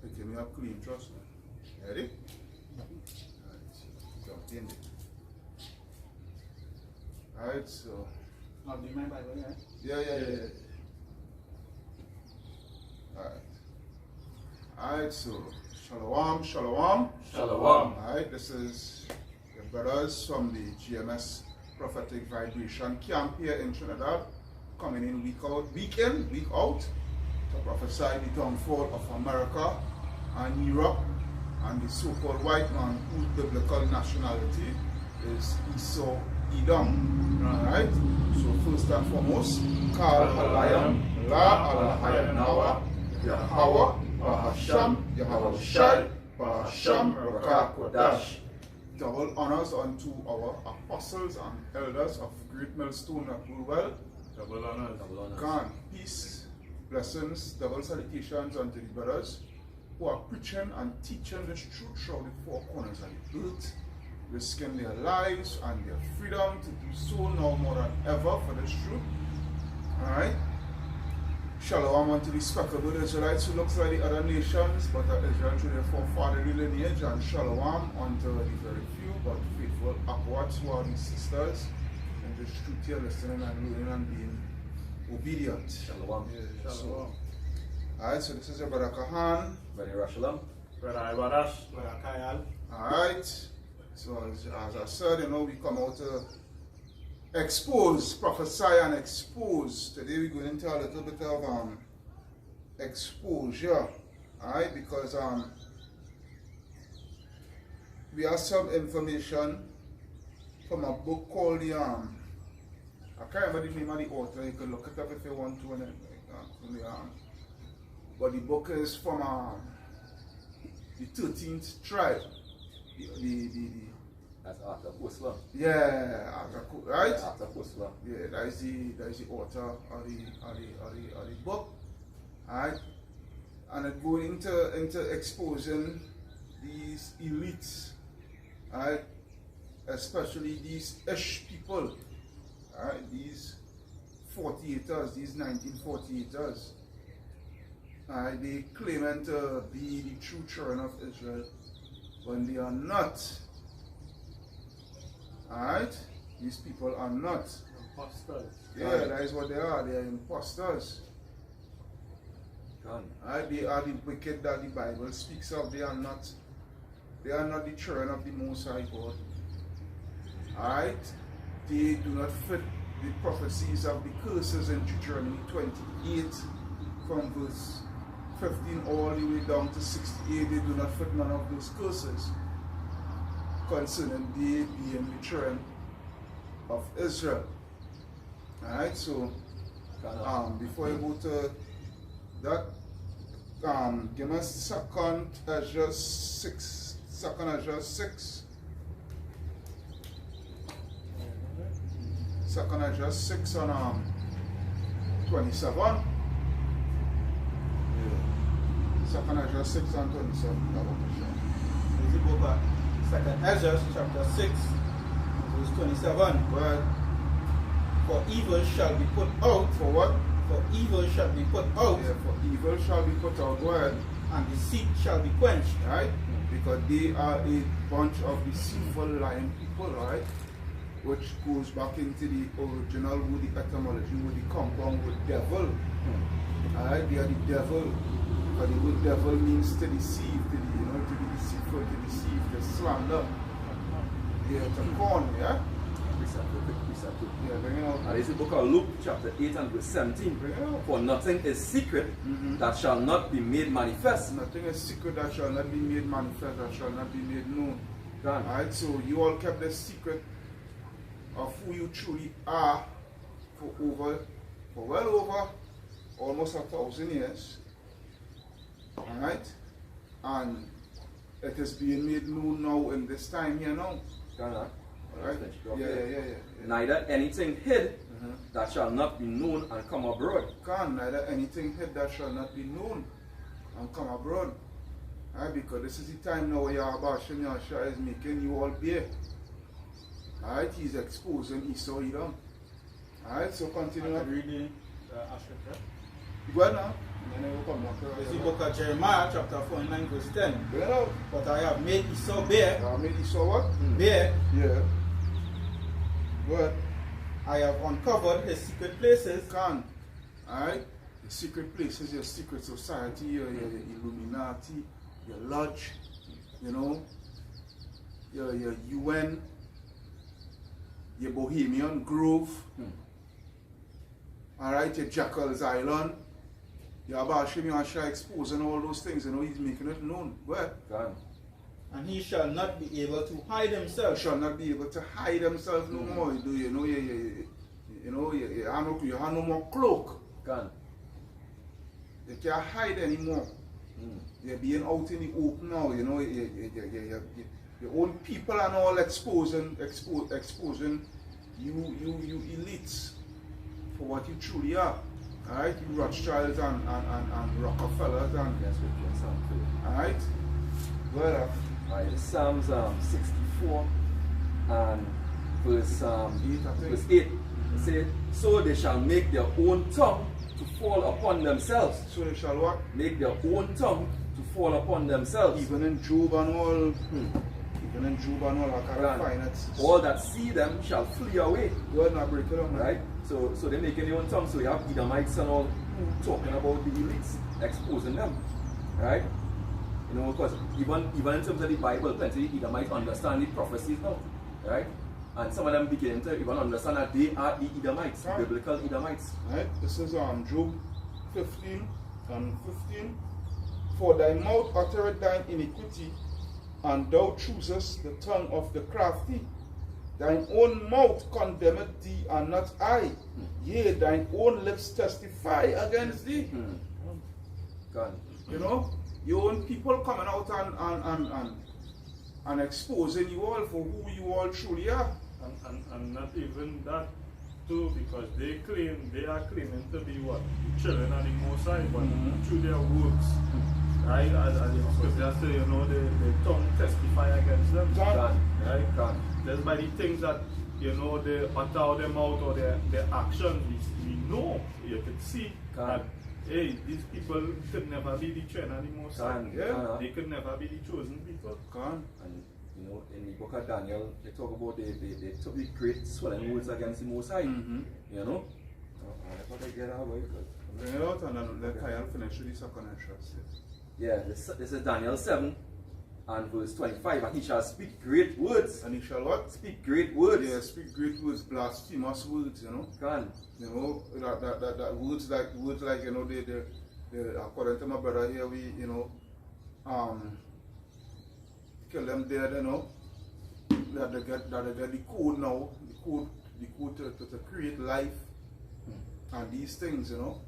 Okay, we have clean trust now. Ready? Alright, jump in there. Alright, so. Now, do you mind Bible, right? Yeah. Alright, so Shalom. Shalom. Alright, this is the brothers from the GMS Prophetic Vibration Camp here in Trinidad, coming in week in, week out, to prophesy the downfall of America and Europe and the so-called white man whose biblical nationality is Esau Edom. Alright, so first and foremost, Kal Halayam, La Alahayam Nawa, Yahweh, Bahasham, Yahweh Shai, Bahasham, Rakah Kodash. Double honors unto our apostles and elders of Great Millstone that rule well. Double honors. God, peace, blessings, double salutations unto the brothers who are preaching and teaching this truth throughout the four corners of the earth, risking their lives and their freedom to do so now more than ever for this truth. Alright. Shalom unto the speckled Israelites who looks like the other nations, but are Israel through their forefatherly lineage, and shalom unto the very few but faithful upwards who are the sisters in this truth here, listening and learning and being obedient. Shalom. Yeah, shalom. Alright, so this is your brother Kahan. Brother Rashalam. Brother Ibadash. Brother Kayal. Alright, so as I said, you know, we come out to expose, prophesy and expose. Today we're going into a little bit of exposure, alright, because we have some information from a book called the I can't remember the name of the author. You can look it up if you want to, but the book is from the 13th tribe, That's Arthur Koestler. yeah, right? Arthur Koestler. Yeah, that is the author of the book, alright, and it goes into exposing these elites, alright, especially these Ish people, alright, these 48ers, these 1948ers. They claiming to be the true children of Israel when they are not. Alright? These people are not. Imposters. Yeah, that is what they are. They are imposters. Alright? They are the wicked that the Bible speaks of. They are not the children of the Most High God. Alright? They do not fit the prophecies of the curses in Deuteronomy 28 from verse 15 all the way down to 68. They do not fit none of those curses concerning they being the children of Israel. Alright, so before you go to that, give us second Ezra 6. Second Ezra 6. Second Ezra 6 on 27. Second Ezra 6 and 27. This is the book of Second Ezra, chapter 6, verse 27. But For evil shall be put out. for what? For evil shall be put out, Yeah, for evil shall be put out word, and deceit shall be quenched. right? Because they are a bunch of deceitful, lying people, right? Which goes back into the original with the etymology, with the compound with devil. Alright, they are the devil. But the word devil means to deceive, to be deceitful, to deceive, to slander. Yeah, to con, yeah? Yeah, bring it out. And this is the book of Luke, chapter 8 and verse 17. Bring it out. For nothing is secret that shall not be made manifest. Nothing is secret that shall not be made manifest, that shall not be made known. Done. Alright, so you all kept the secret of who you truly are for well over almost 1,000 years. Alright? And it is being made known now in this time here now. Done. Alright? Yeah. Neither anything hid that shall not be known and come abroad. Neither anything hid that shall not be known and come abroad. Alright, because this is the time now where Yahweh Shem Yahshua is making you all bare. Alright, he's exposing Esau Edom. Alright, so continue. Reading Ashket, Go ahead now. And then we'll come back to This is the book of Jeremiah, chapter 49, verse 10. Bring it out. But I have made Esau bare. I made Esau what? Bare. Yeah. Good. I have uncovered his secret places. Can. Alright? Your secret places, your secret society, your Illuminati, your lodge, you know, your UN, your Bohemian Grove, alright, your Jackal's Island, your Abashim Yasha exposing all those things, you know, he's making it known. Well, And he shall not be able to hide he himself. shall not be able to hide himself no more. You know, you have no more cloak. You can't hide anymore. You're being out in the open now, you know, your own people and all exposing you elites for what you truly are. Alright, you Rothschilds and Rockefellers and alright? Well, Alright, this Psalms 64 and verse 8. It says, so they shall make their own tongue to fall upon themselves. so they shall what? Make their own tongue to fall upon themselves. Even in Job and all, I can't find it. All that see them shall flee away. Go ahead and break it down, Right? So they're making their own tongue. So you have Edomites and all talking about the elites, exposing them. Right? You know, because even in terms of the Bible, plenty of Edomites understand the prophecies now. Right? And some of them beginning to even understand that they are the Edomites, biblical Edomites. Right? This is Job 15 and 15. For thy mouth uttereth thine iniquity, and thou choosest the tongue of the crafty. Thine own mouth condemneth thee, and not I. Yea, thine own lips testify against thee. You know, your own people coming out and exposing you all for who you all truly are. And not even that too, because they are claiming to be what? Children of the Most High, but through their works. Right? As the scripture say, you know, the tongue testify against them. Right? Just by the things that, you know, they utter them out or their actions, we know, you can see that, hey, these people could never be the children of the Most High. They could never be the chosen people. And you know, in the book of Daniel, they talk about they took the great swelling words against the Most High. You know? I get out of it. Bring it out and then let Kyle finish with the second entrance. Yeah, this is Daniel 7 and verse 25. And he shall speak great words. And he shall what? Speak great words. Yeah, speak great words, blasphemous words, you know. You know, that words like, you know, they according to my brother here, we, you know, kill them dead, you know. That they get the code now, the code to create life and these things, you know.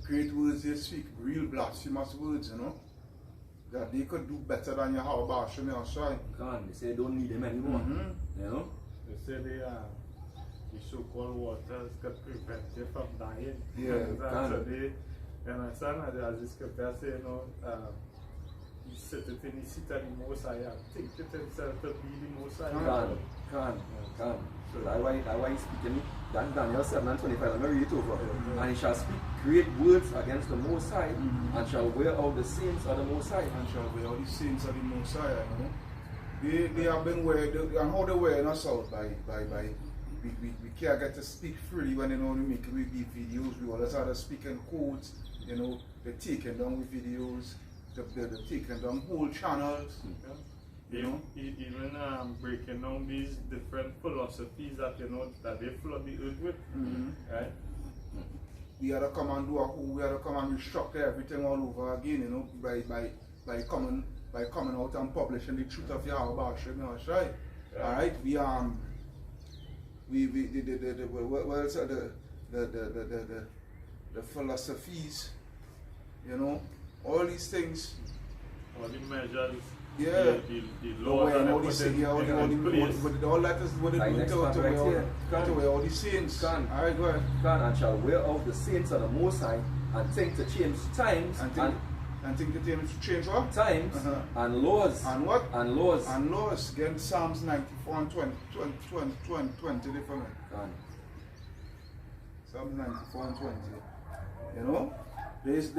Great words they speak, real blasphemous words, you know. That they could do better than your Yahweh Hashem Yahshai. They say they don't need them anymore. You know? They say the so-called waters could prevent you from dying. So they, you understand, as the scripture say, you know, he sitteth in the seat of the Most High and thinketh himself to be the Most High. So that's why he's speaking. That's Daniel 7 and 25. Let me read it over. And he shall speak great words against the Most High, and shall wear out the saints of the Most High. And shall wear out the saints of the Most High, you know. They have been wearing, and how they wearing us out by we can't get to speak freely when, you know, we make videos. We always have to speak in codes, you know. They're taking down with videos, they're taking down whole channels. You know? Even breaking down these different philosophies that, you know, that they flood the earth with. Right? We had to come and we had to come and restructure everything all over again, you know, by coming out and publishing the truth of Yahweh Hashem Yahshai. Alright, the philosophies, you know, all these things, all the measures, the laws and all these things, all that is what they do to wear all these saints. Alright, go ahead. And shall wear out the saints of the Most High, and think to change times and think that they need to change what? Times and laws. And what? And laws. And laws. Again, Psalms 94 and 20 different. Psalms 94 and 20. You know? There's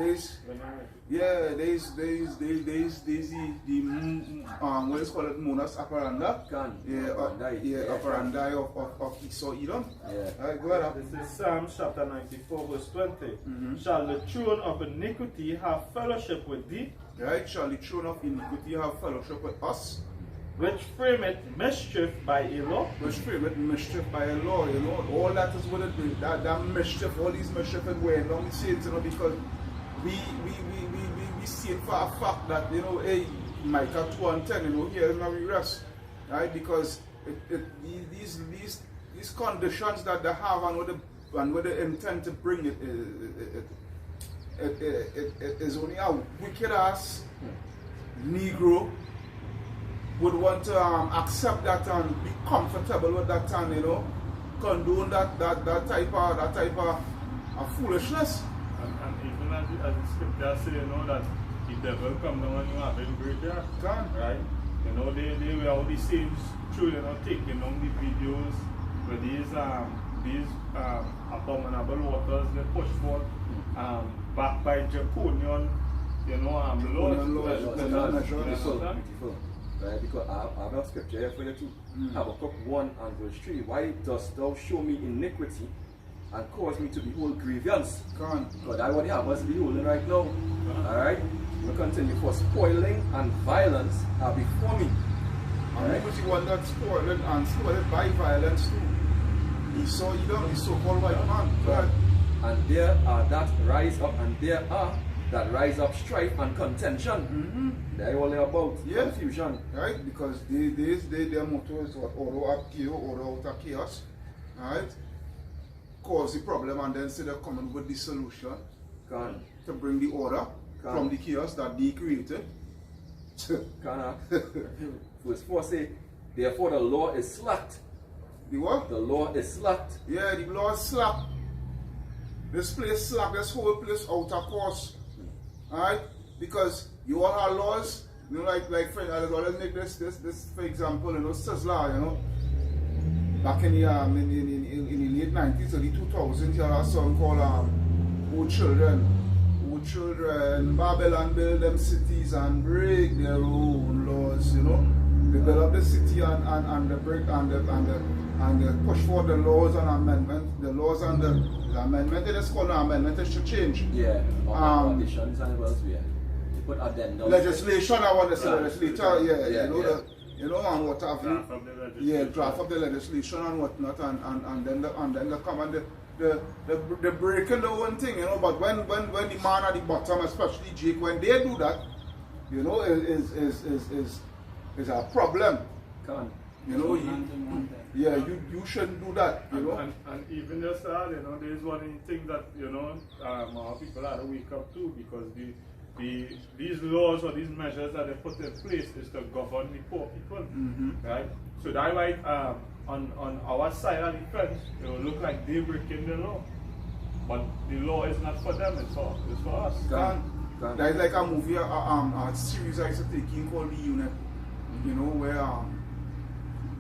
yeah, there's the what is called Monas Operandi. Operandi of Esau Edom. Yeah. Go ahead. This is Psalms chapter 94 verse 20. Shall the throne of iniquity have fellowship with thee? Right? Shall the throne of iniquity have fellowship with us? Which frameth mischief by a law? Which frameth mischief by a law, you know. All that is what it is. That mischief, all these mischief and way. Don't we see it, you know, because we see it for a fact that, you know, hey, Micah 2:10, you know, here now we rest. Right? Because these conditions that they have and what they intend to bring it is only a wicked ass Negro would want to accept that and be comfortable with that and, you know, condone that type of foolishness. And even as the scripture say, you know, that the devil come down and you have him graveyard. Right? You know, they were all the saints through, you know, taking on the videos with these abominable waters they push forth backed by Draconian, you know, laws. Beautiful. Right? Because I have a scripture here for you too. Habakkuk 1 and verse 3. Why dost thou show me iniquity and cause me to behold grievance? Because that's what the harvest beholding right now. Alright? We continue. For spoiling and violence are before me. And who was the one that spoiled and spoiled by violence too? Esau Edom, the so-called white man. And there are that rise up, and there are that rise up strife and contention. They're all about confusion. Right? Because their motto is what? Order out of chaos. Right? Cause the problem and then say they're coming with the solution to bring the order from the chaos that they created. Verse 4 say, therefore the law is slacked. The what? The law is slacked. Yeah, the law is slack. This place slack, this whole place out of course. Alright? Because you all have laws, you know, like for let's make this for example, you know, Sizzler, you know. Back in the late 90s or the 2000s, you had a song called Old Children. Old Children, Babylon build them cities and break their own laws, you know. They build up the city and they break and they push for the laws and amendment. The laws and the amendment, they just call an amendment, it should change. Yeah, conditions and what else we have. You put addendum. Legislation, I want to say legislature, you know, and what have you. Yeah, draft of the legislation and whatnot, and then they come and they breaking the one thing, you know. But when the man at the bottom, especially Jake, when they do that, you know, is a problem. You know, you shouldn't do that, you know. And even just that, you know, there's one thing that, you know, our people have to wake up to, because these laws or these measures that they put in place is to govern the poor people, right? So that's why on our side of the fence, it will look like they're breaking the law, but the law is not for them; it's for us. There's like a movie, a series I used to take in called The Unit, you know, where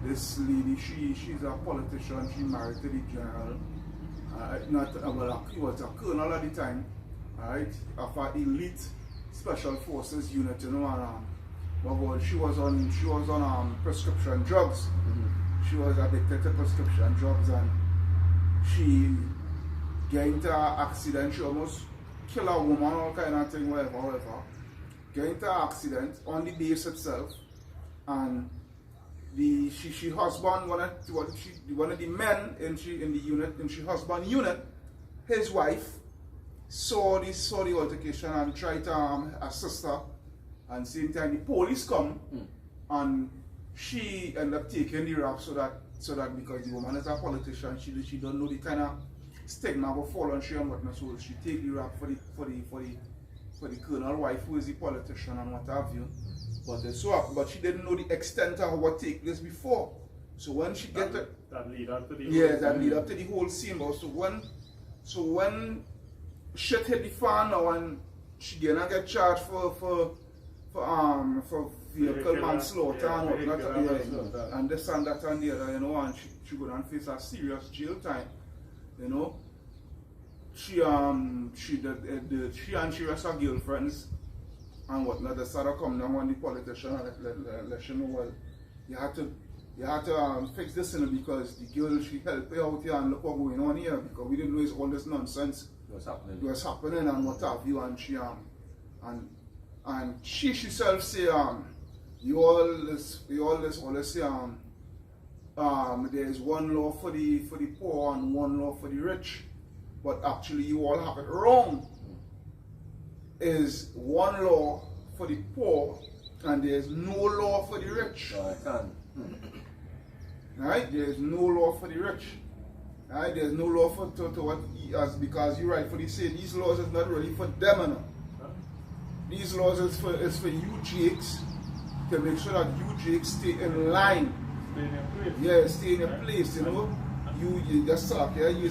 this lady, she's a politician. She married to the general. He was a colonel at the time, right? Of an elite special forces unit, you know. And she was on prescription drugs. She was addicted to prescription drugs, and she got into an accident. She almost killed a woman, all kind of thing, whatever. Got into an accident on the base itself, and she husband one of the men in the unit, and she husband unit, his wife saw the altercation and tried to assist her, and same time the police come and she ended up taking the rap so that because the woman is a politician, she don't know the kind of stigma will fall on she and whatnot, so she take the rap for the colonel wife who is the politician and what have you. But she didn't know the extent of what take place before. So when she get that lead up to the whole scene. But so when shit hit the fan now and she gonna get charged for vehicle manslaughter and whatnot, and this and that and the other, you know, and she gonna face a serious jail time, you know. she and she was her girlfriends and whatnot. They started coming down on the politician and let you know, well, you had to fix this in because the girl, she helped you out here and look what's going on here, because we didn't know it's all this nonsense What's happening? was happening and what have you. And she herself say you always say there is one law for the poor and one law for the rich, but actually you all have it wrong. Is one law for the poor and there is no law for the rich. No, I can't. Right? There is no law for the rich. Right? There is no law for to what as because you rightfully say these laws is not really for them, you know. These laws is for you Jakes to make sure that you Jakes stay in line. Stay in your place. Yeah, stay in your place, you know. You just start here, you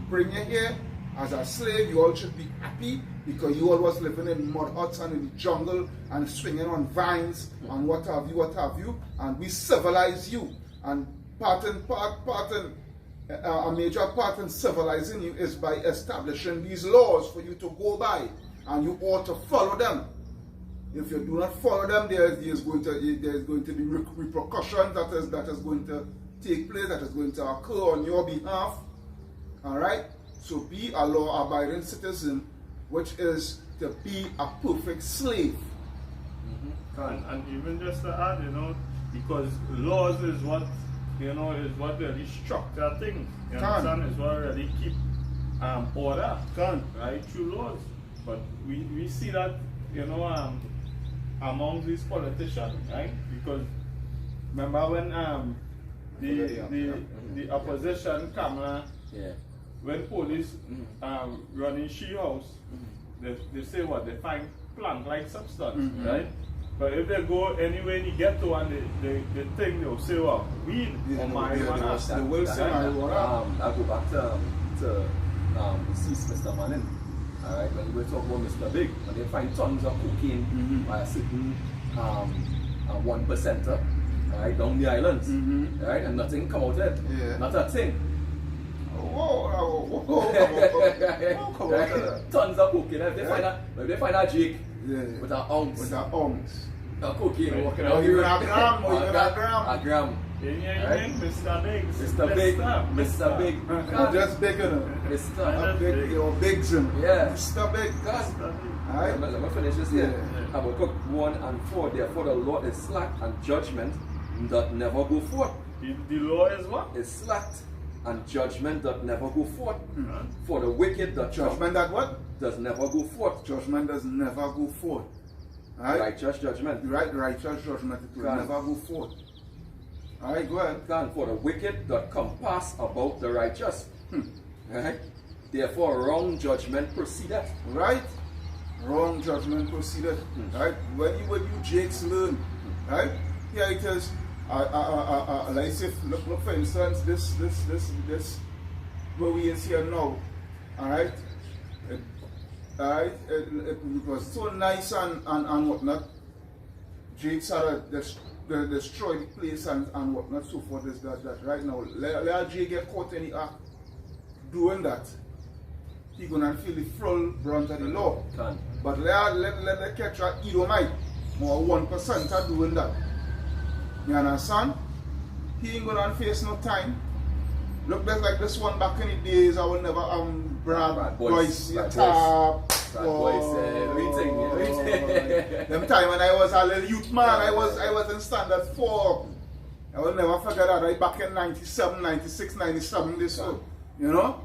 bring you here as a slave, you all should be happy because you all was living in mud huts and in the jungle and swinging on vines and what have you, and we civilize you. And a major part in civilizing you is by establishing these laws for you to go by, and you ought to follow them. If you do not follow them, there's going to be repercussions that is going to take place, that is going to occur on your behalf. All right. So be a law-abiding citizen, which is to be a perfect slave. And even just to add, you know, because laws is what, you know, is what really structure things. You understand? Is what really keep order. Right? Through laws. But we see that, you know, among these politicians, right? Because remember when the opposition Kamala, when police running she house, they say what? They find plant-like substance, right? But if they go anywhere in the ghetto and they think they'll say, well, weed or marijuana. They will say marijuana. I'll go back to deceased Mr. Manning. Alright, when we talk about Mr. Big, when they find tons of cocaine by a certain 1%er, right, down the islands, right, and nothing come out of it, not a thing. Tons of cocaine. If they find a Jake with an ounce of cocaine walking out, even a gram. Mr. Big. Mr. Big. Just big enough. Mr. Big, you're big, yeah. Mr. Big. Alright. Let me finish this here. Habakkuk 1 and 4. Therefore the Lord is slack and judgment doth never go forth. The law is what? Is slack and judgment doth never go forth. For the wicked doth judgment that what? Does never go forth. Judgment does never go forth. Right? Righteous judgment. Righteous judgment it will never go forth. Alright, go ahead. For the wicked doth compass about the righteous. Right? Therefore wrong judgment proceedeth. Right? Wrong judgment proceedeth. Right? When you Jakes learn. Right? Here it is. Like say, look for instance, this where we is here now. Alright? Alright? It was so nice and whatnot. Jakes had destroy the place and whatnot, so forth is that right now. Let Jay get caught in the act doing that. He gonna feel the full brunt of the law. But let the catch a Edomite or 1% are doing that. You understand? He ain't gonna face no time. Look, there's like this one back in the days. I will never Brad Boyce, Them time when I was a little youth man, I was in standard 4. I will never forget that. Right back in 97, 96, 97, this one, you know,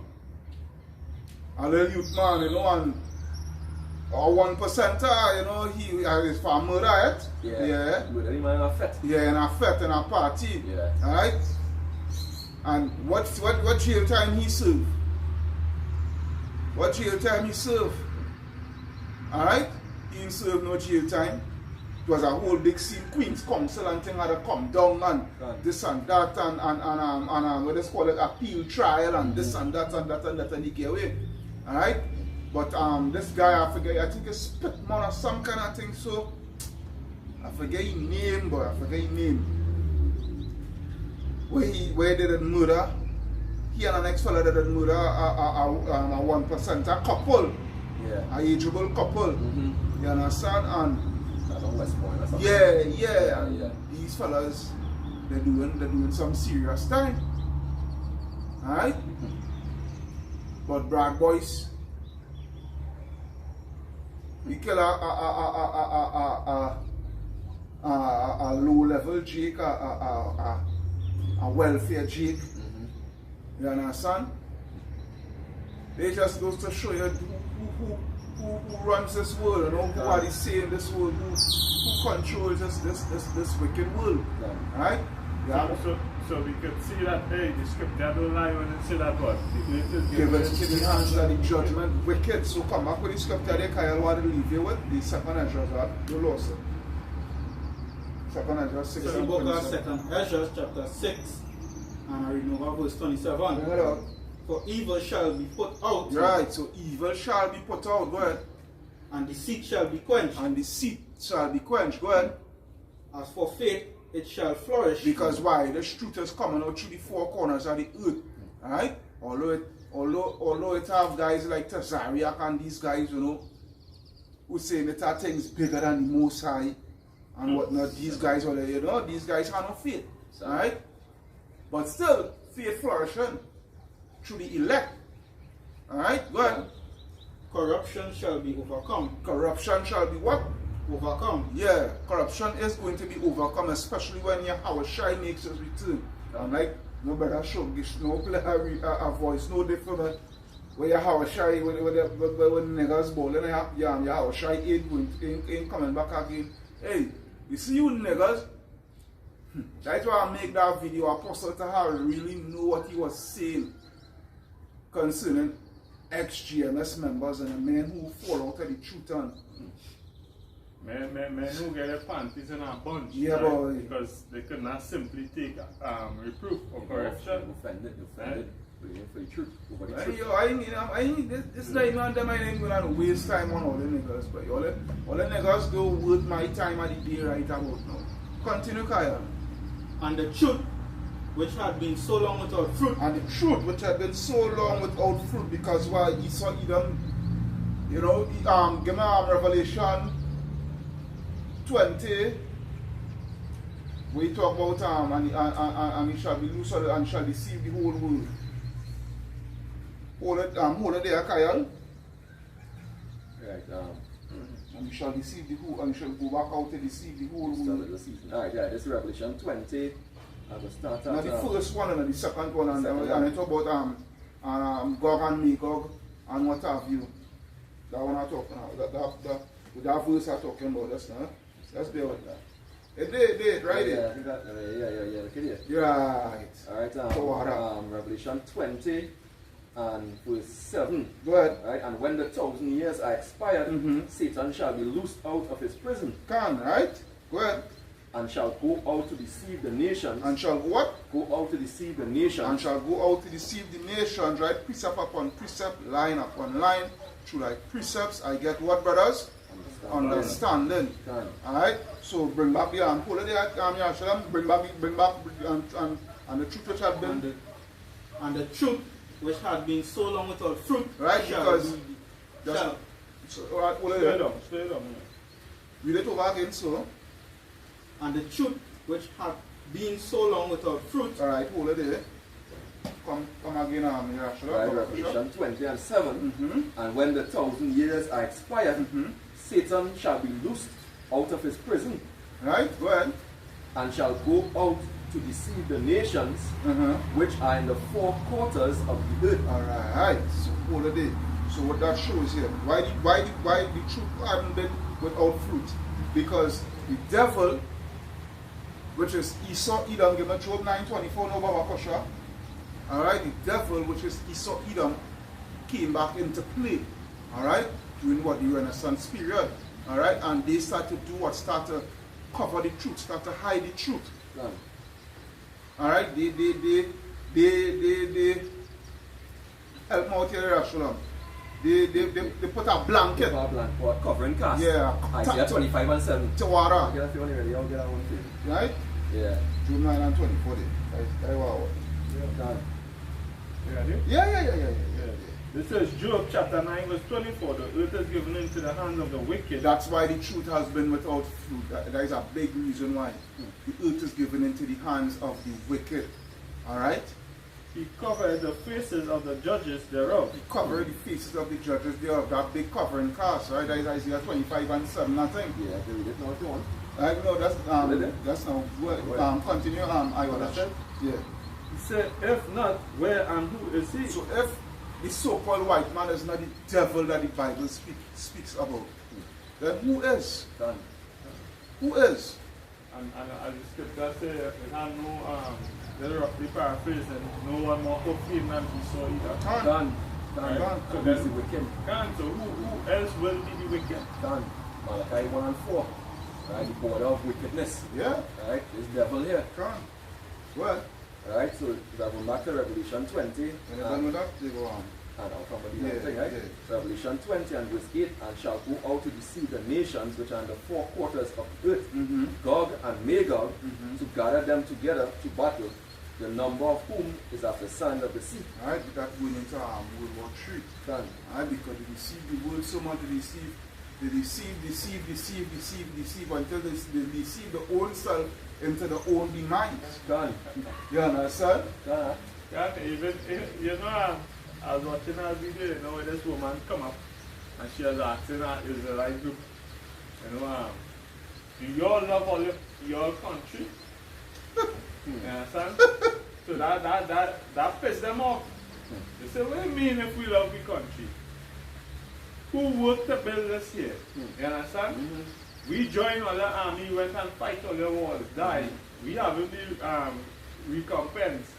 a little youth man, you know, and or 1%er, you know, he his farmer, right? Yeah. In a fete. Yeah, in a fete, in a party. Yeah. Alright? And what jail time he served? What jail time he served? Alright? He didn't serve no jail time. It was a whole big scene. Queen's Council and thing had to come down and this and that and what they call it, appeal trial and this and that and he get away. Alright? But this guy, I forget, I think it's Spitman or some kind of thing, so I forget his name, boy, I forget his name. Where he did a murder, he and the next fella that did murder a 1%, a couple, Yeah. a ageable couple. Mm-hmm. You understand? And That's on West Point or something. yeah. And Yeah. these fellas, they're doing some serious time. Alright? But Brad Boyce, we kill a low-level Jake, a welfare Jake. Mm-hmm. You understand? They just goes to show you who runs this world, you know, who are the same this world, who controls this wicked world. Yeah. Right? Yeah. So we could see that, hey, the scripture don't lie when it say that what? The earth is Give given it to the hands of the judgment wicked. So come back with the scripture there, Kyle, what to leave you with? The second Ezra, you lost it. Second Ezra 6 So the and book of 27. 2 Ezra chapter 6, and I read over verse 27. Bring it out. For evil shall be put out, Right, so evil shall be put out, go ahead. and deceit shall be quenched. And deceit shall be quenched, go ahead. As for faith, it shall flourish. Because why? The truth is coming out through the four corners of the earth. Alright? Although it have guys like Tazariak and these guys, you know, who say that are things bigger than the Most High and whatnot, these guys are, you know, these guys have no faith. Alright? But still, faith flourishing through the elect. Alright? Go ahead. Corruption shall be overcome. Corruption shall be what? Overcome. Yeah, corruption is going to be overcome, especially when Yahweh Shai makes his return. And like, no better show, no play a voice, no different. When Yahweh Shai, when niggas bowling, Yahweh Shai ain't coming back again. Hey, you see you niggas? That's why I make that video. Apostle Tahar really know what he was saying concerning ex-GMS members and the men who fall out of the truth. And Men who get their panties in a bunch. Yeah, right? boy. Because they could not simply take reproof or correction. Offended, Right. for the truth. Over the Hey, truth. yo, I ain't this like man them I ain't gonna waste time on all the niggas, but all the niggas do worth my time at the day right about now. Continue, Kyle. And the truth, which had been so long without fruit, And the truth which had been so long without fruit, because why Esau Edom, you know, give me Revelation 20, we talk about and he shall be loose and shall deceive the whole world. Hold it there, Kyle. Right, And he shall deceive the whole, and he shall go back out to deceive the whole start of world. the season. Alright, yeah, this is Revelation 20. I will start Now at the first one and the second one, and Second and one. it talk about Gog and Magog and what have you. That one I'm talking about. That verse I'm talking about. That's not. That's there with that. It did, right? Yeah, I got, yeah. Look at it. Right. Alright, Revelation 20 and verse 7. Go ahead. Right, and when the 1,000 years are expired, Mhm. Satan shall be loosed out of his prison Can, right? Go ahead. and shall go out to deceive the nations. And shall what? Go out to deceive the nations. And shall go out to deceive the nations, right? Precept upon precept, line upon line. Through like precepts, I get what, brothers? Understanding. Can. Alright? So bring back the pull it there, Yashalam, bring back and the truth which had been and the truth, which had been so long without fruit, right, shall because be, just, shall, so, alright, pull it Stay there. down, stay down. Read it over again, so. and the truth, which had been so long without fruit, Alright, hold it there. Come again, Yashalam. Right, Revelation 20 and 7. Mm-hmm. And when the 1,000 years are expired, Mm-hmm. Satan shall be loosed out of his prison Right, go ahead. and shall go out to deceive the nations which are in the four quarters of the earth. Alright, so hold it there. So what that shows here, why the truth hadn't been without fruit? Because the devil, which is Esau Edom, give me Job 9:24, no Baba Kosha. Alright, the devil, which is Esau Edom, came back into play. Alright, during what the Renaissance period. Alright, and they start to do what? Start to cover the truth, start to hide the truth. Right. Alright, they help me out here, Shalom. They put a blanket. Covering cast. Yeah. Isaiah 25 and 7. To water. I'll get that feeling ready. I'll get that one too. Right? Yeah. June 9 and 24 days. Wow. Done. Yeah. This is Job chapter 9 verse 24. The earth is given into the hands of the wicked. That's why the truth has been without fruit. That is a big reason why. The earth is given into the hands of the wicked. Alright? He covered the faces of the judges thereof. He covered the faces of the judges thereof. That big covering cast, right? That is Isaiah 25 and 7, I think. Yeah, I can read it now if you want. No, that's now. Continue. I will. That's it? Yeah. He said, if not, where and who is he? So if the so-called white man is not the devil that the Bible speaks about, then who is? Done. Who is? And as the scripture says, it had no, they're roughly paraphrasing, no one more hoping than Esau either. Done. Done. So that's the wicked. So who else will be the wicked? Done. Malachi 1 and 4. Right, the border of wickedness. Yeah. Right, this devil here. Done. Well. Right, so that will back to Revelation 20. When you're done with that, they go on. And I'll come with the other thing, right? Yeah. Revelation 20 and verse 8, and shall go out to deceive the nations which are in the four quarters of the earth, Gog and Magog, to gather them together to battle, the number of whom is as the sand of the sea. Alright, that's going into World War III. Done. Alright, because they deceive the world so much, they deceive until they deceive the own self into the own demise. Done. You understand? Done. Even, you know, I was watching a video, you know, where this woman come up and she was asking her Israelite group, you know, do you all love all your country? You understand? So that pissed them off. They say, what do you mean if we love the country? Who worked to build this here? You understand? We joined all the army, went and fight all the wars, died. We haven't the recompense.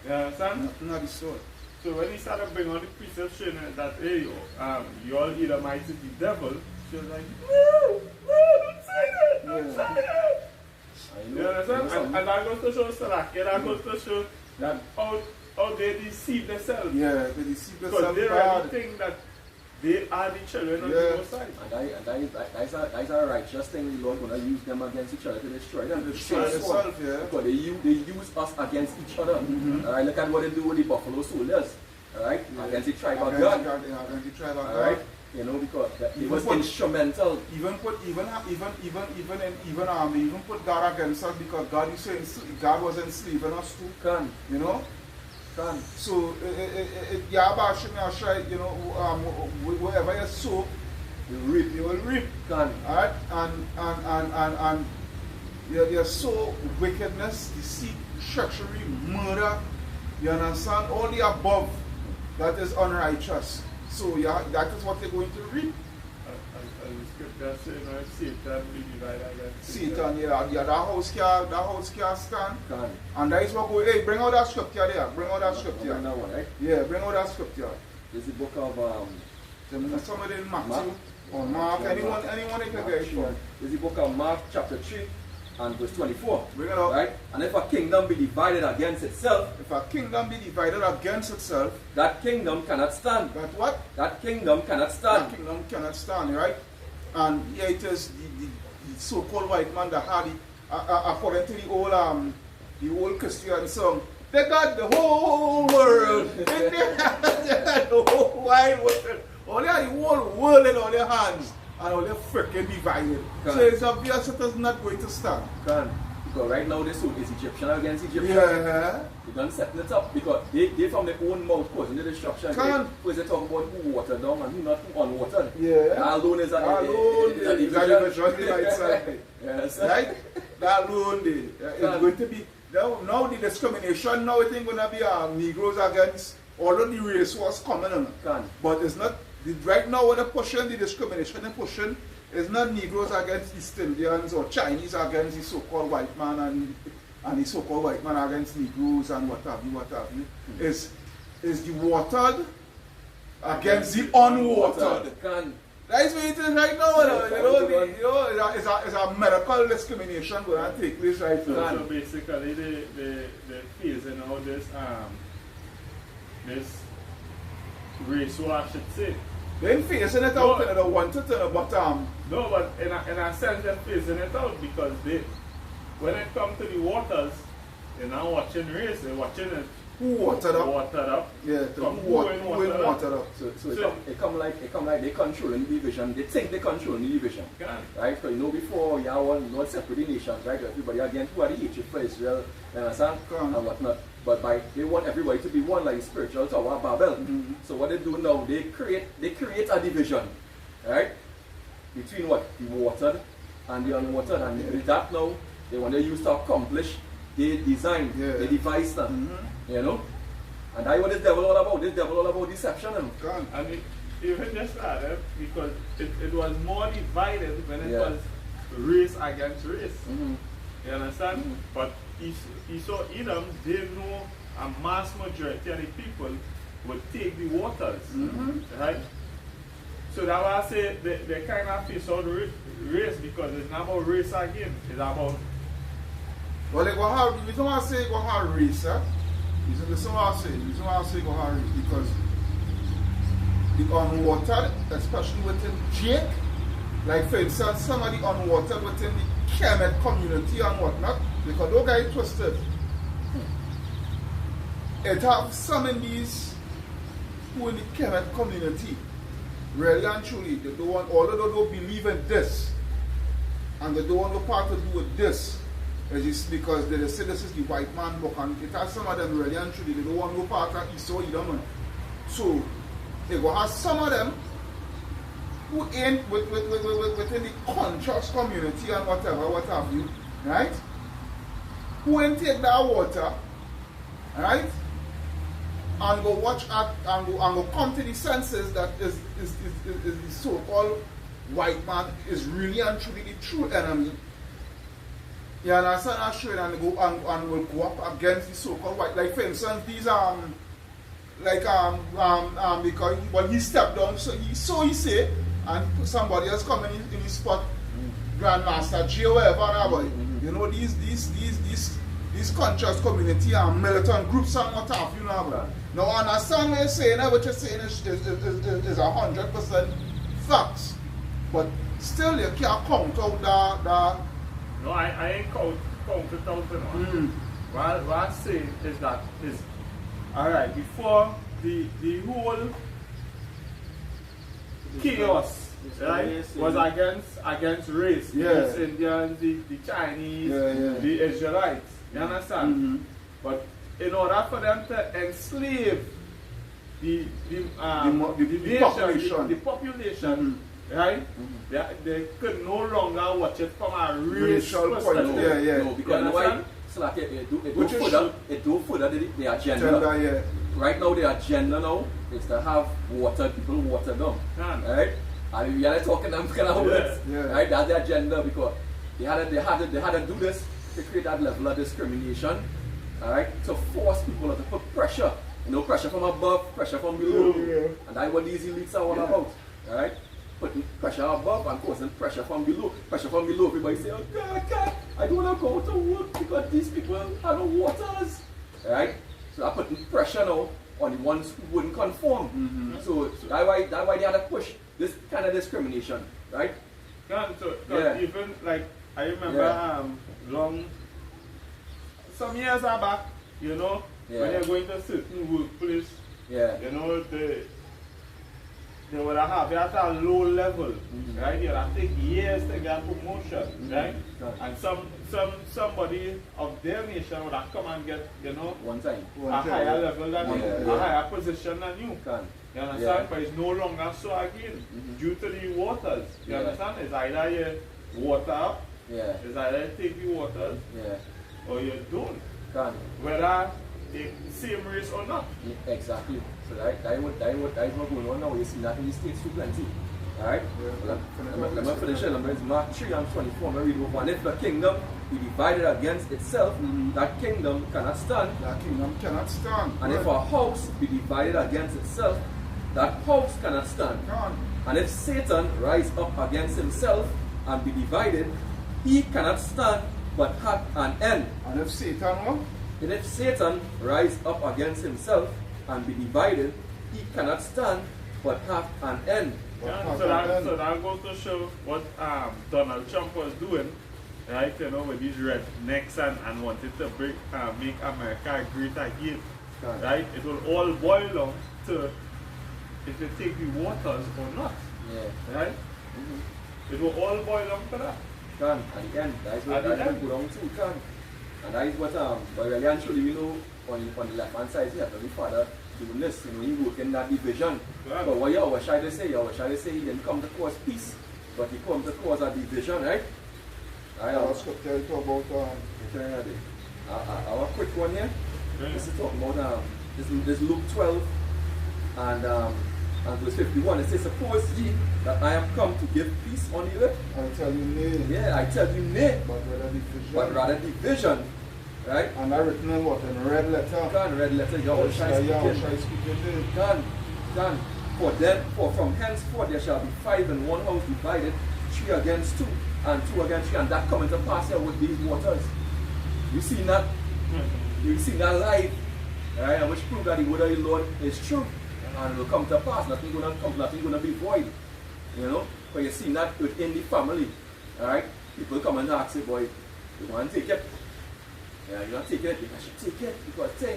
You understand? Not the sort. So when he started bringing on the perception that, hey, you all Edomites is the devil, she was like, no, don't say that, don't say that. You understand? And that goes to show Salakia, that goes to show that how they deceive themselves. Yeah, they deceive themselves. Because they really think that they are the children of the Most High. And that is a righteous thing. The Lord going to use them against each other to destroy them. Destroy themselves, yeah. Because they use us against each other. Alright, look at what they do with the Buffalo Soldiers. Alright, against the tribe of God. Against the tribe of God. Alright, you know, because it was instrumental. Even put God against us because God is saying God was enslaving us too. Can. You know? Can. So you know, wherever you sow, you will reap. Can. Alright? And you sow wickedness, deceit, treachery, murder, you understand? All the above that is unrighteous. So yeah, that is what you're going to reap. As the scripture says, Satan will be divided against Satan, yeah, that house can't stand. Can. And that is what go, hey, bring out that scripture there. Bring out that scripture. Bring that one, right? Yeah, bring out that scripture. This is the book of Somebody in Matthew or Mark. Anyone you can get it from. This is the book of Mark chapter 3 and verse 24. Bring it out. Right? And if a kingdom be divided against itself, If a kingdom be divided against itself, that kingdom cannot stand. that what? That kingdom cannot That stand. kingdom cannot stand, right? And here it is, the so-called white man that had it, according to the old Christian song, they got the whole world, they got the whole wide world, all they had the whole world in all their hands, and all they're freaking divided. Can. So it's obvious it is not going to stand. Can. Because right now this is Egyptian against Egyptian. Yeah. They done setting it up because they from their own mouth causing the destruction. Can. Because they talk about who watered down and who not unwatered. Yeah. That alone is That division on the right side. Yes. Right? That alone it's going to be now the discrimination now it ain't gonna be Negroes against although the race was common Can. but it's not right now what they're pushing the discrimination they're pushing is not Negroes against East Indians or Chinese against the so-called white man and the so-called white man against Negroes and what have you. Is the watered against the unwatered. Can. That is what it is right now. It's a medical discrimination going to take place right now. So basically, they phasing out this race war, I should say. They're facing it out and they want it but no, but in a sense they're phasing it out because when it comes to the waters, they're not watching race, they're watching it who watered up. watered up. Yeah, to From who watered watered up. So So- it come like they controlling the division. They think they controlling the division. Yeah. Right? Because before you have one not separate nations, right? Everybody against who are the hatred for Israel, you understand? Come. And whatnot. But they want everybody to be one like the spiritual Tower of Babel. Mhm. So what they do now, they create a division, right? Between what? The watered and the unwatered. And with that now, they want to use to accomplish the design, Yeah. the device stuff. Mhm. You know? And that's what this devil all about. This devil all about deception. Come. And it even just started because it was more divided when it Yeah. was race against race. Mm-hmm. You understand? Mhm. But Esau, Edom, they know a mass majority of the people would take the waters. Mhm. Right? So that's why I say they kind of face out race because it's not about race again. It's about Well, they go hard. The reason why I say go hard race, the reason why I say go hard race because the unwatered, especially within Jake, like for instance, some of the unwatered within the Kemet community and whatnot, because those guys twisted. It have some in these who in the Kemet community, really and truly, they don't want, although they don't believe in this, and they don't want no part to do with this. It's just because they say this is the white man book, and it has some of them really and truly, they don't want no part of Esau Edom. So they go have some of them who ain't within the conscious community and whatever, what have you, right? Who ain't take that water, right? And go watch at and go come to the senses that is the so-called white man is really and truly the true enemy. You understand that straight and go and will go up against the so-called white. Like for instance, these because well he stepped down, so he say, and somebody else coming in his spot, Grandmaster J or whatever. You know these conscious community and militant groups and what have you know. Now understand what you're saying, what you're saying is 100% facts. But still you can't count out the no, I ain't count it out. What I say is that is alright, before the whole chaos right, was against race, Yeah. the Indians, the Chinese, Yeah. the Israelites. You understand? But in order for them to enslave the population, right? They could no longer watch it from a race Racial point, perspective. yeah. No, because You why? understand? So like Which is it do further the agenda. gender, yeah. Right now the agenda now is to have people water down. Can. Right? And we are talking them kind of words. Yeah. Right? That's the agenda because they had to do this to create that level of discrimination. Alright? To force people to put pressure. You know, pressure from above, pressure from below. Yeah. And that's what these elites are all about. Alright? Putting pressure above and causing pressure from below. Pressure from below, everybody say, oh God, I don't want to go to work because these people have no waters. Right? So I'm putting pressure now on the ones who wouldn't conform. So that's why they had to push this kind of discrimination. Right? Yeah. Even like I remember some years back, you know, when you're going to a certain workplace, you know, they would have you at a low level, right? You have to take years to get promotion, right? And somebody of their nation would have come and get, you know, One time. a higher level than you, Yeah. a higher position than you. You understand? Yeah. But it's no longer so again due to the waters. You Yeah. understand? It's either you water up, Yeah. it's either you take the waters Yeah. or you don't. Can. Whether the same race or not. Yeah, exactly. So that is what going on now. You see that in the States too plenty. Alright? Yeah. Let me finish it. It's Mark 3 and 24. Let me read over. And if the kingdom be divided against itself, that kingdom cannot stand. That kingdom cannot stand. And if a house be divided against itself, that house cannot stand. Can't. And if Satan rise up against himself and be divided, he cannot stand but hath an end. And if Satan what? And if Satan rise up against himself and be divided, he cannot stand but hath an end. Yeah, so that goes to show what Donald Trump was doing, right? You know, with these rednecks and wanted to make America great again. right? It will all boil down to if you take the waters or not, right? It will all boil down to that. At the end, that is what that go down to, and that is what but really and truly we know on the left hand side here, the Father doing this, he worked in that division. Right. But what you always try to say, he didn't come to cause peace, but he come to cause a division, right? Our scripture talk about our quick one here. This is talking about this Luke 12 and verse 51. It says, suppose ye that I have come to give peace on the earth. I tell you nay. Yeah, I tell you nay. But rather division. Right? And I written in what? In red letter. Red letter. Yahweh shall speak. For from henceforth there shall be 5 in one house divided, 3 against 2, and 2 against 3, and that coming to pass here with these waters. You see that? You see that life, right? And which prove that the word of the Lord is true, and it will come to pass. Nothing gonna be void. You know? But you see that within the family, alright? People come and ask you, boy, you want to take it? Yeah, you're not taking it, I should take it because you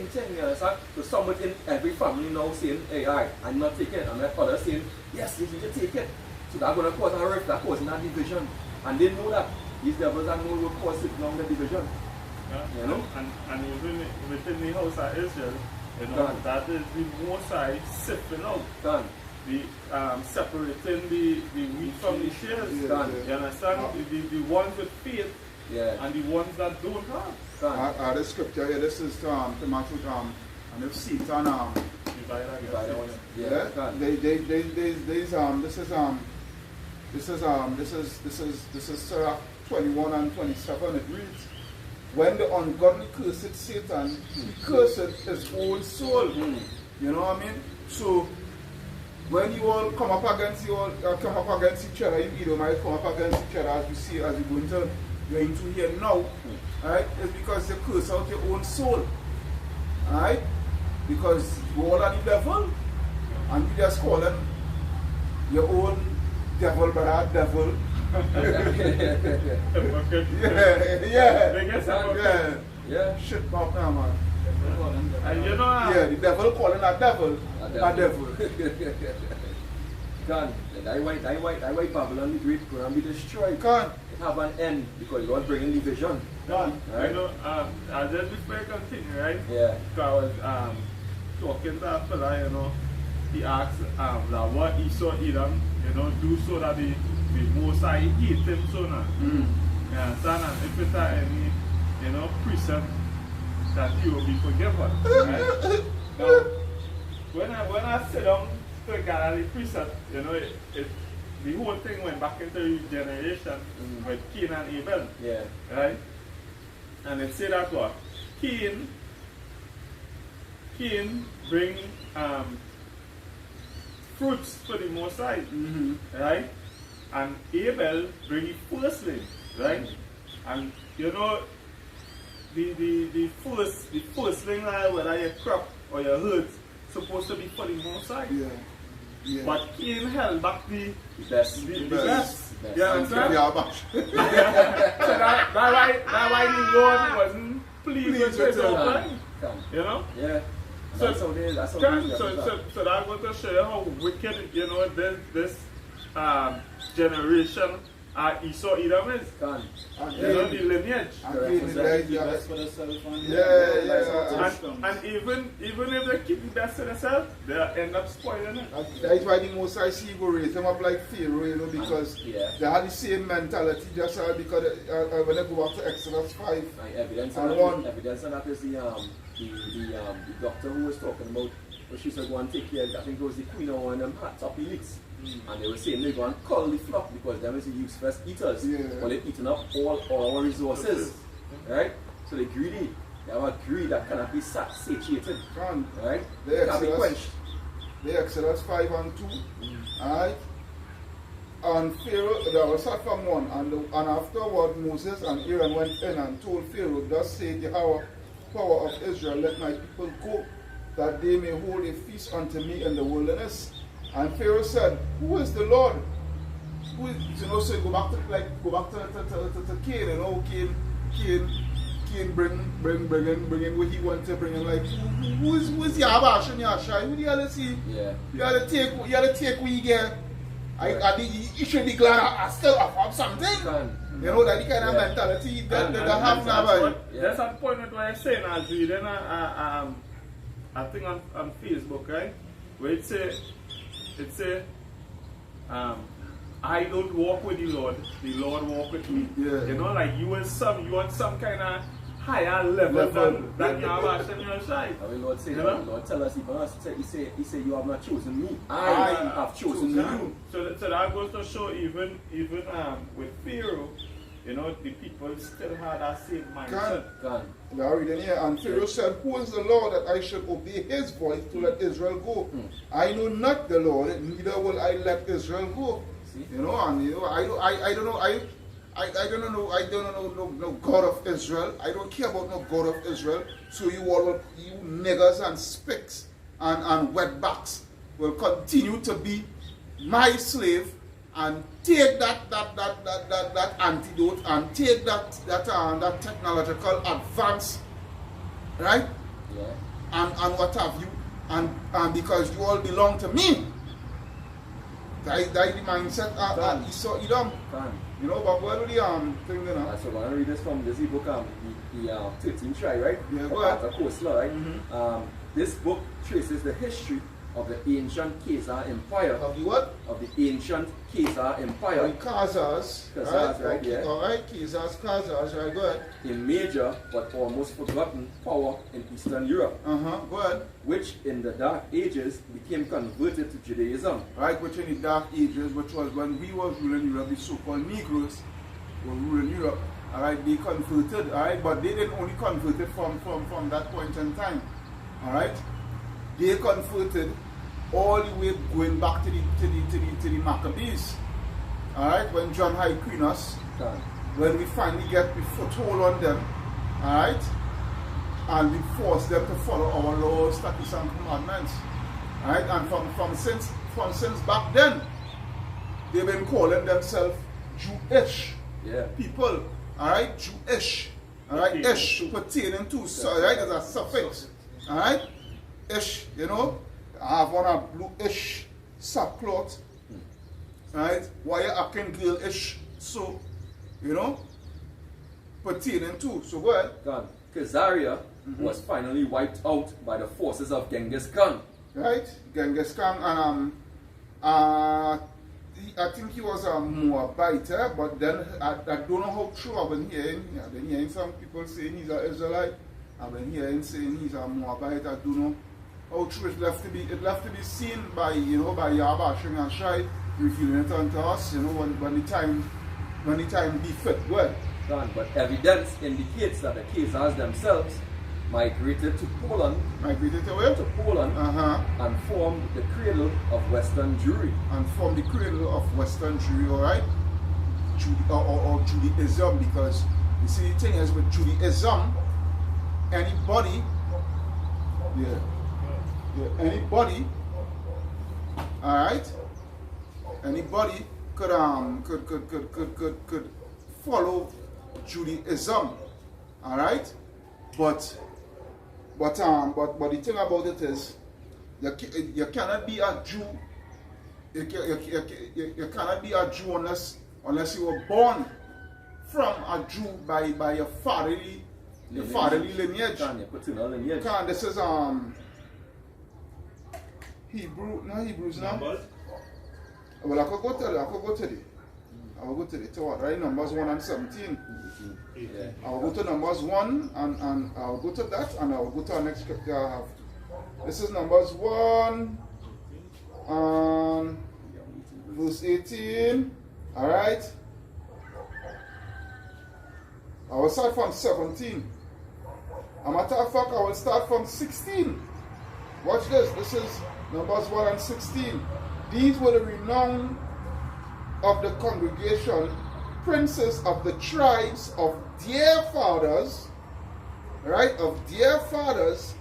understand? So someone in every family now saying, hey, I'm not taking it, and the other saying, yes, you should take it. So that's going to cause a rift, that causing that division. And they know that. These devils that know will cause it along the division. Yeah. You know? And even within the house of Israel, you know, that is the Most High sifting out. The separating the wheat from the shares. You understand? The ones with faith and the ones that don't have. The scripture here, this is Matthew, and if Satan this is Surah 21 and 27. It reads, when the ungodly cursed Satan, he cursed his own soul. You know what I mean? So when you all come up against each other, you either might come up against each other as you see, as you're going to hear now. Right? It's because you curse out your own soul. Right? Because you all are the devil, and you just call them your own devil, brother, devil. Shit about now, man. And you know, the devil calling a devil a devil. That why Babylon the Great can be destroyed. Can it have an end because God bringing division. Done. Right? You know, I just before I continue, right? Yeah. Because I was talking to a fella, you know, he asked that what Esau Edom, you know, do so that the Most High hate him so now. You understand? And if it's any, you know, precept that he will be forgiven. Right? Now, when I sit down to gather the precept, you know, the whole thing went back into regeneration with Cain and Abel. Yeah. Right? And it said that what? Cain bring fruits for the Most High. Right? And Abel bring the firstling. Right? And you know, the firstling, whether your crop or your herds, supposed to be for the Most High. Yeah. But Cain held back the best. You understand? So that's why the Lord wasn't pleased with his offering. You know? Yeah. So that's how it is. so that's going to show you how wicked, you know, this generation Esau Edom is. You know, the lineage. And even if they keep the best to themselves, they'll end up spoiling it. That's why the Most High see go raise them up like Pharaoh, you know, because they had the same mentality just because when they go back to Exodus 5 evidence and 1. Evidence of that is the doctor who was talking about, but she said go and take care, I think it was the queen of one of them top elites. And they were saying they go and cull the flock because them is the useless eaters. Well, they've eaten up all our resources. Right? So they're greedy. They have a greed that cannot be satiated. Right? They can't be quenched. The Exodus 5 and 2. Alright? And Pharaoh, that was start from 1. And afterward Moses and Aaron went in and told Pharaoh, thus saith the power of Israel, let my people go, that they may hold a feast unto me in the wilderness. And Pharaoh said, who is the Lord? Who is, you know, so go back to Cain, you know, Cain Cain bring in what he want to bring in, like who's Yabash and Yashai? Who do you have to see? Yeah. You have to take what you get. You should be glad I still have something. You know, that the kind of mentality that they have now. That's a point that I was saying. I was reading I think on Facebook, right? Where it say, I don't walk with the Lord walk with me. Yeah. You know, like you on some kind of higher level than Yabash and Yashai. I mean, Lord say, You know? Lord tell us, he say, you have not chosen me. I have chosen you. So that goes to show even with Pharaoh, you know, the people still had that same mindset. God. Now reading here, and Pharaoh said, who is the Lord that I should obey his voice to let Israel go? I know not the Lord, neither will I let Israel go. See? You know, and you know, I don't know, I don't know no God of Israel. I don't care about no God of Israel. So you niggers and spicks and wetbacks will continue to be my slave and take that antidote and take that technological advance, right? Yeah. And what have you, and because you all belong to me. That the mindset and Esau Edom. You know, but what do the thing, you know? So I'm going to read this from this book, the 13th Try, right? Yeah, go ahead. Of course, right? This book traces the history of the ancient Khazar Empire. Of the what? Of the ancient Khazar Empire. The Khazars. Khazars, right? Yeah. Alright, Khazars, right, go ahead. A major but almost forgotten power in Eastern Europe. Go ahead. Which in the Dark Ages became converted to Judaism. Right, which in the Dark Ages, which was when we were ruling Europe, the so-called Negroes were ruling Europe. Alright, they converted, alright, but they didn't only convert it from that point in time. Alright? They converted all the way going back to the Maccabees. Alright, when John Hyrcanus, when we finally get the foothold on them, alright, and we force them to follow our laws, statutes, and commandments. Alright, and from since back then, they've been calling themselves Jewish people. Alright, Jewish. Alright, ish pertaining to, alright, as a suffix. Alright, ish, you know. I have on a blue-ish sackcloth, right? Why you acting girl-ish, so, you know, pertaining to. So go ahead. God. Khazaria was finally wiped out by the forces of Genghis Khan. Right? Genghis Khan, and I think he was a Moabite, but then I don't know how true. I've been hearing some people saying he's an Israelite. I've been hearing saying he's a Moabite. I don't know how true it left to be seen by Yabash and Yashai revealing it unto us, you know, when the time be fit. Well, But evidence indicates that the Khazars themselves migrated to Poland. Migrated to where? To Poland and formed the cradle of Western Jewry. And formed the cradle of Western Jewry, alright? Or Judaism, because you see the thing is with Judaism, anybody anybody, alright, anybody could follow Judaism, alright, but the thing about it is you cannot be a Jew. You cannot be a Jew unless you were born from a Jew by your fatherly lineage. This is Hebrews now. Well, I could go to it. So what, right? Numbers 1 and 17. Yeah. I'll go to Numbers 1 and I'll go to that and I'll go to our next scripture I have. This is Numbers 1 and verse 18. Alright. I will start from 17. As a matter of fact, I will start from 16. Watch this. This is Numbers 1 and 16. These were the renown of the congregation, princes of the tribes of their fathers, right? Of their fathers,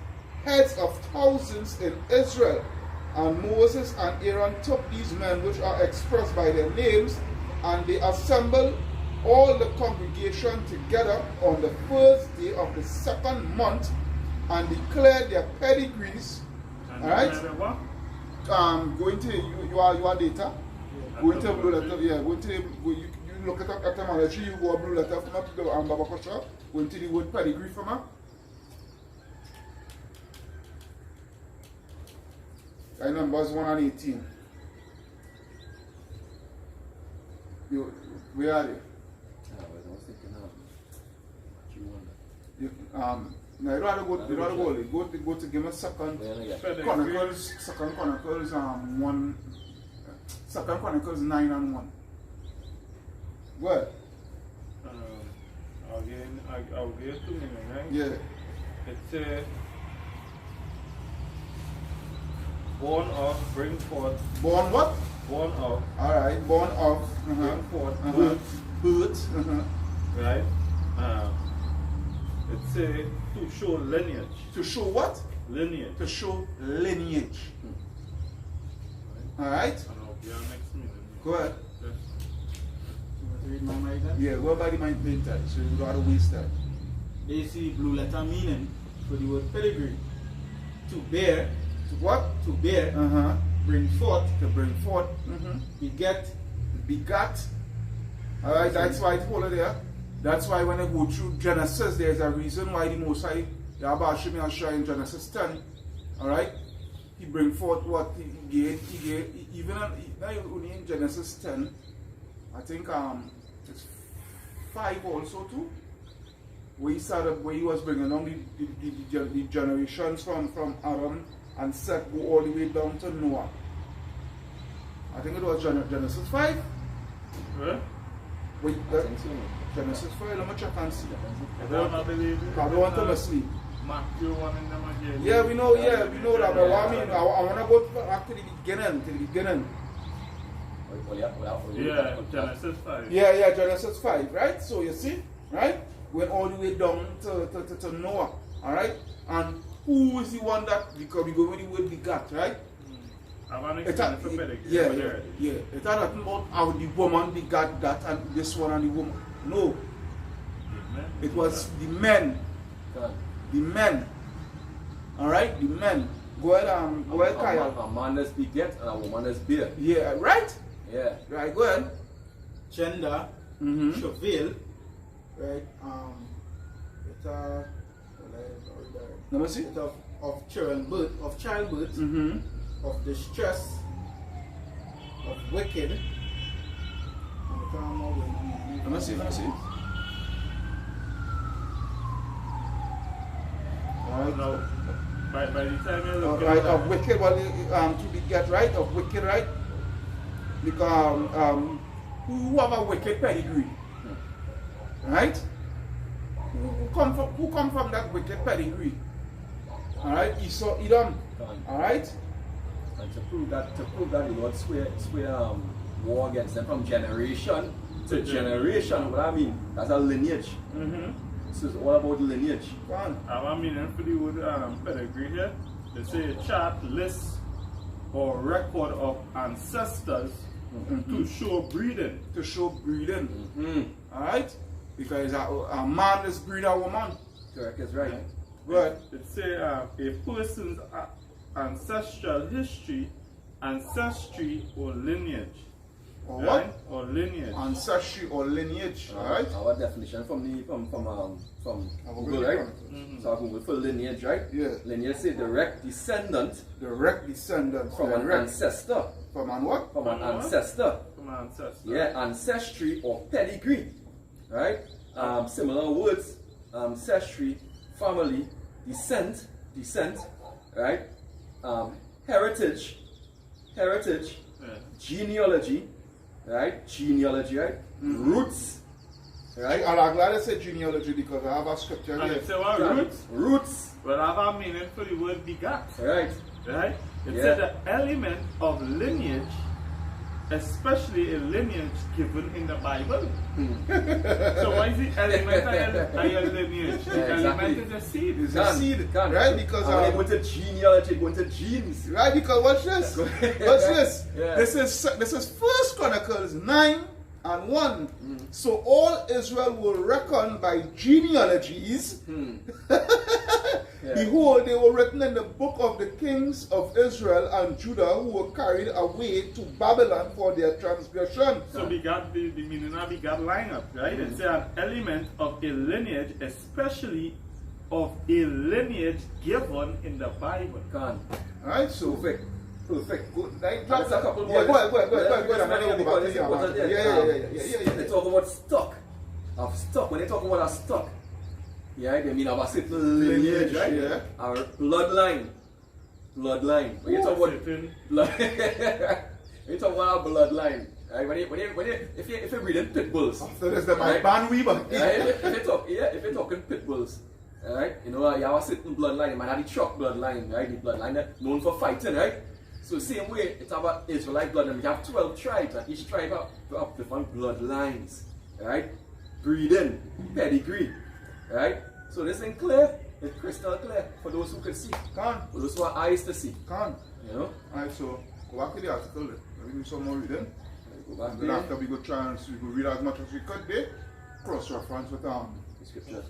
heads of thousands in Israel. And Moses and Aaron took these men which are expressed by their names, and they assembled all the congregation together on the first day of the second month and declare their pedigrees. And Alright? what? Go into your data. Go into Blue Letter, yeah. You look at etymology, you go Blue Letter from Baba Kosha. Go into the word pedigree from her. Numbers 1 and 18. Where are they? I was thinking what you want. No, you rather go to give me Second Chronicles, Second Chronicles 1, Second Chronicles 9 and 1. What? Again, I'll get to me, right? Yeah. It's born of, bring forth. Born what? Born of. Alright, born of. Bring forth. Birth. Right? It's to show lineage. To show what? Lineage. To show lineage. Alright? And I'll be our next minute. Go ahead. Yes. You want to read my mind then? Yeah, go by the mind paint time, so you gotta waste that. They see blue letter meaning for the word pedigree. To bear, To what? to bear, bring forth, To bring forth. beget, Begat. Alright, that's why it's all there. That's why when I go through Genesis, there's a reason why the Most High, Yahweh Hashem Yahshua in Genesis 10, alright, he bring forth what he gave, even only in Genesis 10, I think it's 5 also too, where he was bringing down the generations from Adam and Seth go all the way down to Noah. I think it was Genesis 5. Right? Wait, I think so. Genesis 5, let me check and see. I don't believe it. I don't want to mislead. Matthew 1 in them again. Yeah, we know that, but what I mean, I want to go back to the beginning. Yeah, Genesis 5. Yeah, Genesis 5, right? So you see, right? Went all the way down to Noah, alright? And who is the one that, because we go with the word begat, right? I want to It explain had, it for better. yeah. It had nothing about how the woman begat that and this one and the woman. No, it was the men. The men. Alright? The men. Go ahead, Kaya. A man is beget and a woman is bear. Yeah, right? Yeah. Right, go ahead. gender, travail, right? Let me see. It's of childbirth, of distress, of wicked. Let me see. Alright. Now, by the time you look Right, at of wicked, well, to beget, right? Of wicked, right? Because who have a wicked pedigree? Right? Who come from that wicked pedigree? Alright, Esau, Edom. Alright? And to prove that the Lord swear war against them from generation to generation. What I mean, that's a lineage. This is all about lineage. Go on. I mean, for the word pedigree here, they say a chart, list, or record of ancestors to show breeding. To show breeding. Alright? Because a man is breed a woman. Correct, is right. Right. It say a person's ancestral history, ancestry, or lineage. Or Right? what? Or lineage. Ancestry or lineage. Alright? Our definition from Google, right? So I Google for lineage, right? Yeah. Lineage say direct descendant Direct descendant from an direct. ancestor. From an what? From an From what? ancestor. From ancestor. Yeah, ancestry or pedigree. Right? Similar words. Ancestry, family, descent, right? Heritage, Yeah. genealogy, right? Right? Roots, right? I'm glad I said genealogy because I have a scripture And here. it say what? Roots. Roots, Well, I have a meaning for the word begat. right? Right? It Yeah. said the element of lineage, especially a lineage given in the Bible. So why is the element of your lineage? The Yeah, element exactly. is a seed. It's a seed, right? Because when they go to genealogy, go into genes. right, because watch this. Watch this. Yeah. This is First Chronicles 9 and one. So all Israel were reckoned by genealogies. Behold, they were written in the book of the kings of Israel and Judah who were carried away to Babylon for their transgression. So we got the meaning of we got lineup, right? It's an element of a lineage, especially of a lineage given in the Bible. Right? So Perfect. Good. Like, That's a couple more. yeah, go ahead. Yeah. They talk about stock. Of stock. When they talk about a stock, yeah, they mean of a certain lineage, right? Yeah. Our bloodline. When you talk about blood, when you talk about our bloodline, right? If you're breeding pit bulls, So there's the my Van Weaver. right? If you're talking pit bulls, right? You know, you have a certain bloodline. You might have the truck bloodline, right? The bloodline that known for fighting, right? So same way, it's about Israelite blood, and we have 12 tribes, and each tribe have different bloodlines, right? Breeding, pedigree, right? So this thing clear, it's crystal clear for those who can see, Can. for those who have eyes to see, Can. you know? Alright, so go back to the article then. Let me do some more reading. Go back Then there, after we go chance, we go read as much as we could there. Cross-reference with the scripture.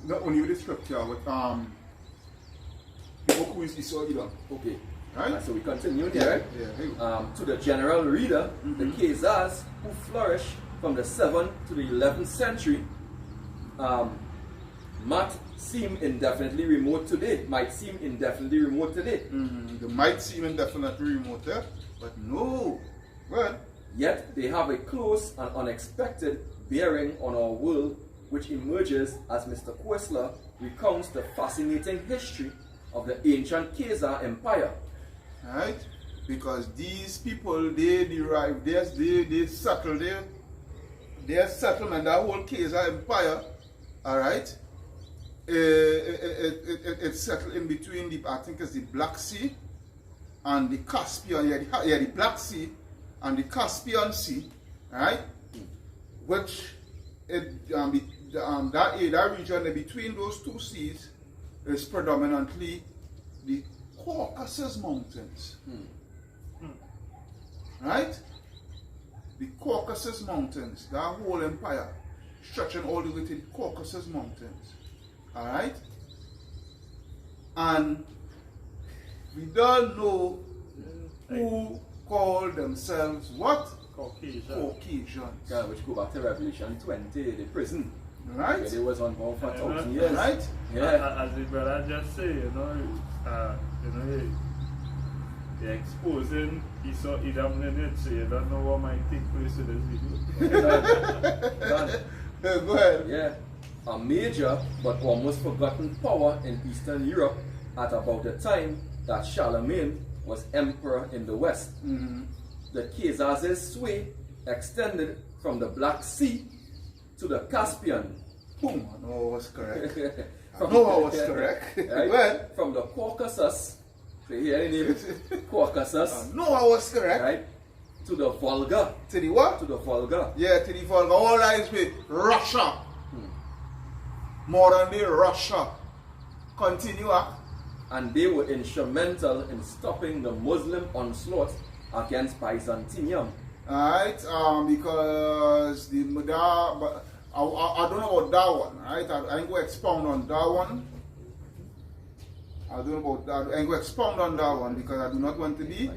not only with the scripture, with the book who is Esau Edom. Okay, Right? so we continue there, right? Yeah, here we go. To the general reader, the Khazars who flourished from the 7th to the 11th century might seem indefinitely remote today. They might seem indefinitely remote there, but no. Well, Yet they have a close and unexpected bearing on our world, which emerges as Mr. Quisler recounts the fascinating history of the ancient Khazar Empire. right? Because these people, they derive, they settle their settlement, that whole Khazar Empire, alright? It's settled in between I think it's the Black Sea and the Caspian, the Black Sea and the Caspian Sea, right? Which that region between those two seas is predominantly the Caucasus Mountains, right? The Caucasus Mountains, that whole empire stretching all the way to the Caucasus Mountains, all right? And we don't know who called themselves what? Caucasian. Caucasians, Yeah, which go back to Revelation 20, the prison. right? Where they was unbound for Yeah, 1,000 years. Right? Yeah. As the brother just say, they're exposing Esau Edom lineage, so you don't know what might take place in this video. Done. Go ahead. Yeah, a major but almost forgotten power in Eastern Europe at about the time that Charlemagne was emperor in the West. The Khazars' sway extended from the Black Sea to the Caspian. Boom. No, I was correct. From- No, I was correct. Right? Well, From the Caucasus, so you hear the name? Caucasus, no, I was correct. right? To the Volga. To the what? To the Volga. Yeah, to the Volga. All lies with Russia. Modern day Russia. Continue. And they were instrumental in stopping the Muslim onslaught against Byzantium. Alright, because but I don't know about that one, right? I ain't going to expound on that one. I don't know about that. I ain't going to expound on that one because I do not want to be,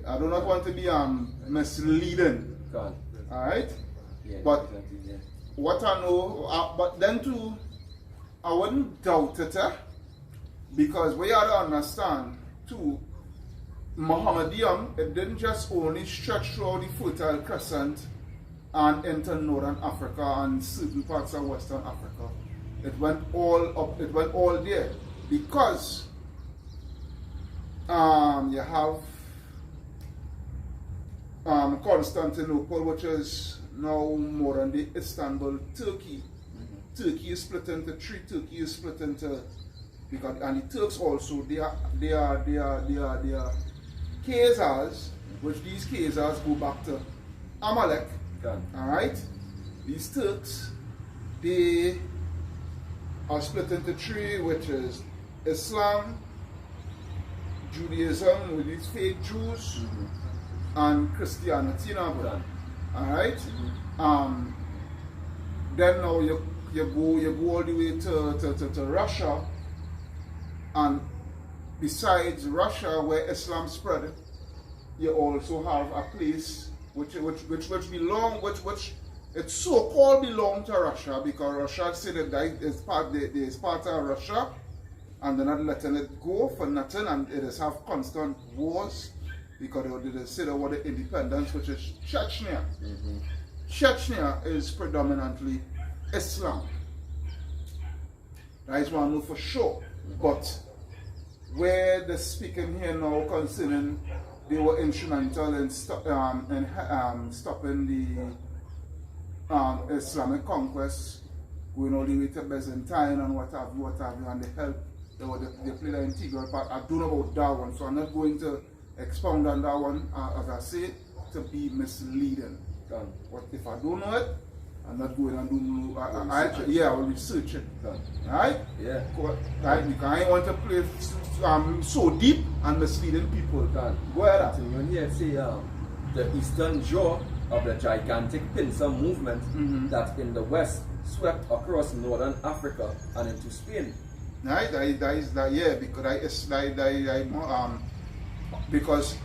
I do not want to be misleading. Gone. Alright? Yeah, But yeah. what I know, but then too, I wouldn't doubt it, because we have to understand too, Mohammedan, it didn't just only stretch throughout the Fertile Crescent and into Northern Africa and certain parts of Western Africa. It went all up, it went all there, because you have Constantinople, which is now modern day Istanbul, Turkey. Turkey is split into three. Turkey is split into, because and the Turks also they are Khazars, which these Khazars go back to Amalek. Gone. Alright? These Turks, they are split into three, which is Islam, Judaism with these fake Jews, and Christianity. Gone. Alright? Then now you go all the way to Russia, and besides Russia where Islam spread, you also have a place which it's so-called belong to Russia, because Russia said that is part of Russia, and they're not letting it go for nothing, and it is have constant wars because they say they want the independence, which is Chechnya. Chechnya is predominantly Islam. I just want to know for sure. But where they're speaking here now concerning they were instrumental in stopping the Islamic conquest, going all the way to Byzantine and what have you, and they helped. They played an integral part. I don't know about that one, so I'm not going to expound on that one, as I say, to be misleading. But if I don't know it, I'm not going and do. I will research it. Right? Yeah. Right? Because I want to play so deep and misleading people. Go ahead. So you hear say the eastern jaw of the gigantic pincer movement that in the west swept across northern Africa and into Spain. Right? Because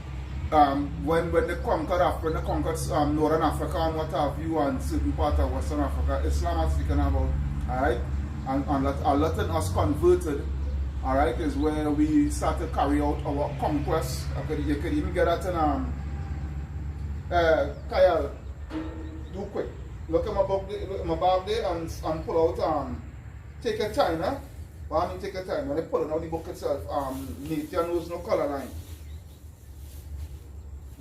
when they conquered Africa, they conquered northern Africa and what have you, and certain part of western Africa, Islam is speaking about, alright, and letting us converted, alright, is where we start to carry out our conquest. You could even get that in Kyle, do quick. Look at my bag there and pull out take your time, huh? What I mean take your time? When they pull out the book itself, Nature Knows No Color Line.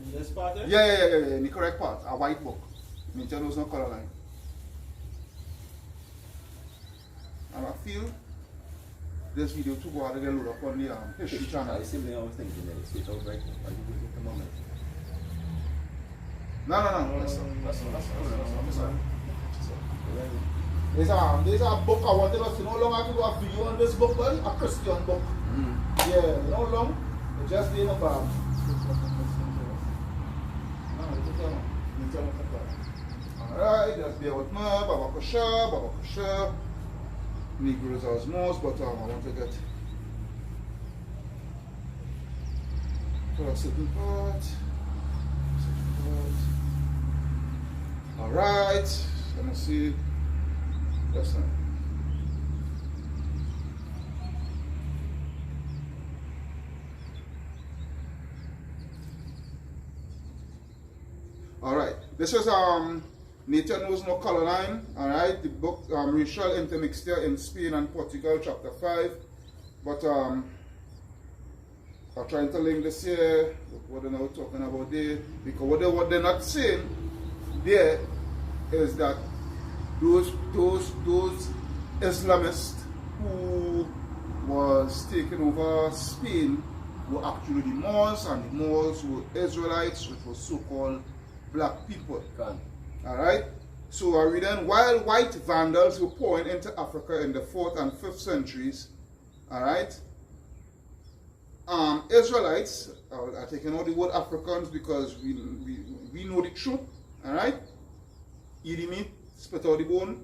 In this part there? Yeah, in the correct part, a white book. Nature Knows No Color Line. And I feel this video to go out and load up on the history channel. I simply always thinking that it's out right now. Are you waiting at the moment? No. That's not. There's a book I wanted us to know how long I could do a video on this book, buddy. A Christian book. Yeah, you know how long? It just ain't about. Alright, just bear with me. Baba Kusha. Negroes osmos, but I want to get to a certain part. Alright, let me see. Listen. Alright, this is Nature Knows No Color Line. Alright, the book Racial Intermixture in Spain and Portugal, chapter 5. But I'm trying to link this here, what they're now talking about there, because what they're not saying there is that those Islamists who was taking over Spain were actually the Moors, and the Moors were Israelites, which was so-called black people. Alright? So I read then, while white Vandals were pouring into Africa in the 4th and 5th centuries, alright, Israelites, I'm taking out the word Africans because we know the truth, alright? Eat the meat, spit out the bone.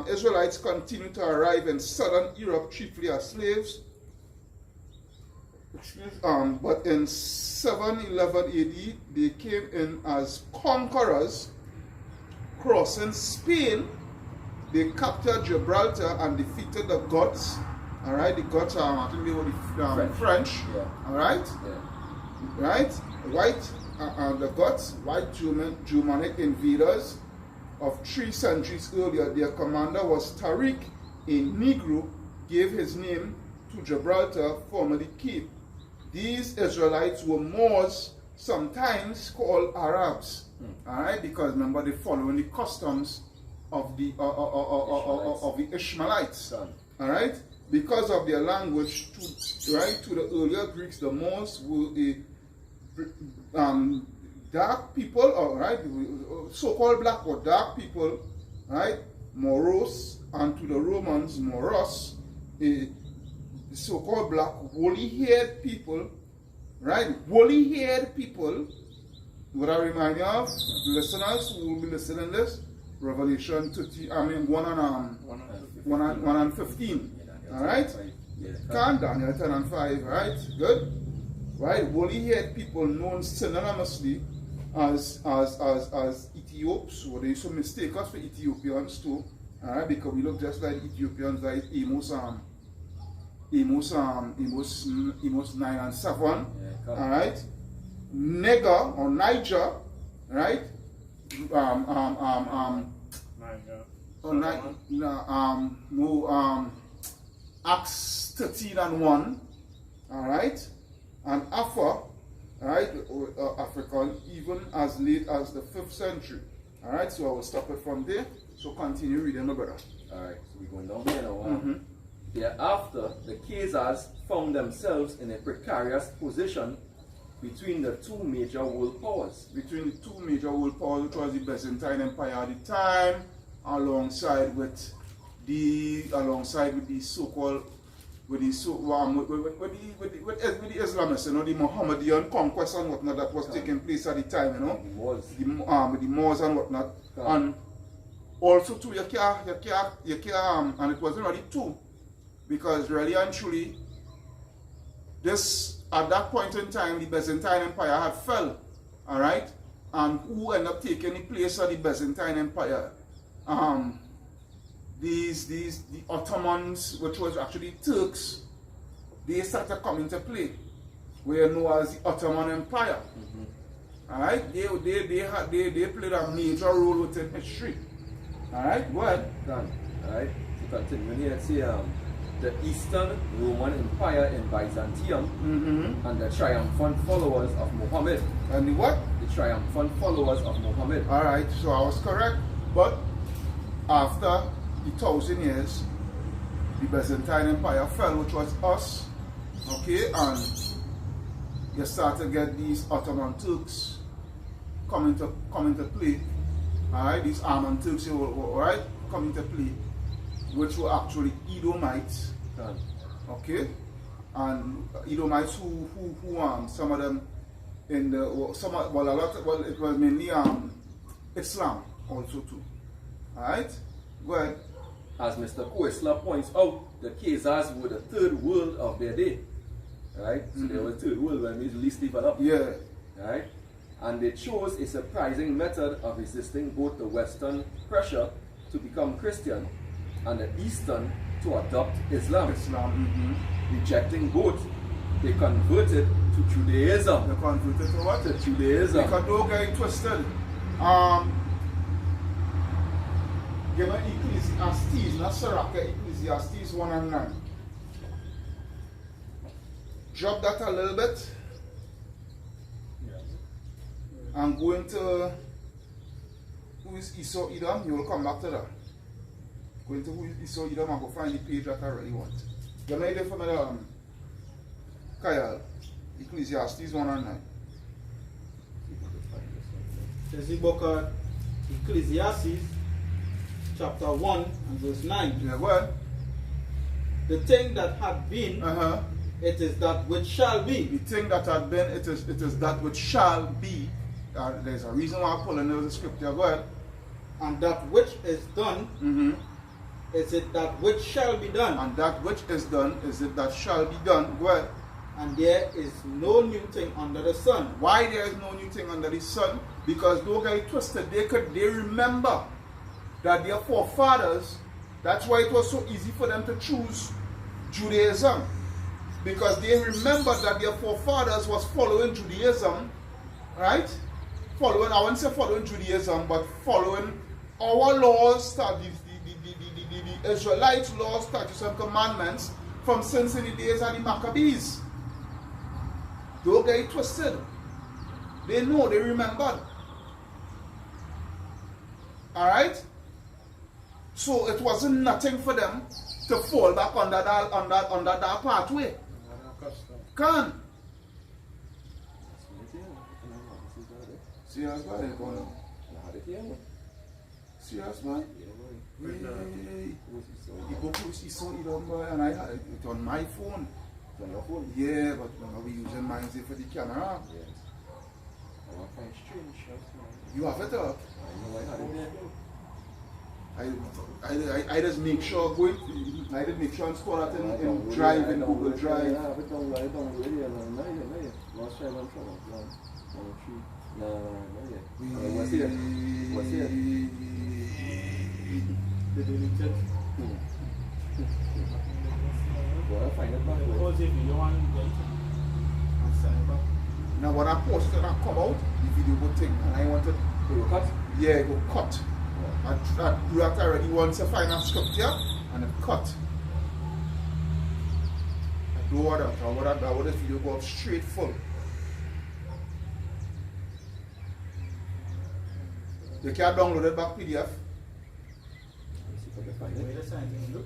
Israelites continue to arrive in southern Europe chiefly as slaves. But in 711 AD, they came in as conquerors, crossing Spain. They captured Gibraltar and defeated the Goths. All right, the Goths are, I think they were the French. Yeah. All right, yeah. Right, the Goths, white Germanic invaders of 3 centuries earlier. Their commander was Tariq, a Negro, gave his name to Gibraltar, formerly Cape. These Israelites were Moors, sometimes called Arabs, all right, because remember they following the customs of the Ishmaelites, all right, because of their language. To the earlier Greeks, the Moors were dark people, all right, so-called black or dark people, right, Moros, and to the Romans, Moros, so-called black, woolly-haired people, right? Woolly-haired people, What I remind you of, listeners who will be listening to this, Revelation 30, 1 and 15. Alright? Can Daniel 10 and 5, right? Good? Right? Holy head people known synonymously as Ethiops, or they used to mistake us for Ethiopians too. Alright? Because we look just like Ethiopians, like Amos 9 and 7. Alright? Nega or Niger, right? Acts 13 and 1, alright? And Afar, right? African, even as late as the 5th century. Alright, so I will stop it from there. So continue reading, my brother. Alright, so we're going down here now. Thereafter, the Khazars found themselves in a precarious position between the two major world powers. Between the two major world powers, which was the Byzantine Empire at the time, alongside with the so-called with the Islamists, you know, the Mohammedan conquest and whatnot that was taking place at the time, you know, with the Moors and whatnot, and also too, and it wasn't really two, because really and truly, this. At that point in time, the Byzantine Empire had fell, all right? And who ended up taking the place of the Byzantine Empire? The Ottomans, which was actually Turks, they started coming to play. We are known as the Ottoman Empire, all right? They played a major role within history, all right? Go ahead. Done. All right. To continue here, see the Eastern Roman Empire in Byzantium and the triumphant followers of Muhammad. And the what? The triumphant followers of Muhammad. Alright, so I was correct. But after the 1,000 years, the Byzantine Empire fell, which was us. Okay, and you start to get these Ottoman Turks coming to play. Alright, these Arman Turks, alright, coming to play, which were actually Edomites, okay, and Edomites who some of them in the it was mainly Islam also too. Alright, go ahead. As Mr. Koesler points out, the Khazars were the third world of their day, right? So they were the third world when we least developed, yeah, right? And they chose a surprising method of resisting both the Western pressure to become Christian and the Eastern to adopt Islam. Rejecting both, they converted to Judaism. They converted to what? To Judaism. Because don't get it twisted. Give me Ecclesiastes, not Sirach, Ecclesiastes 1 and 9. Drop that a little bit. I'm going to who is Esau Edom. You will come back to that. Going to who is Esau Edom and go find the page that I really want. You made it for me, Kyle. Ecclesiastes 1 and 9. There's the book of Ecclesiastes, chapter 1 and verse 9. Yeah, what? The thing that had been, it is that which shall be. The thing that had been, it is that which shall be. There's a reason why I'm pulling the scripture. Go ahead. And that which is done, is it that which shall be done. And that which is done, is it that shall be done. Go ahead. And there is no new thing under the sun. Why there is no new thing under the sun? Because don't get it twisted. They remember that their forefathers, that's why it was so easy for them to choose Judaism. Because they remembered that their forefathers was following Judaism, right? Following, I wouldn't say following Judaism, but following our laws, the Israelites' laws, statutes, and commandments from since in the days of the Maccabees. Don't get it twisted. They know, they remembered. Alright? So it wasn't nothing for them to fall back under that pathway. Can. Serious man, serious man. You go to Esau Edom, and I had it on my phone. On your phone? Yeah, but we using mine for the camera. Yeah. You have it up. I had it there. I just make sure I just make sure and store that in Drive, in Google Drive. I have it downloaded here. Last time I'm trying to no, what's here? The deleted. Well, I'll find it back. Because if you don't want to get it, I'll send it back. Now when I post it and come out, the video will take, and I wanted You cut? yeah, it will cut. I do that already once I find a structure and it cut. I don't want that. I want the video go up straight full. You can't download it back PDF. Wait a second, look.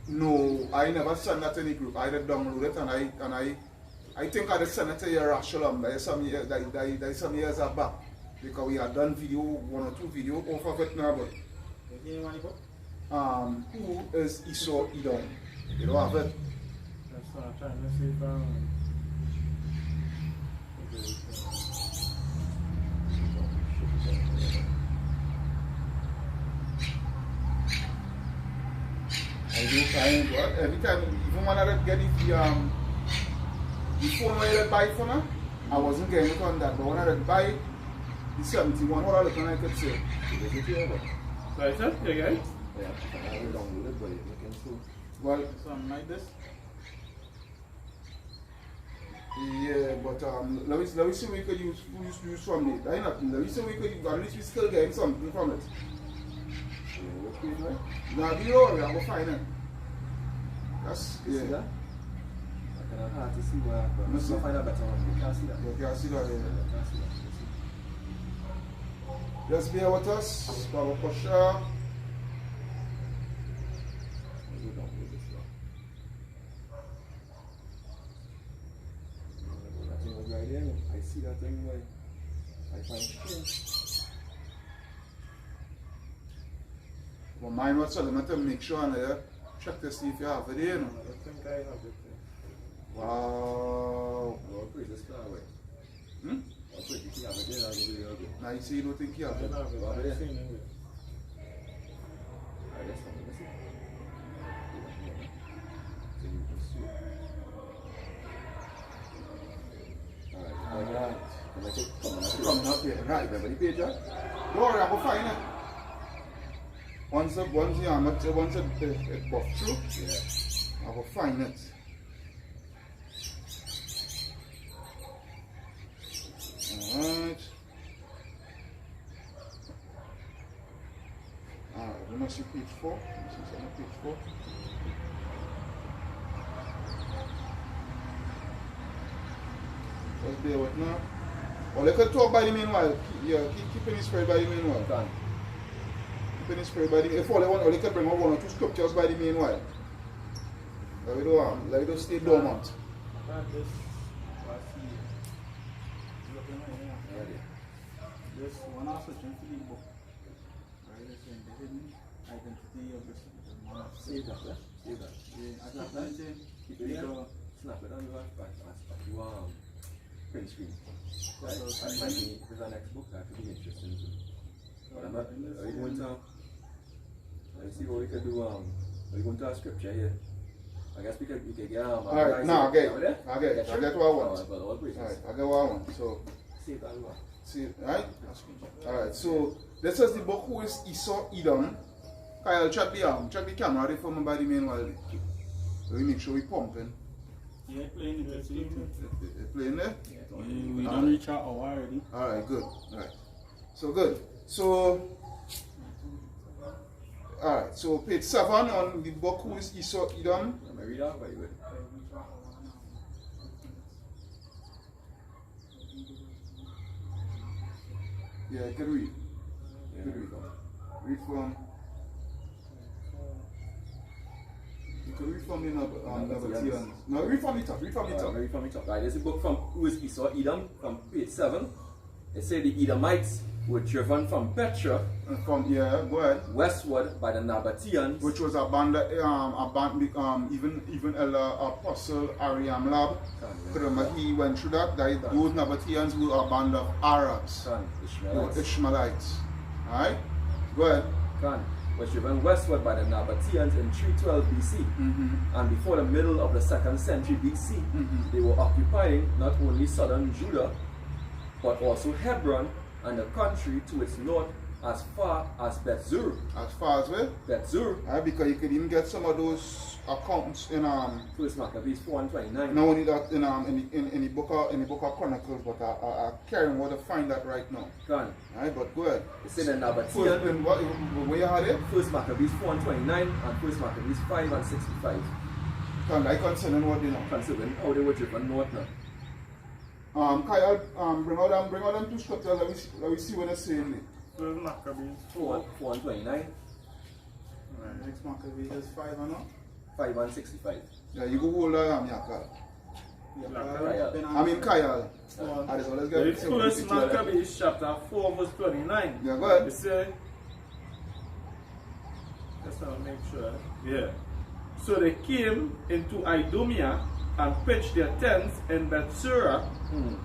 No, I never send that to any group. I just download it and I think I just send it to your Rashalom. There's some years back. Because we had done video, 1 or 2 videos off of it now, but who is Esau Edom? You don't have it. That's what I'm trying to see if I do find what every time, even when I get the phone when I buy for now, I wasn't getting it on that, but when I buy the 71, what other thing I could say? right, sir? You get it? Yeah, I have it downloaded, but you can see. Well, Something like this. yeah, but let me see what we could use from it. I not, let me see what we could, at least we still getting something from it. What's going on? Now, be worried, I'm going to find it. That's, You see yeah. that? I cannot hard to see where I'm Let's see. going to find a better one. You can't see that. You can see that, You yeah. can't see that. Just bear with us, Baba Pasha. You don't do this now. That thing was right there. I see that thing where I find strange. But mine was telling me to make sure and check to see if you have it there, you know. I think I have it. Wow. Well, praise this flower way. Hmm? I'll put it here, but then I'll give you a good. Now you see you don't think you I have it. have it. Well, yeah. I've seen it. Alright, let's come. Let's see. So you can see it. Alright, and I take Coming up here, right. Remember the page, right? Don't worry, I'm going to find it. Once it buff through, Yeah. I will find it. Alright. Alright, let me see page 4. Let me see something on page 4. Just bear with now. Or they could talk by the meanwhile. Keeping his spirit by the meanwhile. Done. Keeping his spirit by the if all they want, or they could bring out 1 or 2 scriptures by the meanwhile. Let me don't stay dormant. I got this last year. Looking right here. Alright. This one also searching for the book. Right, it's in the hidden identity of this one. Save that, yeah? Save that. Yeah, I got that thing. Keep it here. Snap it on the back to print screen. Right? That might be with our next book. That could be interesting too. But I'm not. Are you going to? Let's see what we could do. Are you going to our scripture here? I guess we could get Alright, now I get what I want. But all praises. Alright, I get what I want. So Save that one. see, right? Alright, so this is the book who is Esau Edom. Kyle, check the camera ready for me by the meanwhile. So we make sure we pumping. Yeah, playing it. Let's see it. It playing there? We don't reach our hour already. Alright, good. Alright. So good. So alright, so page 7 on the book who is Esau Edom. Let me read out by you. Yeah, you can read. Yeah, Good read. Read from. You can read from the Nabateans. No, read from the top. Read from the top. Read from the top. Right, there's a book from who is Esau Edom from page 7. It said the Edomites were driven from Petra From go ahead. westward by the Nabateans, Which was a band, even Apostle Ariam Lab. He went through that. Those Nabateans were a band of Arabs. They were Ishmaelites. Alright? Go ahead. was driven westward by the Nabateans in 312 BC. And before the middle of the 2nd century BC, they were occupying not only southern Judah, but also Hebron and the country to its north as far as Bethzur. As far as where? Bethzur. Because you could even get some of those accounts in First Maccabees 4:29. not only that in the book of Chronicles, but I carrying what to find that right now. Alright, but go ahead. It's in the Nabatean. First, where you had it? First Maccabees 4:29 and First Maccabees 5:65. Like concerning what they know. Considering how they were driven north now. Kyle, bring out them two scriptures. Let me see what they're saying there. First Maccabees 4:29. Next Maccabees is 5 or not? 5:65. Yeah, you go hold on, Kyle. Yeah, I mean Kyle. Go Let's The get First Maccabees chapter 4 verse 29. Yeah, go ahead. It say, let's make sure. Yeah. So they came into Idumea and pitched their tents in Bethsura.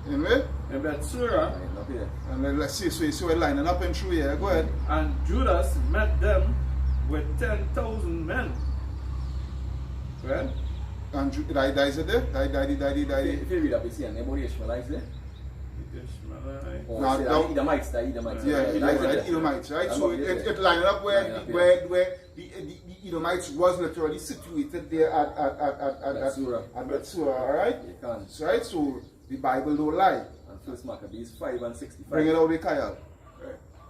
Anyway, In Bethsura, Up here. and then let's see. So you see we're lining up and through here. Go ahead. and Judas met them with 10,000 men. Right? And die is it there? Die. If you read up, you see, and about the Ishmaelites there. Ishmaelite. Or No, say no. the Edomites, the Edomites. Yeah, Right, right, right, Edomites, right? So it lining up where the Edomites was literally situated there at Bethsura, alright? You can. So, right, so the Bible don't lie. And First Maccabees 5:65. Bring it out there, Kyle.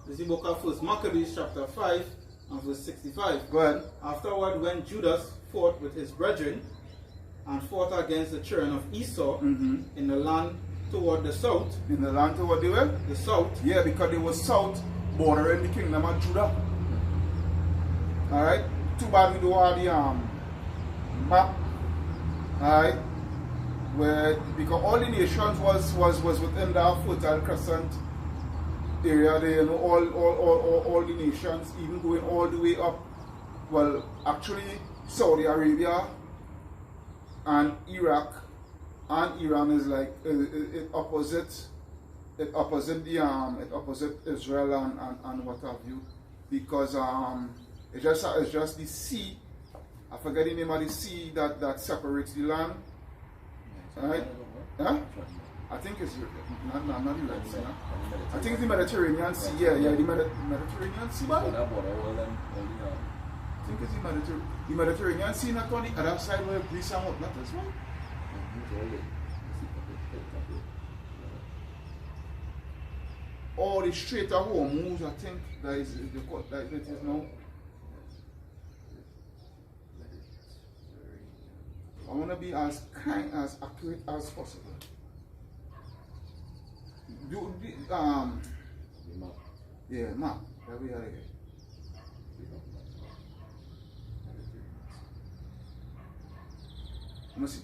This is the book of First Maccabees chapter 5 and verse 65. Go ahead. Afterward, when Judas fought with his brethren and fought against the children of Esau in the land toward the south, In the land to what they were? the south, Yeah, because they were south bordering the kingdom of Judah. Alright? Too bad we don't have the map. Alright? Where because all the nations was within that Fertile Crescent area there, you know, all the nations, even going all the way up. Well, actually Saudi Arabia and Iraq and Iran is like it opposite Israel and what have you, because it's just the sea. I forget the name of the sea that separates the land. Right? Huh? I think it's not the Red Sea. I think it's the Mediterranean Sea. Yeah, the Mediterranean Sea. But I think it's the Mediterranean Sea, not on the other side where Greece and whatnot as well. Or the Strait of Hormuz, I think that is now. I want to be as accurate as possible. Yeah, map. There we are again. Let me see.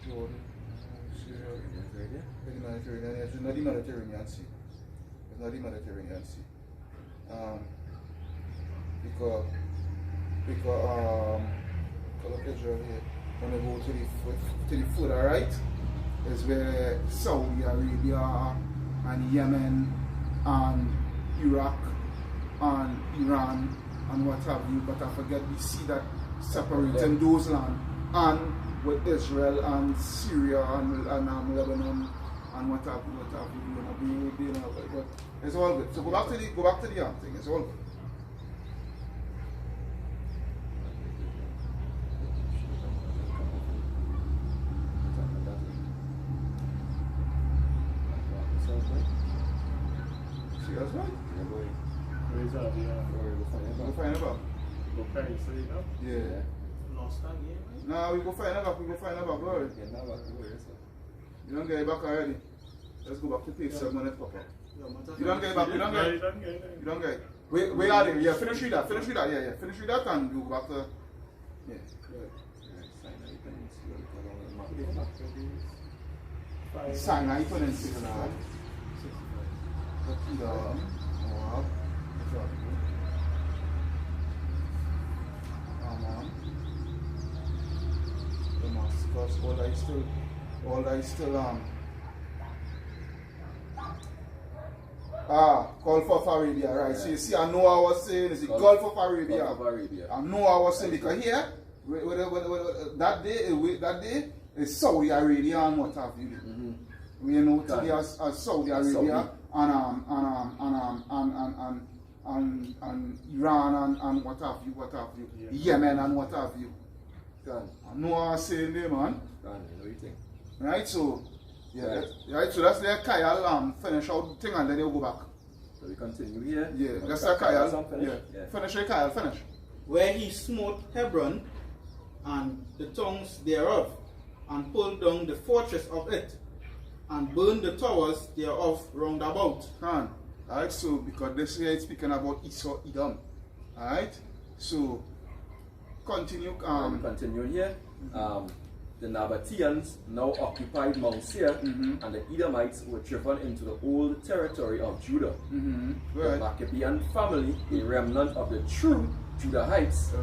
Jordan, Syria, the Mediterranean. It's not the Mediterranean Sea. It's not the Mediterranean Sea. Because look at Israel here. When they go to the further right, is where Saudi Arabia and Yemen and Iraq and Iran and what have you, but I forget the sea that separating those lands, and with Israel and Syria and Lebanon and what have you, but it's all good. So go back to the thing. It's all good. See that's right? Where's that? Yeah. Go find about. Okay, so you know. Yeah. lost that game, right? Nah, we go find her back, go ahead. Yeah, now back to where, sir. You don't get it back already. Let's go back to page 7 minutes, Papa. Yeah, You don't get it back, you don't get it. You don't get it. Where are they? Yeah, finish with that, yeah. Finish with that and you go back to. Yeah. Sinai Peninsula now. Moab, Ammon, Damascus, all that is still Gulf of Arabia, right? So you see, I know I was saying is the Gulf of Arabia. I know I was saying because here, that day is Saudi Arabia and what have you. We know today as Saudi Arabia and Iran and what have you, Yeah. Yemen and what have you. I know I was saying there, man. Right, so. Yeah, right. So that's the Kyle finish out the thing and then they'll go back. So we continue here. Yeah, that's the Kyle. Yeah. Finish the Kyle, finish. Where he smote Hebron and the towns thereof, and pulled down the fortress of it, and burned the towers thereof round about. Alright, so because this here is speaking about Esau Edom. Alright, so continue. Continue here. The Nabateans now occupied Mount Seir, and the Edomites were driven into the old territory of Judah. The Maccabean family, a remnant of the true Judahites, A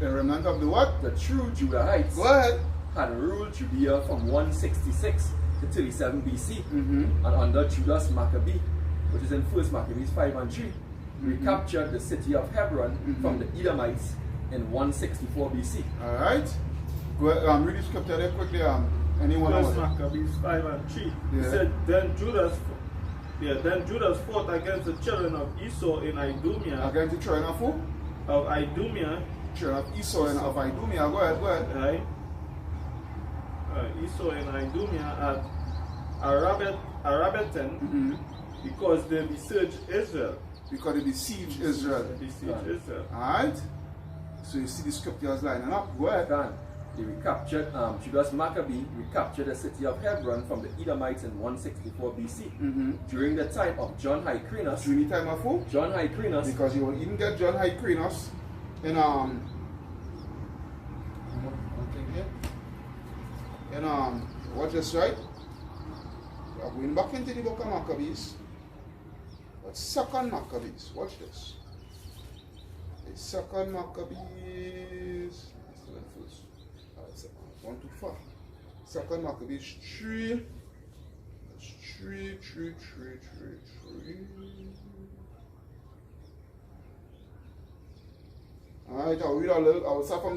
remnant of the what? the true Judahites, Go ahead. had ruled Judea from 166 to 37 BC, and under Judas Maccabee, which is in 1 Maccabees 5 and 3, recaptured the city of Hebron from the Edomites in 164 BC. Alright. Go ahead, read the scripture there quickly. Anyone First else? Maccabees 5 and 3. Yeah. It said, then Judas fought against the children of Esau in Idumea. Against the children of who? Of Idumea, Children of Esau and of Idumea. Go ahead. right? Esau and Idumea at Arabetan, because they besieged Israel. Because they besieged Israel. They besieged Israel. Alright? So you see the scriptures lining up. Go ahead. They recaptured, Judas Maccabee recaptured the city of Hebron from the Edomites in 164 BC. During the time of John Hyrcanus. During the time of who? John Hyrcanus. Because you will even get John Hyrcanus in watch this, right? We are going back into the book of Maccabees. But second Maccabees, watch this. The second Maccabees. One to four. Second Maccabees 3. That's 3. Alright, I'll read a little. I'll start from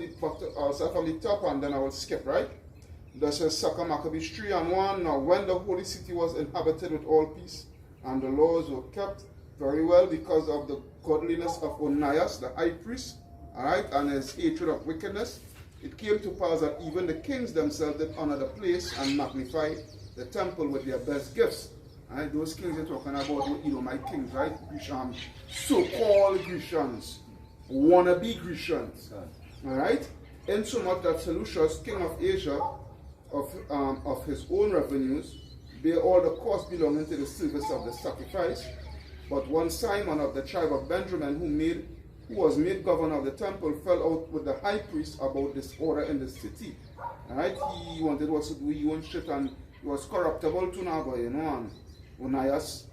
the top and then I will skip, right? That says 2 Maccabees 3 and 1. Now when the holy city was inhabited with all peace, and the laws were kept very well because of the godliness of Onias, the high priest, alright, and his hatred of wickedness, it came to pass that even the kings themselves did honor the place and magnify the temple with their best gifts. Alright, those kings you're talking about were Edomite kings, right? So-called Grecians, wannabe Grecians. Alright? Insomuch that Seleucus, king of Asia, of his own revenues, bear all the costs belonging to the service of the sacrifice. But one Simon of the tribe of Benjamin, who was made governor of the temple, fell out with the high priest about disorder in the city. Alright, he wanted to do his own shit and he was corruptible to Nago, you know, and Onias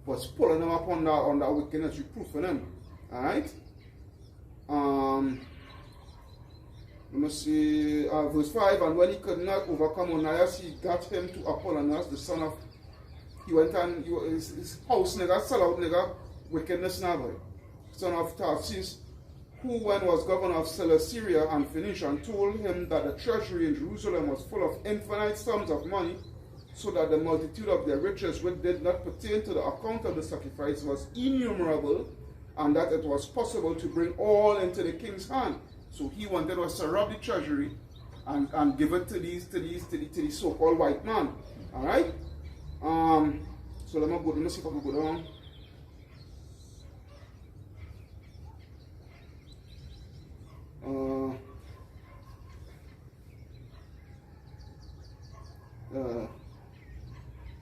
was pulling him up on that wickedness, reproofing him. Alright? Let me see, verse 5, and when he could not overcome Onias, he got him to Apollonius, the son of, he went and his house nigga, sell out nigga, wickedness now, son of Tarsus, who when was governor of Cilicia and Phoenicia, and told him that the treasury in Jerusalem was full of infinite sums of money, so that the multitude of their riches which did not pertain to the account of the sacrifice was innumerable, and that it was possible to bring all into the king's hand. So he wanted us to rob the treasury and give it to the so-called white man. Alright? So let me see if I can go down.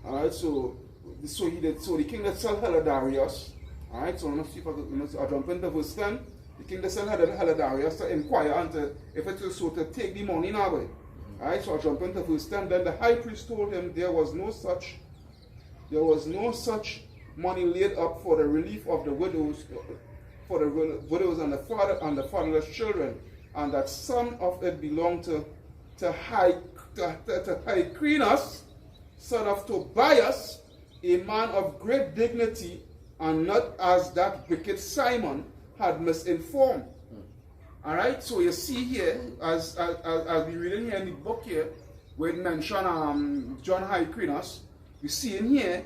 Alright, so the king that sell Heladarius. Alright, so let's see if I jump into verse 10. The king that sell Heladarius to inquire and if it is so to take the money now. Alright, so I jump into verse 10. Then the high priest told him there was no such money laid up for the relief of the widows, and the fatherless children, and that some of it belonged to Hyrcanus, son of Tobias, a man of great dignity, and not as that wicked Simon had misinformed. Alright, so you see here, as we read in here in the book here, where it mention John Hyrcanus, you see in here,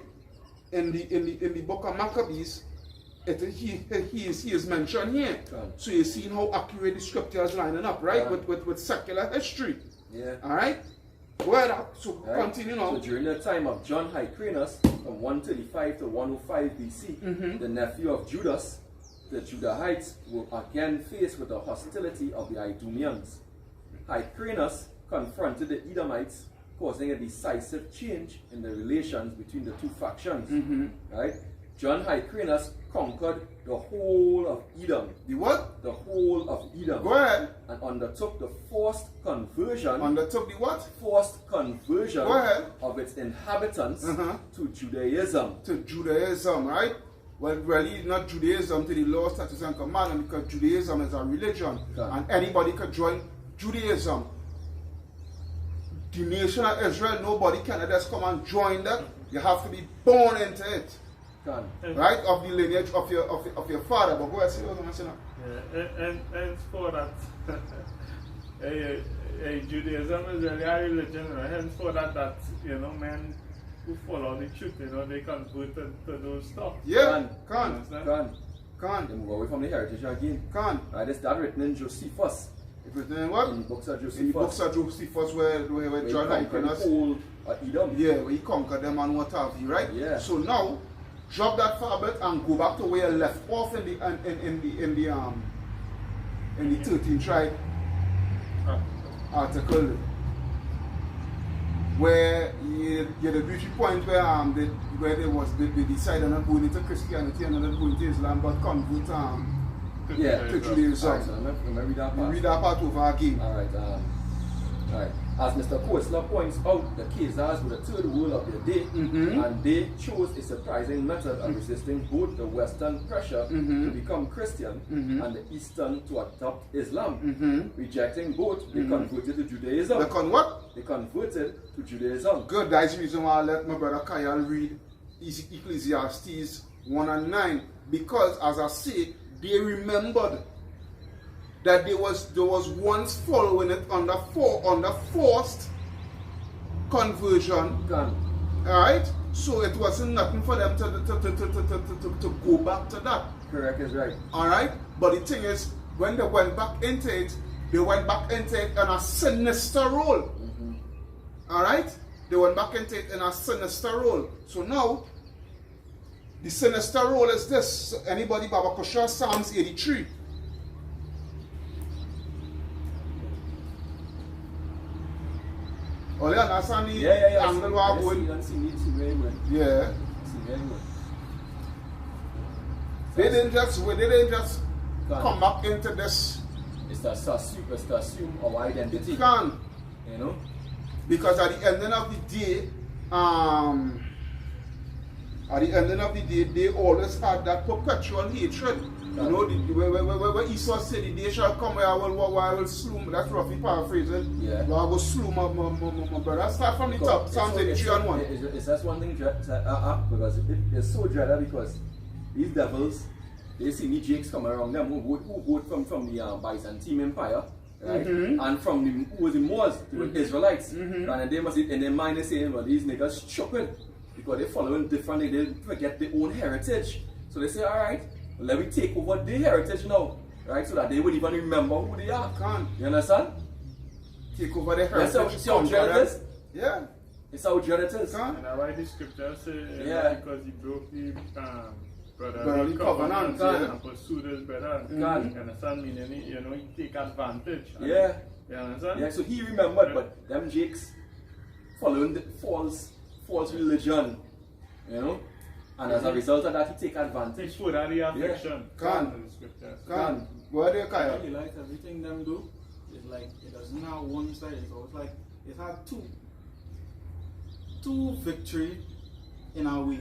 in the book of Maccabees, he is mentioned here. So you see how accurate the scriptures lining up, right? With secular history. Yeah. Alright? Well, so continue now. So during the time of John Hyrcanus, from 135 to 105 BC, the nephew of Judas, the Judahites were again faced with the hostility of the Idumeans. Hyrcanus confronted the Edomites, causing a decisive change in the relations between the two factions. Right? John Hyrcanus conquered the whole of Edom. The what? The whole of Edom. Go ahead. And undertook the forced conversion. Undertook the what? Forced conversion. Go ahead. Of its inhabitants to Judaism. To Judaism, right? Well, really not Judaism to the law, statutes, and commandments, because Judaism is a religion, and anybody could join Judaism. The nation of Israel, nobody can just come and join that. You have to be born into it. Right? Of the lineage of your father. But go ahead, see what I'm saying. Yeah, and for that, Judaism is really a religion, and hence for that men who follow the truth, they convert to those stuff. Yeah, can. They move away from the heritage again. That's that written in Josephus. It was in what? In the books of Josephus. In the books of Josephus where John Hyrcanus. Edom. Yeah, where he conquered them and what have you, right? Yeah. So now, drop that far bit and go back to where you left off in the 13th tribe article, where you get a beauty point where they decided not going into Christianity and not going to Islam, but convert to Judaism. Right, so let me read that part. Read that part over again. Alright. As Mr. Koestler points out, the Khazars were the third world of their day, and they chose a surprising method of resisting both the Western pressure to become Christian and the Eastern to adopt Islam. Rejecting both, they converted to Judaism. They what? They converted to Judaism. Good, that's the reason why I let my brother Kyle read Ecclesiastes 1 and 9, because as I say, they remembered that there was once following it under forced conversion. Alright? So it wasn't nothing for them to go back to that. Correct is right. Alright? But the thing is, when they went back into it, they went back into it in a sinister role. Alright? They went back into it in a sinister role. So now, the sinister role is this. Anybody, Baba Kosher, Psalms 83. Oh, you understand the angle we are going? Yeah. They didn't just come back into this. It's to assume our identity. It can. You know? Because at the ending of the day, they always had that perpetual hatred. You know, where Esau said, the day shall come where I will slew, that's roughly paraphrasing, where I will slew my brother. Start from the top, Psalms 83 and 1. It's just one thing, because it's so dreaded, because these devils, they see me Jakes come around them who vote from the Byzantine Empire, right? And from who was the Moors, the Israelites. And they must, in their mind, they saying, well, these niggas stupid, because they're following differently, they forget their own heritage. So they say, alright, let me take over their heritage now, right? So that they will even remember who they are. Can't. You understand? Take over their heritage. That's how dread it is. Yeah. It's how dread it is. And I write the scripture say, because he broke the brotherly covenant and pursued his brother. You understand? Meaning, he take advantage. Yeah. You understand? Yeah, so he remembered, but them Jakes following the false religion, you know, and as a result of that, he take advantage. Put out the affection. Can. in the scriptures. Can. Where do you I Kaya? really like everything them do. It's like it doesn't have one side. It's always like it had two victory in a way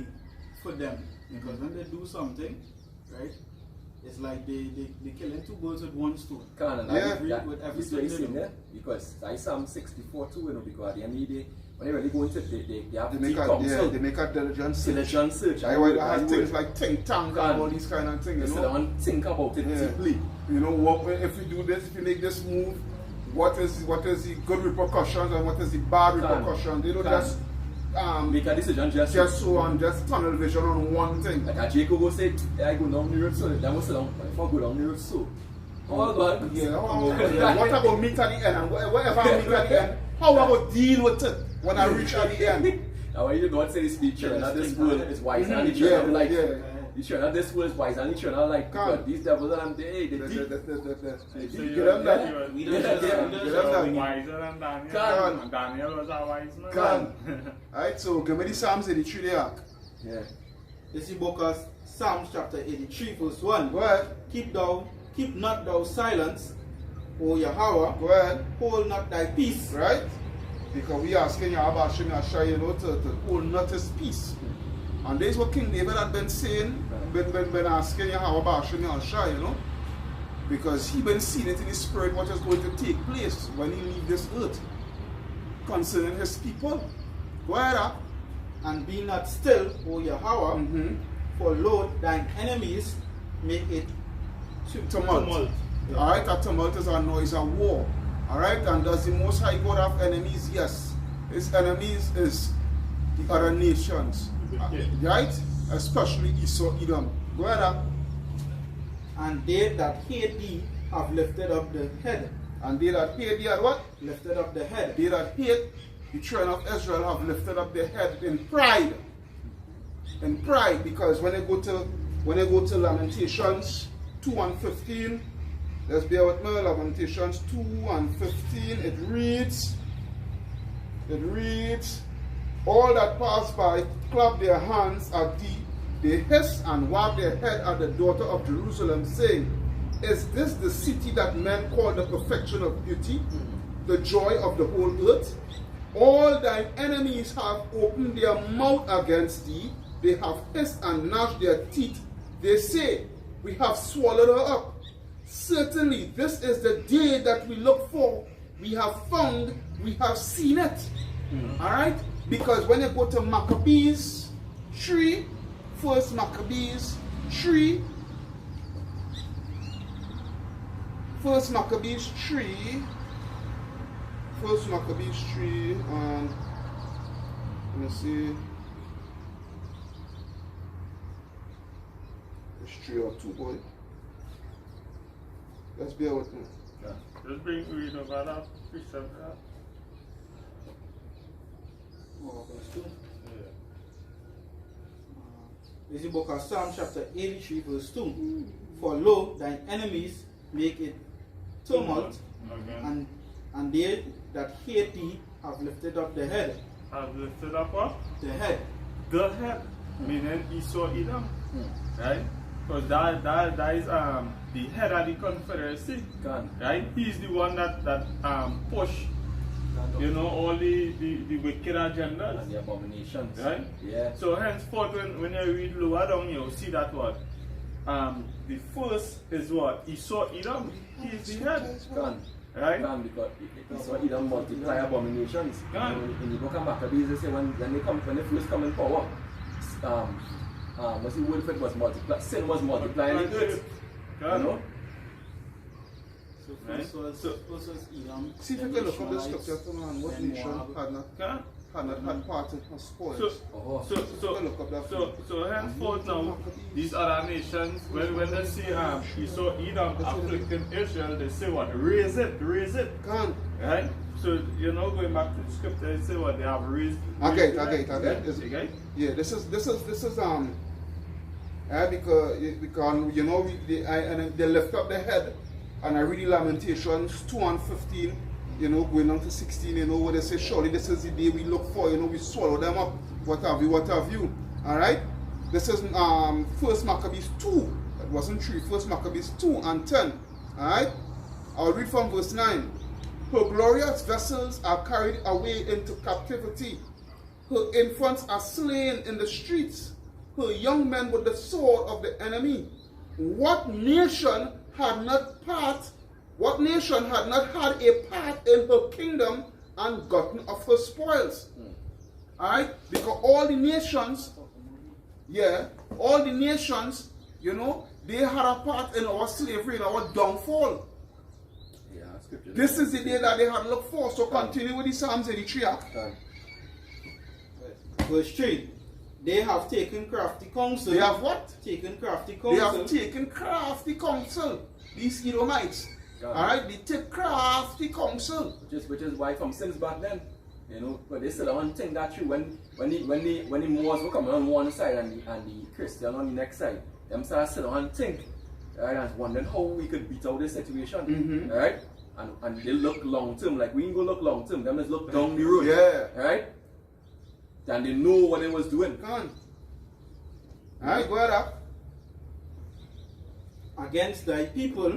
for them. Because when they do something, right, it's like they killing two birds with one stone. Can and Yeah. that, Agree that, with that's everything what they he's saying do. there, because I Psalm 64 too, you know, because at the end of the day, when they really go into it, they have They to make take a counsel, they make a diligent search. diligent search. I would- have would- things like think tank and Can. all these kind of things, They you sit know. down and think about it Yeah. deeply. You know what? If we do this, if we make this move, what is the good repercussions and what is the bad Can. repercussions? They don't Can. just Make a decision just so on, just tunnel vision on one thing. like a Jacob go say, I go down the road, so then we sit down. If I go down the road, so. Oh God. Yeah, what I go meet at the end, and whatever I meet at the end, how I go deal with it when I reach at the end. Now when you God say this feature, that this world is wise and the Yeah, children like yeah. the children this world is wise and the children like Can. but these devils are they The- deep. the- the- the- So Get you're- them that. you're- We Yeah, don't yeah, just- yeah. we don't Yeah, just- that. you're wiser than Daniel. Can. And Daniel was a wise man. Can. Alright, so give me the Psalms 83 there. Yeah. This is the book of Psalms chapter 83 verse 1. Go ahead, Keep not thou silence, O Yahweh, go ahead. hold not thy peace. Right? Because we asking Yahweh Hashem Yashai, you know, to hold not his peace. And this is what King David had been saying, been asking Yahweh Hashem Yashai, you know. Because he been seeing it in his spirit what is going to take place when he leave this earth concerning his people. Go ahead, huh? And be not still, O Yahweh, Mm-hmm. for lo, thine enemies make it Tumult. Alright, a tumult is a noise, a war. Alright, and does the Most High God have enemies? Yes. His enemies is the other nations. Right? Especially Esau, Edom. Go ahead, huh? And they that hate thee have lifted up the head. And they that hate thee had what? Lifted up the head. They that hate the children of Israel have lifted up their head in pride. In pride, because when they go to Lamentations 2 and 15, let's bear with me, Lamentations 2 and 15, it reads, all that pass by clap their hands at thee, they hiss and wag their head at the daughter of Jerusalem, saying, is this the city that men call the perfection of beauty, the joy of the whole earth? All thine enemies have opened their mouth against thee, they have hissed and gnashed their teeth. They say, we have swallowed her up. Certainly, this is the day that we look for. We have found, we have seen it. Alright? Because when you go to Maccabees 3, First Maccabees 3, First Maccabees 3, and let me see. It's 3 or 2, boy. Let's bear with me. Just read over that precept there. Oh, verse 2. Yeah. This is the book of Psalm chapter 83 verse 2. For lo, thine enemies make it tumult, Again. and they that hate thee have lifted up the head. Have lifted up what? The head. The head. Meaning Esau Edom. Right? Because that is the head of the Confederacy. Can. Right? He's the one that push, you know, all the wicked agendas. And the abominations. Right? Yeah. So henceforth, when you read lower down, you'll see that what? The first is what? Esau Edom. He's the head. Can. Right? Can, because it's what Edom multiply abominations. Can. You know, in the book of Maccabees, they say when they first come in power, what's the word for it was multiply, sin was multiplying in the earth. You Can. know? So Right. first was Edom. See if you then can look up the Ishmaelites, scripture for man. What then nation Moab. had not Can. had part in her spoils? So, Oh. So henceforth now, these other nations, when they see Esau Edom afflicting Israel, they say what? Raise it. Can. Right? So, you know, going back to the scripture, they say what? They have raised. Okay. Okay? Yeah, this is because you know they lift up their head, and I read Lamentations 2 and 15. you know, going on to 16, you know, where they say, surely this is the day we look for, you know, we swallow them up, what have you. Alright? This is 1 Maccabees 2. That wasn't 3. 1 Maccabees 2 and 10. Alright? I'll read from verse 9. Her glorious vessels are carried away into captivity. Her infants are slain in the streets. Her young men with the sword of the enemy. What nation had not had a part in her kingdom and gotten of her spoils? Alright? Because all the nations, you know, they had a part in our slavery, in our downfall. Yeah, scripture. This is the day that they had looked for. So continue with the Psalms 83. Verse 3. They have taken crafty counsel. They have what? Taken crafty They counsel. have taken crafty counsel. These Edomites. Alright, they take crafty counsel. Which is why from since back then, you know, but they still don't think that true. When the Moors were coming on one side and the Christian on the next side, them start still don't think, right, and wondering how we could beat out this situation. Right? And they look long term, like we ain't go look long term, them just look down the road. Yeah. Right? And they know what they was doing. Come on. Alright, go ahead. Against thy people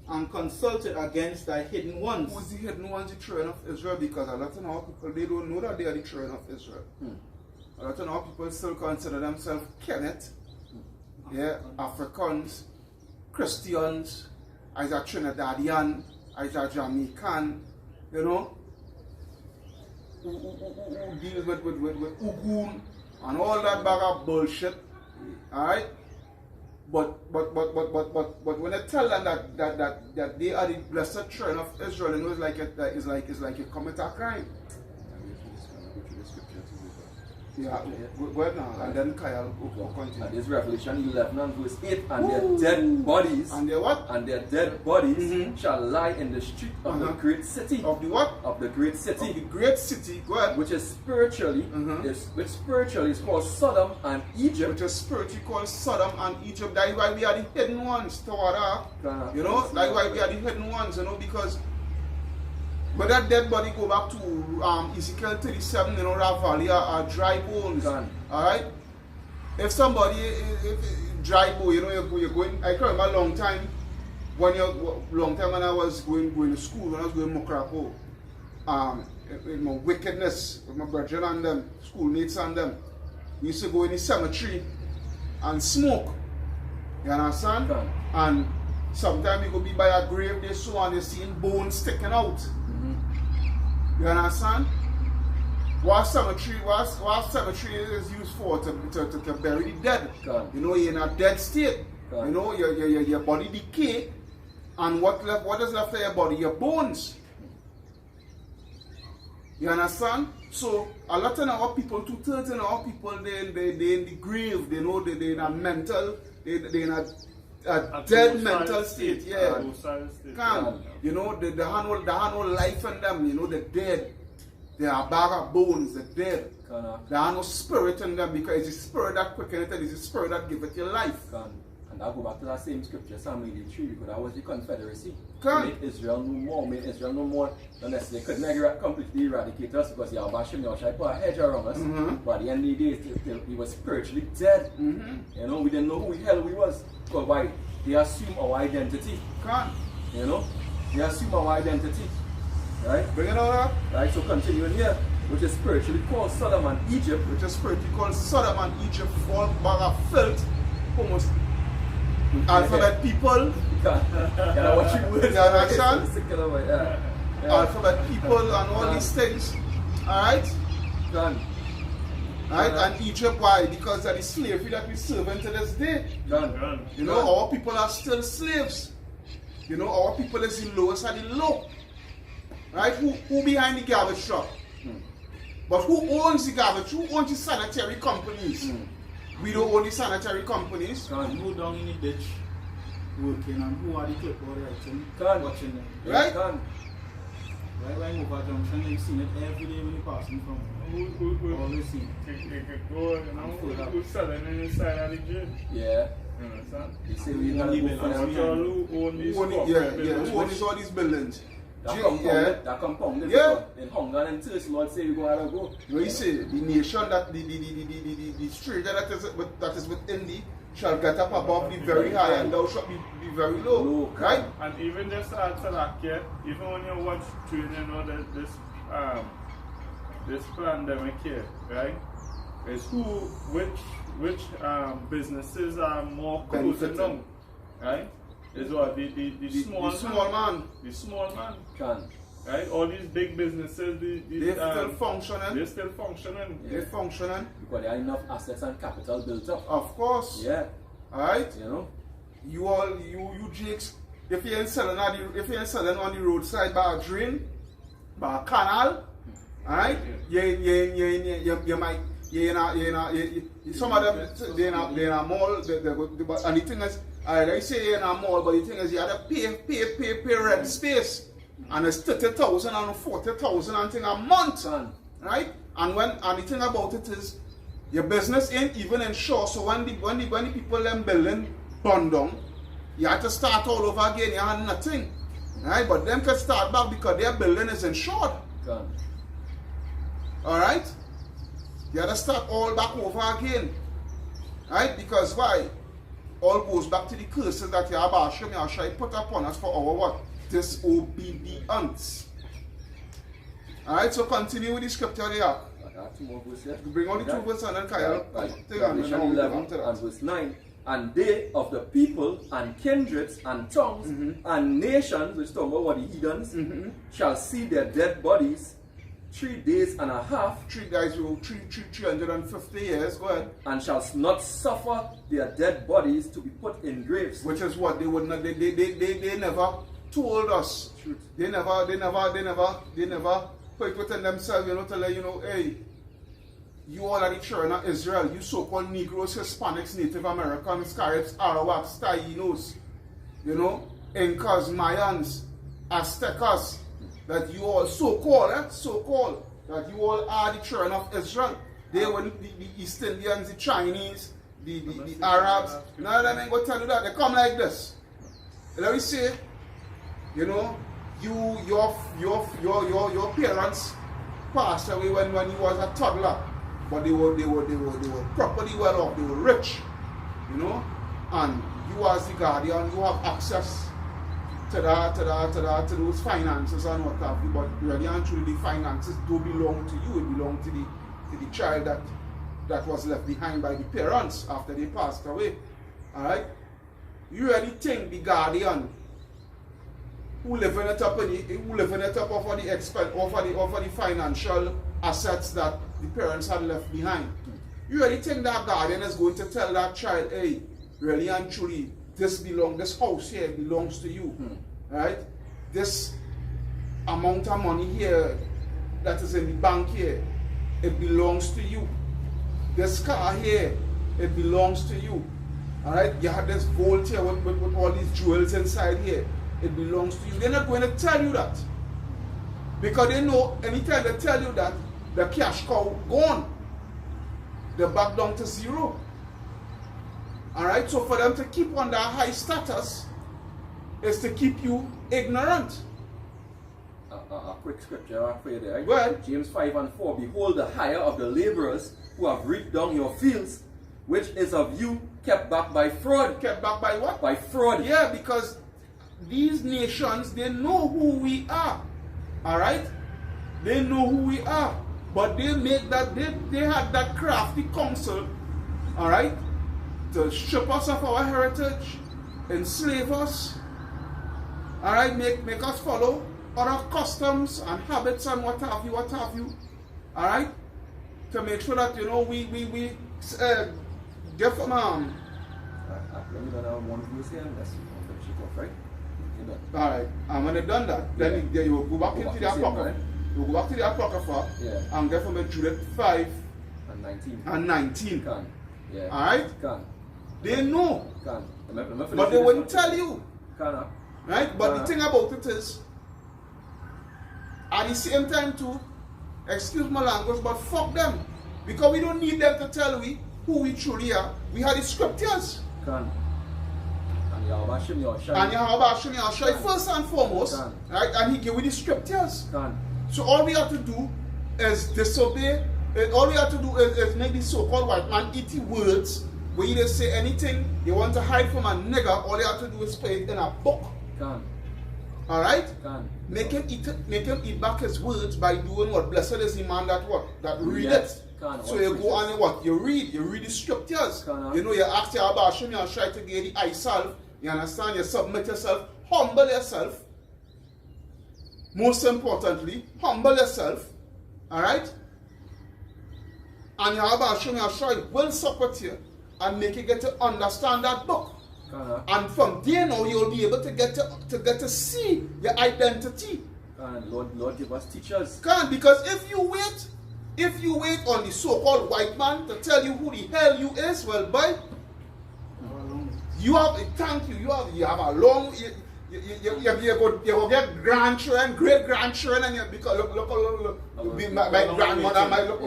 and consulted against thy hidden ones. Who's the hidden ones? The children of Israel, because a lot of our people, they don't know that they are the children of Israel. A lot of our people still consider themselves Kenneth, Africans, Christians, either Trinidadian, either Jamaican, you know, who deals with Ugun and all that bag of bullshit. Alright? But when I tell them that they are the blessed children of Israel, you know, it's like you commit a crime. Yeah, go ahead now, and then Kyle will continue. And this Revelation 11 and verse 8, and their dead bodies, and their what? And their dead bodies shall lie in the street of the great city. Of the what? Of the great city. Of the great city, go ahead. Which is spiritually, which spiritually is called Sodom and Egypt. Which is spiritually called Sodom and Egypt. That is why we are the hidden ones, Tawara. You know, that is why we are the hidden ones, you know, because but that dead body go back to Ezekiel 37, you know, Ravalia, dry bones. Alright? If somebody, if dry bone, you know, you're going, I can remember a long time when I was going to school, when I was going to Mokrapo, with my wickedness, with my brethren and them, schoolmates and them, we used to go in the cemetery and smoke. You understand? And sometimes we go be by a grave, they saw and they seeing bones sticking out. You understand? What cemetery is used for to bury the dead. You know, you're in a dead state. You know, your body decay, and what is left of your body? Your bones. You understand? So a lot of our people, 2/3 of our people, they in the grave. They know they in a mental, they in a dead mental state. Yeah. You know, they have no life in them. You know, they're dead. They are a bag of bones. They're dead. There are no spirit in them, because it's the spirit that quickeneth it. It's the spirit that giveth you life. And I'll go back to that same scripture, Psalm 83, because that was the Confederacy. Made Israel no more, unless they could never completely eradicate us, because the Al-Bashir put a hedge around us. But at the end of the day, he was spiritually dead. You know, we didn't know who the hell we was. Because why? They assume our identity. You know? They assume our identity. Right? Bring it on up. Right, so continuing here, which is spiritually called Sodom and Egypt. Which is spiritually called Sodom and Egypt, all bag of filth, almost alphabet people. Yeah, what you would. You understand? Alphabet people and all these things. Alright? Right? And Egypt, why? Because of the slavery that we serve to this day. You know, our people are still slaves. You know, our people is the lowest of the low. Right? Who behind the garbage truck? But who owns the garbage? Who owns the sanitary companies? We don't own the sanitary companies. Who down in the ditch working, and who are the clipboard writing, watching them? Right? Right by Mova Junction, you've seen it every day when you're passing from. Always seen it. Who's selling inside of the gym? Yeah. You understand? They say we gotta go for who own these Who owns all these buildings? That compounded. Yeah. In hunger and thirst, Lord say you gotta go. You see, the nation that the stranger that is within thee shall get up above the very high, and thou shalt be very low. Right? And even just to add to that, yeah, even when you watch training, you know that this pandemic here, right? Is which businesses are more closing down, right? Is what the small man. The small man. Can. Right? All these big businesses, They're still functioning. They're still functioning. They're functioning. Because there are enough assets and capital built up. Of course. Yeah. Alright? You know? You jakes, if you're selling on the roadside by a drain, by a canal, alright? You might some of them they're in a mall, and the thing is, I say you're in a mall, but the thing is you have to pay rent space. And it's 30,000 and 40,000 and thing a month, right? And the thing about it is, your business ain't even insured. So when the people them building burn down, you have to start all over again. You have nothing, right? But them can start back because their building is insured. All right? You have to start all back over again, right? Because why? All goes back to the curses that Yahweh put upon us for our what? Disobedience. Alright, so continue with the scripture there. Bring on the 2 verses and then Kyle. Revelation 11 and verse 9. And they of the people and kindreds and tongues and nations, which talk about what the heathens, shall see their dead bodies 3 days and a half. 350 years, go ahead. And shall not suffer their dead bodies to be put in graves. Which is what they would not, they never told us. Truth. They never put it within themselves, to let you know, hey, you all are the children of Israel, you so-called Negroes, Hispanics, Native Americans, Caribs, Arawaks, Tainos, Incas, Mayans, Aztecas, that you all so-called, that you all are the children of Israel. They were the East Indians, the Chinese, the Arabs. None of them ain't going to tell you that. They come like this. Let me say, your parents passed away when you was a toddler, but they were properly well off. They were rich, and you as the guardian, you have access to those finances and what have you. But really and truly, the finances do belong to you. It belongs to the child that was left behind by the parents after they passed away. All right, you really think the guardian who living it up over the expense, over the financial assets that the parents had left behind? You really think that guardian is going to tell that child, hey, really and truly, this house here belongs to you, right? This amount of money here that is in the bank here, it belongs to you. This car here, it belongs to you. All right, you have this vault here with all these jewels inside here. It belongs to you. They're not going to tell you that, because they know anytime they tell you that, the cash cow gone. They're back down to zero. All right, so for them to keep on that high status is to keep you ignorant. A quick scripture for you there. Right? Go ahead. James 5 and 4. Behold, the hire of the laborers who have reaped down your fields, which is of you kept back by fraud. Kept back by what? By fraud. Yeah, because these nations, they know who we are. All right, they know who we are, but they make that they had that crafty counsel, all right, to strip us of our heritage, enslave us, all right, make us follow other customs and habits and what have you, all right, to make sure that we give them Alright, and when they've done that, then you will go back into the Apocrypha. You will go back to the Apocrypha and get from Judith 5 and 19. Can. Yeah. Alright? Can. They know. Can. But they wouldn't tell you. Can. Right? But the thing about it is, at the same time too, excuse my language, but fuck them. Because we don't need them to tell we who we truly are. We have the scriptures. Can. And Yahweh Hashem Yahushai. And Yahweh Hashem Yahushai first and foremost, Can. right? And he gave you the scriptures. Can. So all we have to do is disobey. All we have to do is make these so-called white man eaty words where you just say anything you want to hide from a nigger. All you have to do is put it in a book. Can. All right? Can. Make him eat back his words by doing what? Blessed is the man that what? That read it. Can. So you go on and what? You read the scriptures. Can. You know, you ask Yahweh Hashem Yahushai to give the eye salve. You understand? You submit yourself, humble yourself. Most importantly, humble yourself. All right? And Yahweh Hashem Yahushai will support you and make you get to understand that book. And from there now you'll be able to get to see your identity. Lord give us teachers. Because if you wait on the so-called white man to tell you who the hell you is, well, boy, you have you have a long you go get grandchildren, great grandchildren, and you because look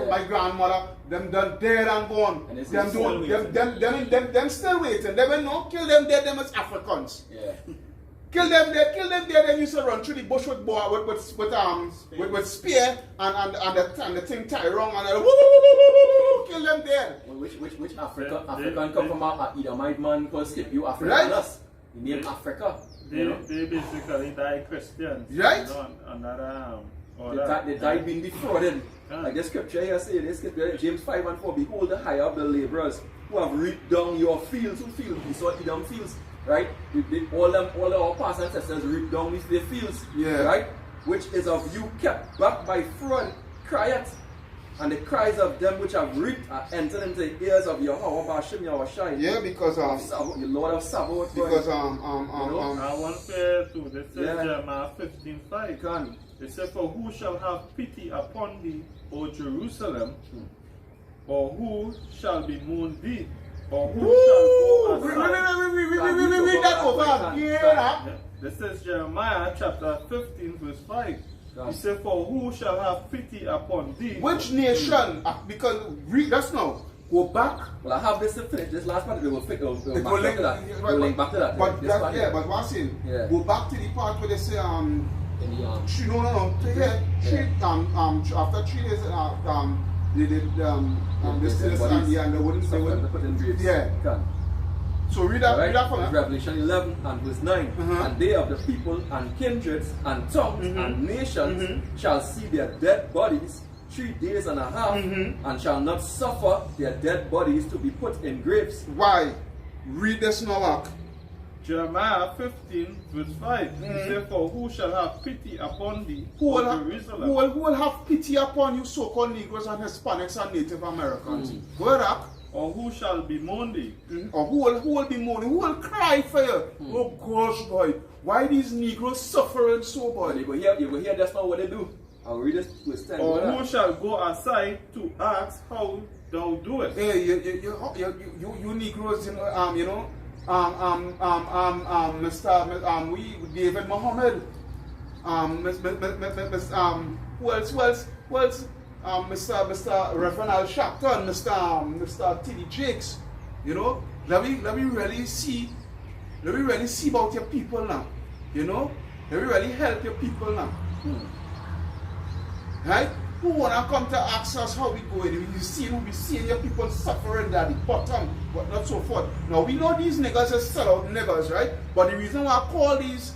my grandmother, them done dead and gone. And them still waiting. They will not kill them dead. Them as Africans. Yeah. Kill them dead. They used to run through the bush with spear and the thing tie wrong and kill them dead. Which African come from a Edomite man called Skip? You African us. The name Africa. They basically died Christians. Right? You know, they died being defrauded. Like the scripture here say, this scripture, James 5:4, behold the hire of the laborers who have reaped down your fields, who field we saw Edom fields, right? All our past ancestors reaped down their fields, right? Which is of you kept back by fraud, crieth. And the cries of them which have reaped are entered into the ears of Yahweh Hashem Yahushai. Yeah, because the Lord of Sabaoth. Because I want to too. This is Jeremiah 15:5. It says, for who shall have pity upon thee, O Jerusalem? Or who shall bemoan thee? Or who shall go aside? Read that over. Yeah. This is Jeremiah chapter 15 verse 5. He said, for who shall have pity upon thee? Which nation? Because read that's now. Go back. Well, I have this to finish. This last part, we'll link back to that. But what's in? Go back to the part where they say after 3 days they did and they wouldn't put in graves. Yeah. So read that from Revelation 11 and verse 9. And they of the people and kindreds and tongues and nations shall see their dead bodies 3 days and a half, and shall not suffer their dead bodies to be put in graves. Why? Read this now. Jeremiah 15 verse 5. He said, for who shall have pity upon thee, who Jerusalem? Who will have pity upon you so-called Negroes and Hispanics and Native Americans? Go back. Or who shall bemoan thee? Or who will be mourning? Who will cry for you? Oh gosh, boy. Why these Negroes suffering so, boy? You go hear that's not what they do. I'll read this with or who shall go aside to ask how thou doest? Hey, you Negroes, Mr. David Muhammad, who else? Mr. Reverend Al Sharpton, Mr. T.D. Jakes, let me really see about your people now, let me really help your people now, right? Who wanna come to ask us how we going? We seeing your people suffering at the bottom, but not so forth. Now we know these niggas are sell out niggas, right? But the reason why I call these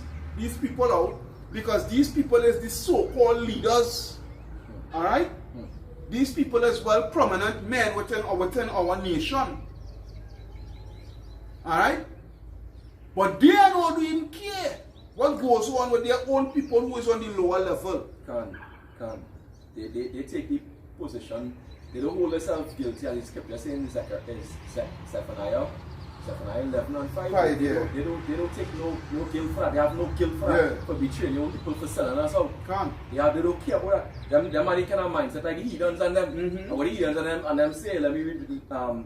people out, because these people is the so-called leaders, all right? These people as well prominent men within our nation. Alright? But they don't even care what goes on with their own people who is on the lower level. They take the position, they don't hold themselves guilty, as the scripture saying Zephaniah 11 and 5. They don't take no guilt for that. They have no guilt for that, for betraying your own people, for selling us out. They don't care about that. Them are the kind of mindset like the heathens and them. And what the heathens and them say, let me read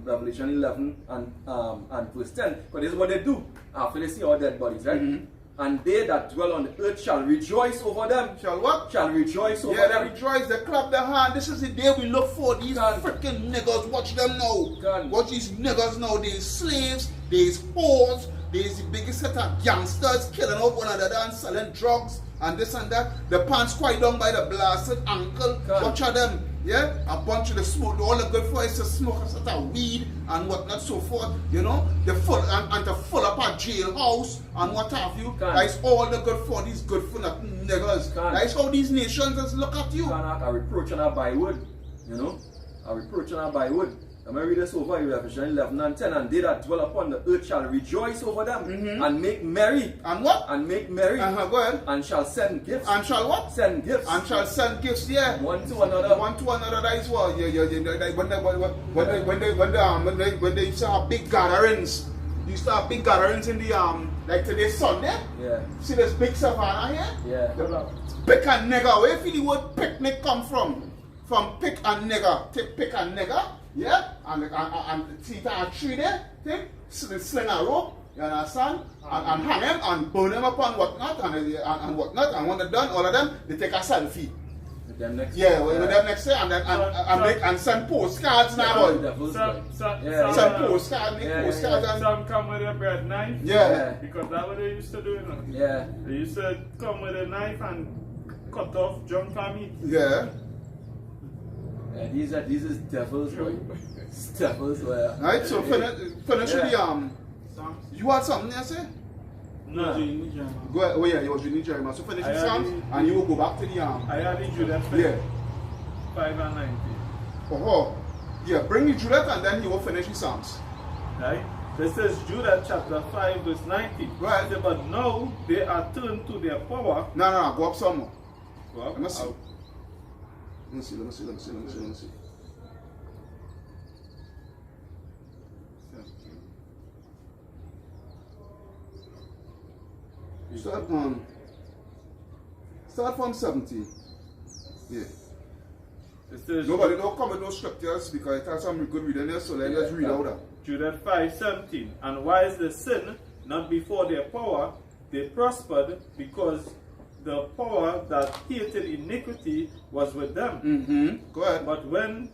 Revelation 11 and verse 10. Because this is what they do after they see our dead bodies, right? And they that dwell on the earth shall rejoice over them. Shall what? Shall rejoice over them. They rejoice, they clap their hand. This is the day we look for. These freaking niggas, watch them now. Watch these niggas now. They's slaves, they's whores, there's the biggest set of gangsters killing out one another and selling drugs and this and that. The pants quite down by the blasted ankle. Watch out them. Yeah, a bunch of the smoke, all the good for is to smoke a sort of weed and whatnot, so forth, you know, the full and to full up a jailhouse and what have you. That's all the good for these good for nothing niggas. That's how these nations just look at you. A reproach on a byword, you know, a reproach on a byword. I'm going to read this over you, Revelation 11 and 10. And they that dwell upon the earth shall rejoice over them and make merry. And what? And make merry. Go ahead. And shall send gifts. And shall what? Send gifts. And shall send gifts, yeah. One to another. One to another, that is what. When they used to have big gatherings, you used to have big gatherings in the, like today Sunday. Yeah. See this big savannah here? Yeah. Pick and nigger. Where feel the word picnic come from? From pick and nigger. Take pick and nigger. Yeah, and see that tree there, thing, sling a rope, you understand? And hang him and burn him up and whatnot and whatnot. And when they're done, all of them, they take a selfie. With them next with them next day and then and send postcards now. Send postcards, make postcards. And some come with a bread knife. Yeah. Because that's what they used to do, you know. Yeah. They used to come with a knife and cut off junk and meat. Yeah. Yeah, these is devils, boy. Devils, boy. Right, so finish with the you had something there, say? No. Go ahead. Oh yeah, you was reading Jeremiah. So finish the Psalms and you will go back to the I had in Judah 5 and 19. Oh, yeah, bring the Judah and then you will finish the Psalms. Right? This is Judah chapter 5 verse 19. Right. But now they are turned to their power. No, go up some more. Go up. Let me see. Start from 17. Yeah. Nobody don't come with no scriptures because it has some good reading there, so let's read out that. Judah 5:17. And whilst they sinned not before their power, they prospered because the power that hated iniquity was with them. Go ahead. But when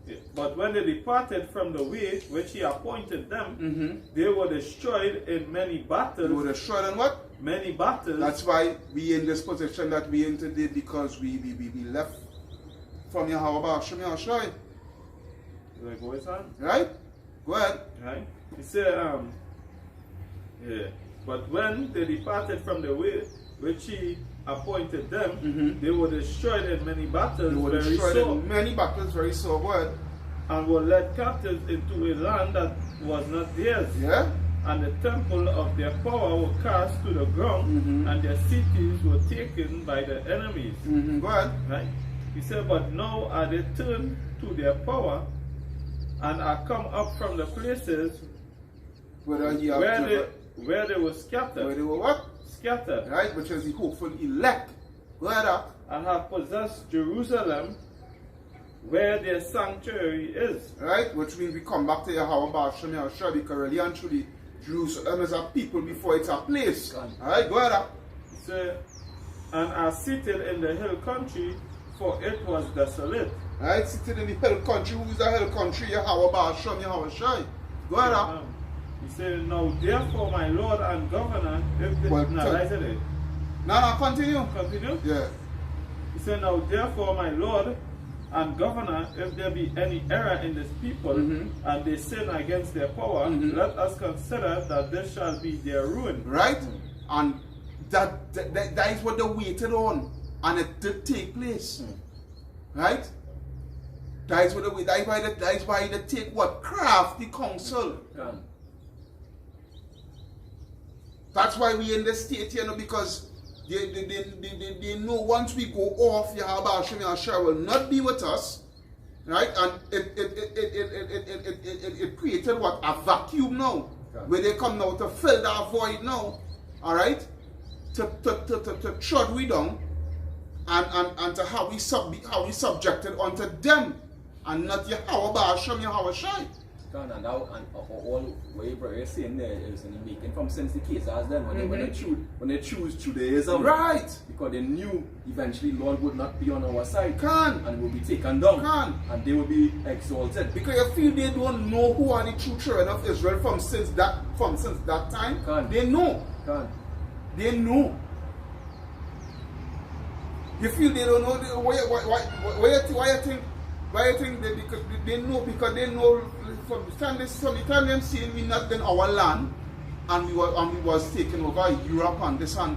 they departed from the way which he appointed them, they were destroyed in many battles. They were destroyed in what? Many battles. That's why we in this position that we in today, because we left from Yahweh Hashem Yahshai. Like what is on? Right? Go ahead. Right? He said, but when they departed from the way which he appointed them, they were destroyed in many battles. They were destroyed in many battles, very sore. Go ahead. And were led captives into a land that was not theirs. Yeah. And the temple of their power were cast to the ground, and their cities were taken by the enemies. Go ahead. Right? He said, but now are they turned to their power, and are come up from the places where they were scattered. Where they were what? Scattered. Right, which is the hopeful elect. Go ahead up. And have possessed Jerusalem, where their sanctuary is. Right, which means we come back to Yahweh Hashem Yahshua, because really and truly Jerusalem is a people before it's a place. Alright, go ahead up. So, and are seated in the hill country, for it was desolate. Right, seated in the hill country. Who is the hill country? Yahweh Hashem Yahshua. Go ahead up. He said, now therefore my Lord and Governor, if they No, continue. Continue? Yeah. He said, now therefore my Lord and Governor, if there be any error in this people, and they sin against their power, let us consider that this shall be their ruin. Right? And that is what they waited on, and it did take place. Right? That is what that is why they take what? Crafty counsel. That's why we in this state here, because they know once we go off, Yahweh Hashem Yahshua will not be with us, right? And it created what? A vacuum now, where they come now to fill that void now, all right? To trod we down, and to how we subjected unto them, and not Yahweh Hashem Yahshua. And all what you're saying there is making from since the Khazars then when they choose Judaism, Right. because they knew eventually Lord would not be on our side, Can. and will be taken down, Can. and they will be exalted. Because you feel they don't know who are the true children of Israel from since that time. Can. They know. Can. They know. You feel they don't know why you think they, because they know from the time them saying we not in our land and we was taking over Europe and this and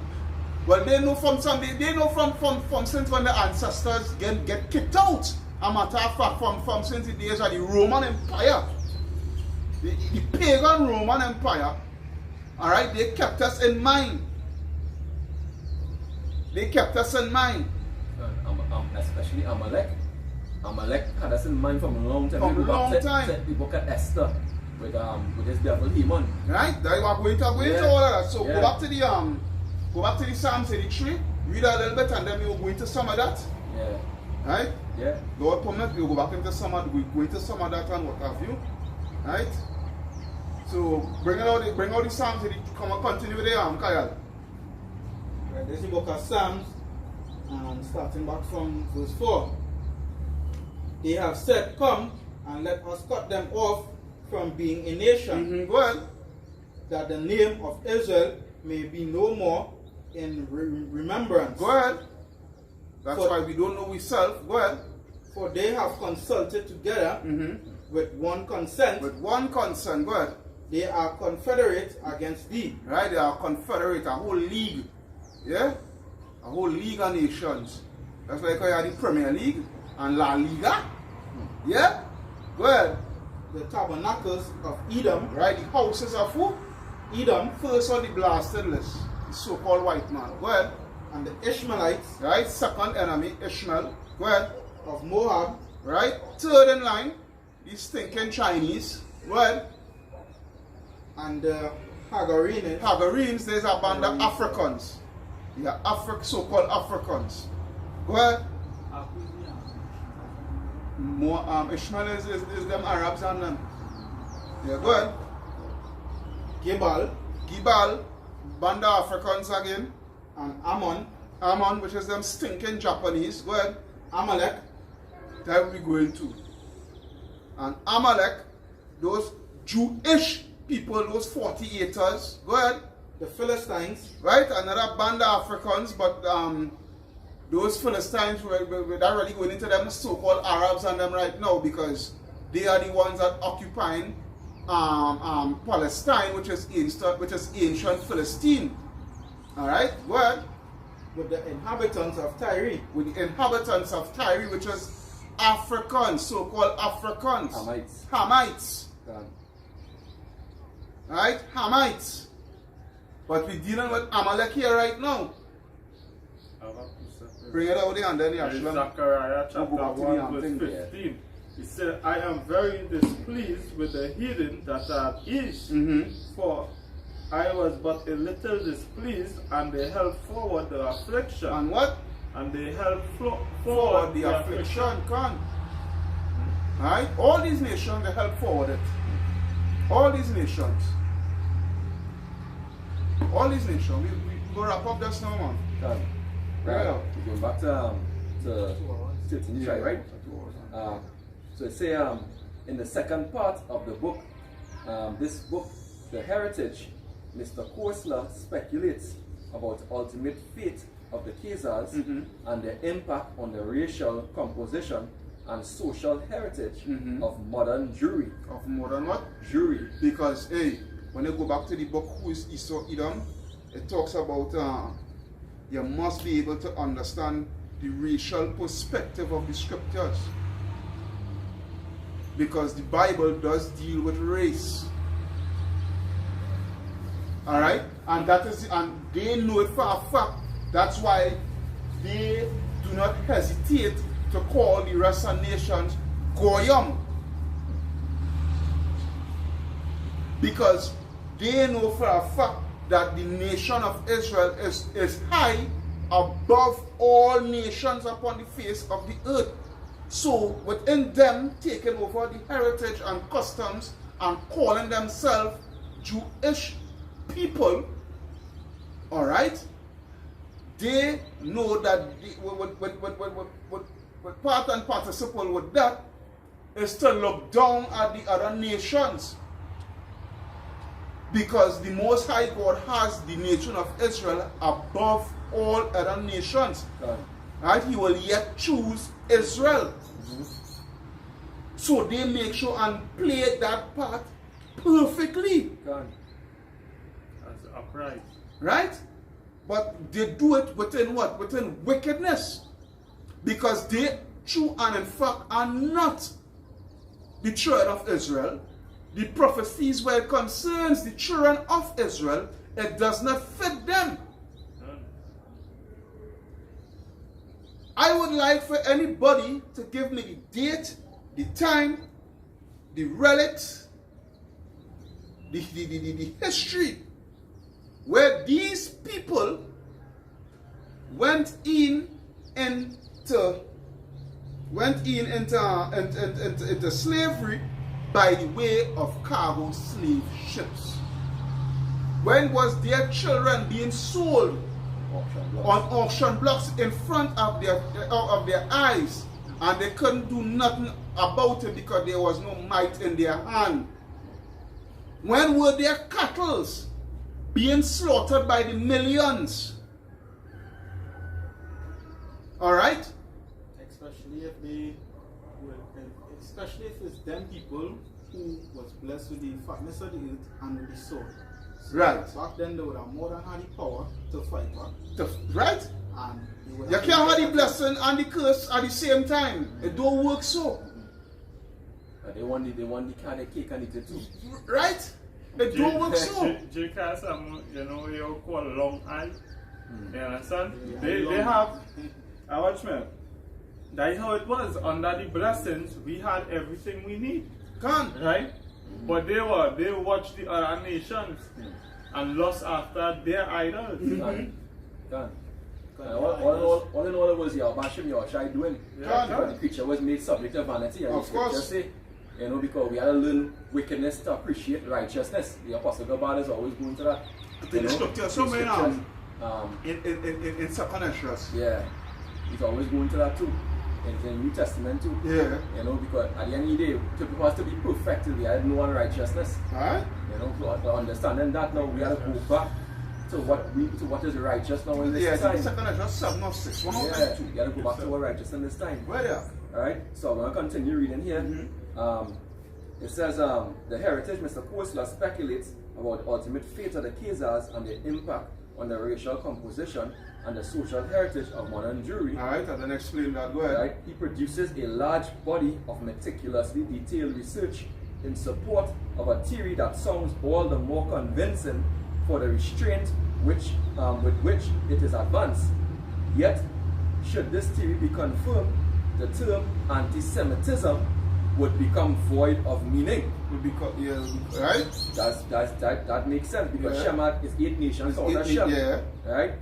well they know from since when the ancestors get kicked out. A matter of fact from since the days of the Roman Empire. The pagan Roman Empire, alright, they kept us in mind. They kept us in mind. Especially Amalek. Amalek had us in mind from a long time. From a long time. We look at Esther with this devil Haman. Right? That we are going to all of that. So go back to the Psalms 83, read a little bit and then we will go into some of that. Yeah. Right? Yeah. Lord permit, we'll go back into some of that and what have you. Right? So bring out the Psalms 83. Come and continue with the Kyle. Right, this is the book of Psalms, and starting back from verse 4. They have said, come and let us cut them off from being a nation, Go ahead. that the name of Israel may be no more in remembrance. Go ahead. That's why we don't know ourselves. Go ahead. For they have consulted together with one consent. With one concern. Go ahead. They are confederate against thee. Right? They are confederate, a whole league. Yeah? A whole league of nations. That's like how you have the Premier League and La Liga. Yeah? Go ahead. The tabernacles of Edom. Right? The houses of who? Edom. First on the blasted list. The so-called white man. Go ahead. And the Ishmaelites. Right? Second enemy, Ishmael. Go ahead. Of Moab. Right? Third in line, the stinking Chinese. Go ahead. And the Hagarenes. Hagarenes, there's a band of Africans. Yeah, so-called Africans. Go ahead. More Ishmael is them Arabs and them. Yeah, go ahead. Gibal, band of Africans again. And Ammon, which is them stinking Japanese. Go ahead. Amalek. That we going to. And Amalek, those Jewish people, those 48ers. Go ahead. The Philistines. Right, another band of Africans, but those Philistines, we're not really going into them so-called Arabs and them right now because they are the ones that occupying Palestine, which is ancient Philistine. All right, go ahead. With the inhabitants of Tyre. With the inhabitants of Tyre, which is Africans, so-called Africans. Hamites. Right, Hamites. But we're dealing with Amalek here right now. Bring it out there and then you actually Zechariah chapter 1 verse 15. He said, I am very displeased with the heathen that are at east, for I was but a little displeased, and they held forward the affliction. And what? And they held forward the affliction. Right? All these nations, they held forward it. All these nations. All these nations. We go wrap up this now, man. Right. We're going back to 13 right? So it say in the second part of the book, this book, The Heritage, Mr. Koestler speculates about the ultimate fate of the Khazars and their impact on the racial composition and social heritage of modern Jewry. Of modern what? Jewry. Because, hey, when you go back to the book Who is Esau Edom, it talks about you must be able to understand the racial perspective of the scriptures. Because the Bible does deal with race. Alright? And they know it for a fact. That's why they do not hesitate to call the rest of nations Goyim. Because they know for a fact that the nation of Israel is high above all nations upon the face of the earth. So within them taking over the heritage and customs and calling themselves Jewish people, all right, they know that what part and participle with that is to look down at the other nations, because the Most High God has the nation of Israel above all other nations. Right? He will yet choose Israel. So they make sure and play that part perfectly. That's upright. Right? But they do it within what? Within wickedness. Because they, true and in fact, are not the children of Israel. The prophecies where it concerns the children of Israel, it does not fit them. I would like for anybody to give me the date, the time, the relics, the history where these people went into slavery by the way of cargo slave ships. When was their children being sold on auction blocks in front of their eyes, and they couldn't do nothing about it because there was no might in their hand? When were their cattle being slaughtered by the millions? All right? Especially if it's them people who was blessed with the fatness of the earth and with the sword. So right. Back then they would have more than had the power to fight back. Right? And you can't have the blessing and the curse at the same time. It don't work so. They want the kind of cake and eat it too. Right? It don't work so. Because you know you call long eye. You understand? Yeah, They have watch me. That is how it was. Under the blessings, we had everything we need. Right? But they watched the other nations and lost after their idols. All in all, it was your Bashim, your Shai doing. The creature was made subject to vanity. And of course. Say, you know, because we had to learn wickedness to appreciate righteousness. The Apostle God is always going to that. The scripture, so many in Second Esdras. Yeah, he's always going to that too. In the New Testament too. Yeah. You know, because at the end of the day, to us to be perfected, we had no unrighteousness. Right? You know, to understanding that now, we have to go back to what is righteous now in this time. Yeah, Second Esdras 7 or 6. One of them. You got to go back to what righteous in this time. Where they are? Alright, so I'm going to continue reading here. It says, the heritage, Mr. Kosler speculates about the ultimate fate of the Khazars and their impact on the racial composition and the social heritage of modern Jewry. Alright, I then explain that. Go ahead. Right? He produces a large body of meticulously detailed research in support of a theory that sounds all the more convincing for the restraint with which it is advanced. Yet, should this theory be confirmed, the term anti-Semitism would become void of meaning. Right? That makes sense, because Shemad is 8 nations out of Shem. Yeah. Right?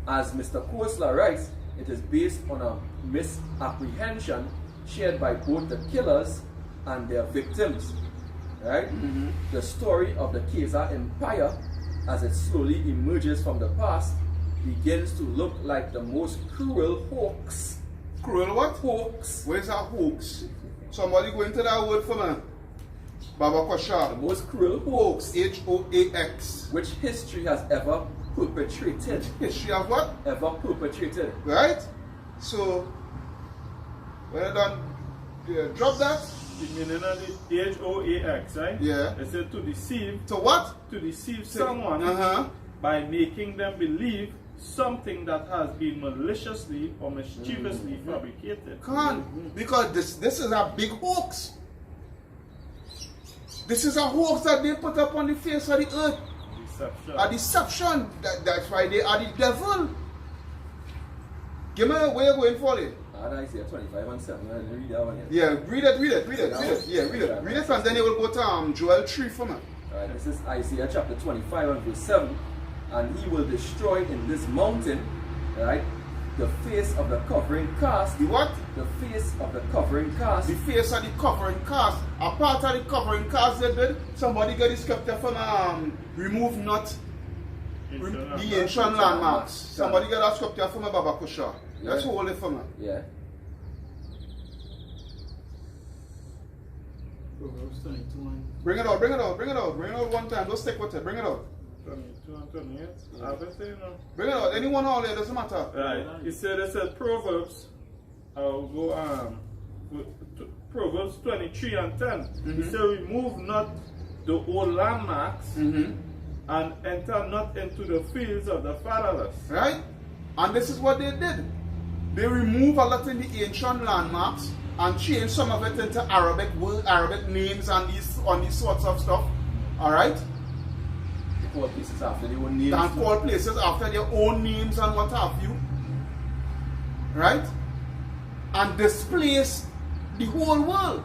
As Mr. Kosler writes, it is based on a misapprehension shared by both the killers and their victims. Right? The story of the Khazar Empire, as it slowly emerges from the past, begins to look like the most cruel hoax. Cruel what? Hoax. What is that hoax? Somebody go into that word for me. Baba Kwasha. The most cruel hoax. H-O-A-X. Which history has ever perpetrated. History of what? Ever perpetrated. Right? So, when I done drop that. The meaning of the H-O-A-X, right? Yeah. It said to deceive. To what? To deceive someone by making them believe something that has been maliciously or mischievously fabricated. Because this is a big hoax. This is a hoax that they put up on the face of the earth. Deception. A deception. That's why they are the devil. Give me where you're going for it. Isaiah 25 and 7. Read that one. Yeah, read it. Yeah, read it. Read it, and then you will go to Joel 3 for me. Alright, this is Isaiah chapter 25 and verse 7. And he will destroy in this mountain, right, the face of the covering cast. The what? The face of the covering cast. The face of the covering cast. A part of the covering cast they did. Somebody got the scripture from remove not the ancient landmarks. Somebody got that scripture from Baba Kusha. Let's hold it for me. Yeah. Proverbs 22 and Bring it out, bring it out, bring it out. Bring it out one time. Don't stick with it. Bring it out. 22 and 28. I've been saying no. Bring it out. Anyone out there, doesn't matter. Right. It said Proverbs. I'll go Proverbs 23 and 10. It said, remove not the old landmarks and enter not into the fields of the fatherless. Right? And this is what they did. They removed a lot in the ancient landmarks and changed some of it into Arabic names and these sorts of stuff. Alright? They call places after their own names. And call places after their own names and what have you. Right? And displace the whole world.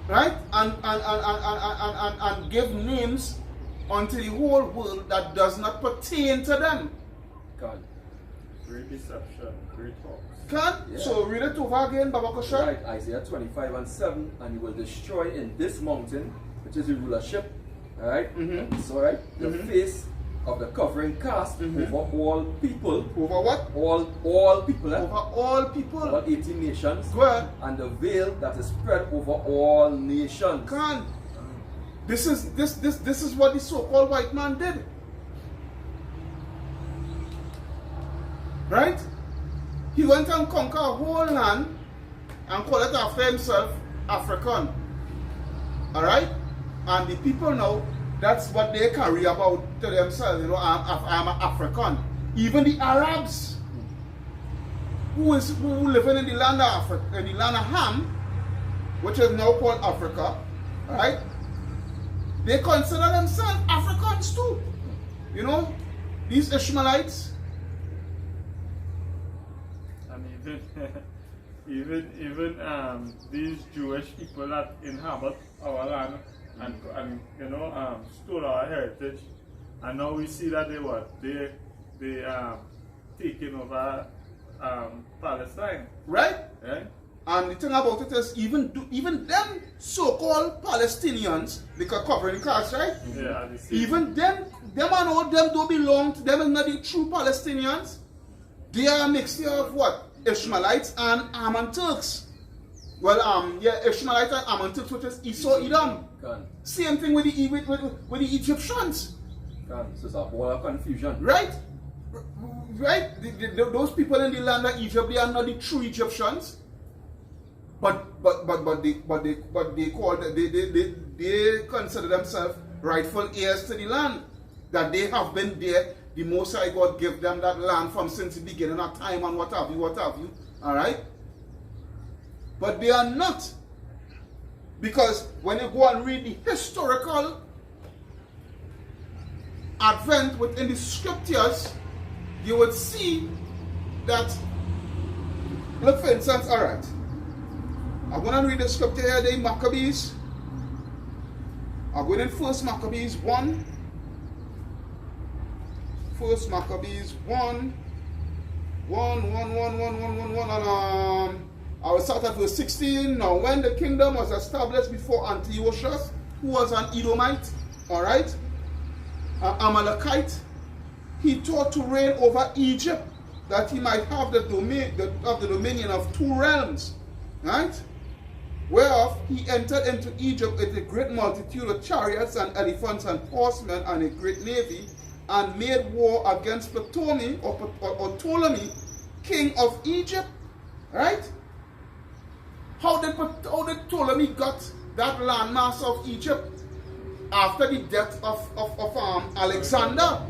Right? And give names unto the whole world that does not pertain to them. God. Great deception, great talks. Can? Yeah. So read it over again, Baba Kusha. Right, Isaiah 25 and 7, and you will destroy in this mountain, which is the rulership, alright? So, right, the face of the covering cast over all people. Over what? All people, Over all people. all 18 nations. Go ahead. And the veil that is spread over all nations. Can? This is what the so-called white man did. Right? He went and conquered a whole land and called it after himself African. Alright? And the people now, that's what they carry about to themselves. You know, I'm an African. Even the Arabs who living in the land of Africa, in the land of Ham, which is now called Africa, right? They consider themselves Africans too. You know, these Ishmaelites. And even these Jewish people that inhabit our land and you know stole our heritage, and now we see that they taking over Palestine, Right? right? And the thing about it is, even them so-called Palestinians, because covering cast, right? Yeah, the same. Even them and all them don't belong to them, is not the true Palestinians. They are a mixture of what? Ishmaelites and Ammon Turks. Well, Ishmaelites and Ammon Turks, which is Esau Edom. Can. Same thing with the Egyptians. So it's a whole of confusion. Right? Right? Those people in the land of Egypt, they are not the true Egyptians. But they consider themselves rightful heirs to the land. That they have been there. The Most High God gave them that land from since the beginning of time and what have you. Alright? But they are not. Because when you go and read the historical advent within the scriptures, you would see that, look for instance, alright. I'm going to read the scripture here, the Maccabees. I'm going in 1 Maccabees 1. 1 Maccabees 1. And I will start at verse 16. Now, when the kingdom was established before Antiochus, who was an Edomite, alright, an Amalekite, he thought to reign over Egypt, that he might have the dominion of 2 realms, right? Whereof he entered into Egypt with a great multitude of chariots and elephants and horsemen and a great navy, and made war against Ptolemy, or Ptolemy, king of Egypt. Right? How did Ptolemy got that landmass of Egypt? After the death of Alexander.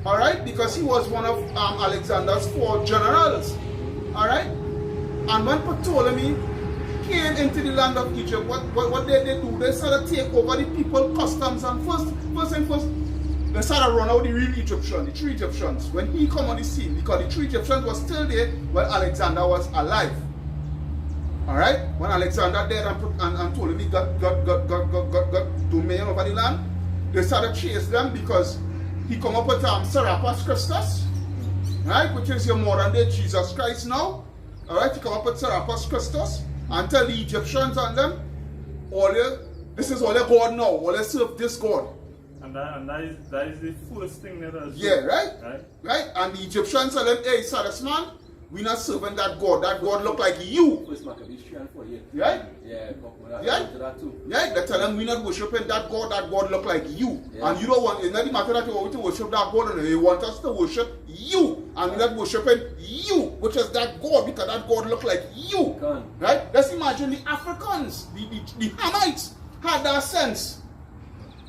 Alright? Because he was one of Alexander's 4 generals. Alright? And when Ptolemy came into the land of Egypt, what did they do? They started to take over the people, customs, and first, they started to run out the real Egyptians, the 3 Egyptians. When he come on the scene, because the 3 Egyptians was still there while Alexander was alive. Alright? When Alexander died and Ptolemy got dominion over the land, they started to chase them because he come up with Serapis Christus, right, which is your modern day Jesus Christ now. Alright, he come up with Serapis Christus and tell the Egyptians and them, this is all your God now, all you serve this God. And that is the first thing that has right? And the Egyptians tell them, hey, Cyrus man, we not serving that God. That God look like you. First Maccabees 3 and 4, yeah. Right? Yeah, That too. Yeah, they tell them we not worshiping that God look like you. Yeah. And you don't want, it's not the matter that you want to worship that God, and you want us to worship you. And we're not worshiping you, which is that God, because that God look like you. Right? Let's imagine the Africans, the Hamites had that sense.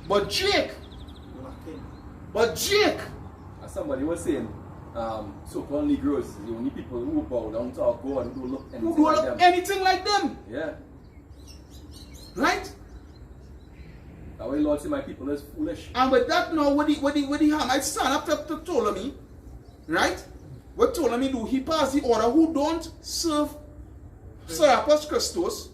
But Jake, as somebody was saying, so-called Negroes, the only people who bow down to our God who don't look anything like them. Yeah. Right? That way Lord say my people is foolish. And with that now, what the Hamites stand up to Ptolemy, right? What Ptolemy do, he passed the order who don't serve Serapis Christus,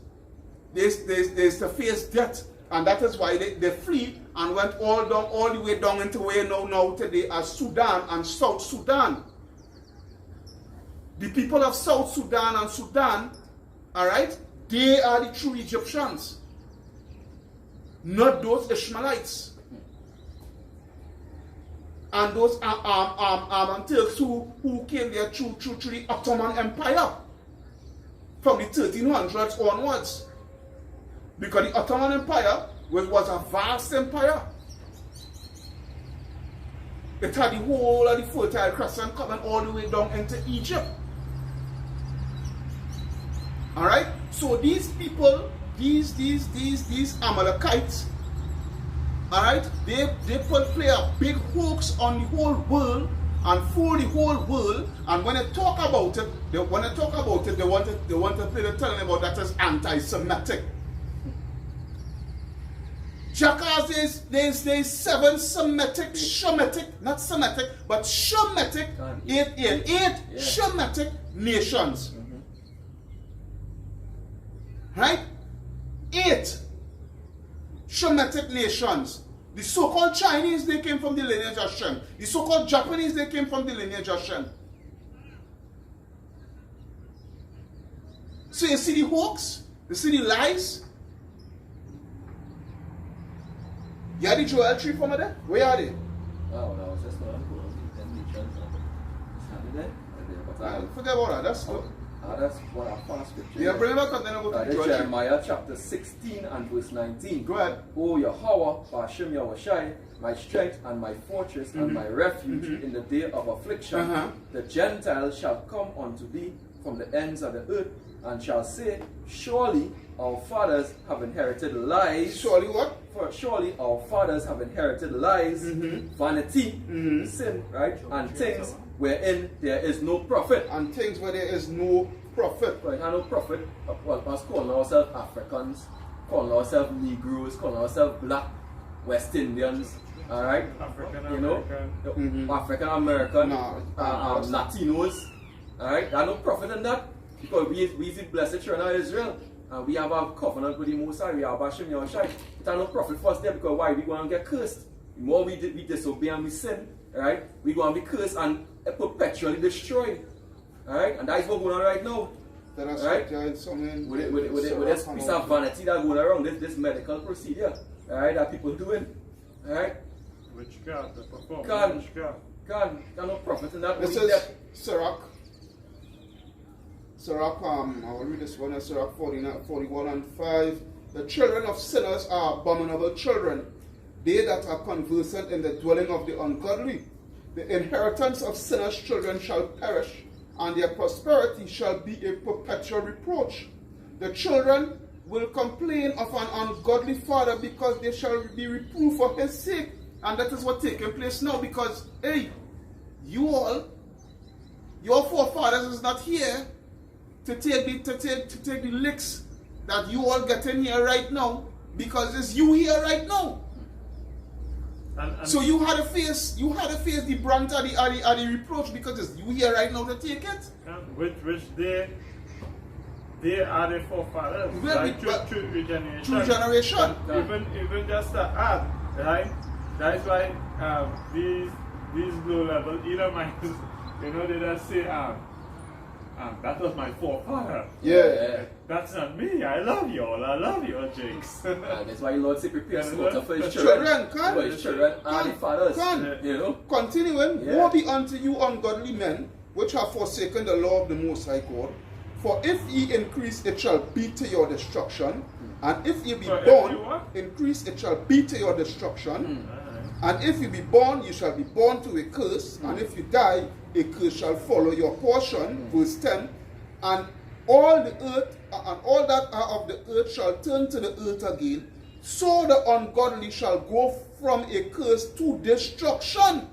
there's to face death. And that is why they flee and went all the way down into where now today as Sudan and South Sudan. The people of South Sudan and Sudan, alright, they are the true Egyptians. Not those Ishmaelites. And those Turks who came there through the Ottoman Empire from the 1300s onwards. Because the Ottoman Empire was a vast empire. It had the whole of the Fertile Crescent coming all the way down into Egypt. Alright? So these people, these Amalekites, alright, they play a big hoax on the whole world and fool the whole world. And when they talk about it, they want to play the telling about that as anti-Semitic. Jackass, there's 7 Semitic, Shemitic, not Semitic, but Shemitic, eight Shemitic nations. Right? 8 Shemitic nations. The so-called Chinese, they came from the lineage of Shem. The so-called Japanese, they came from the lineage of Shem. So you see the hoax? You see the lies? You had the Joel tree from there? Where are they? Oh, no, it's just not forget about that, that's good. That's what I found scripture. Yeah, bring it back and then I'll go to Joel tree. Jeremiah chapter 16 and verse 19. Go ahead. O Yahweh, Bashem Yahushai, my strength and my fortress and my refuge in the day of affliction, the Gentiles shall come unto thee from the ends of the earth and shall say, surely our fathers have inherited lies. Surely what? For surely our fathers have inherited lies, vanity, sin, right? And things wherein there is no profit. And things where there is no profit. Right, and no profit. Well, us calling ourselves Africans, calling ourselves Negroes, calling ourselves Black, West Indians, alright? African American, Latinos, alright? There's no profit in that because we is the blessed children of Israel. And we have a covenant with the Most High. We have Bashem Yahushai. It has no profit for us there because why? We going to get cursed. The more we disobey and we sin, right? We going to be cursed and perpetually destroyed. Alright? And that is what's going on right now. Right? With this piece of vanity that going around, this medical procedure, alright, that people doing. Alright? Witchcraft, the performance. God, no profit in that. This is Sirach. Sirach, I will read this one, Sirach 41 and 5. The children of sinners are abominable children, they that are conversant in the dwelling of the ungodly. The inheritance of sinners' children shall perish, and their prosperity shall be a perpetual reproach. The children will complain of an ungodly father because they shall be reproved for his sake. And that is what's taking place now because, hey, your forefathers is not here to take the licks that you all get in here right now because it's you here right now. And so you had to face the brunt of the reproach because it's you here right now to take it. Which they are the forefathers. Like true generation. True generation. Even just to add, right? That's why these low-level Edomites, you know, they just say, that was my forefather. Yeah. That's not me. I love you all. I love you all, Jakes. That's why Lord say prepare slaughter for his Children, children. For his children and the fathers. You know? Continuing, Yeah. woe be unto you ungodly men, which have forsaken the law of the Most High God. For if ye increase, it shall be to your destruction. And if ye be So if born, you what? increase, it shall be to your destruction. And if you be born, you shall be born to a curse. And if you die, a curse shall follow your portion. Verse 10. And all the earth, and all that are of the earth shall turn to the earth again. So the ungodly shall go from a curse to destruction.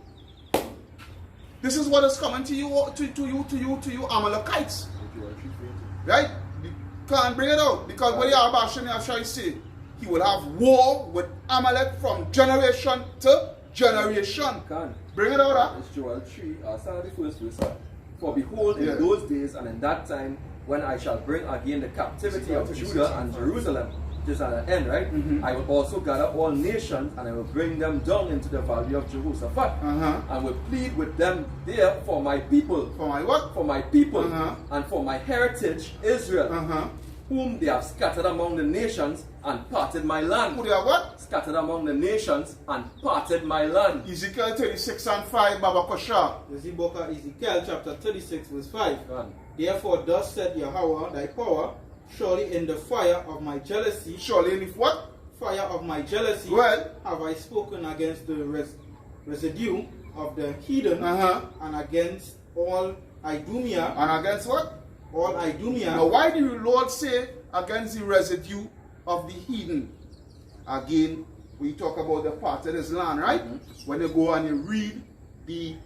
This is what is coming to you, to you Amalekites. Right? You can't bring it out. Because when you are bashing, I shall say, he will have war with Amalek from generation to generation. Bring it out, huh? It's Joel 3, start at the first verse. For behold, in Yeah. those days and in that time, when I shall bring again the captivity of Judah and Jerusalem, just at the end, right? I will also gather all nations, and I will bring them down into the valley of Jehoshaphat, and will plead with them there for my people. For my what? For my people, and for my heritage, Israel, whom they have scattered among the nations and parted my land. Who they are what? Scattered among the nations and parted my land. Ezekiel 36 and 5, Baba Kosha. This is the book of Ezekiel chapter 36 verse 5. Go on. Therefore thus said Yahweh thy power, surely in the fire of my jealousy, Surely if what? fire of my jealousy, Well. have I spoken against the residue of the heathen, and against all Idumea, And against what? all Idumea. Now why did the Lord say against the residue of the heathen? Again, we talk about the part of his land, right? When you go and you read the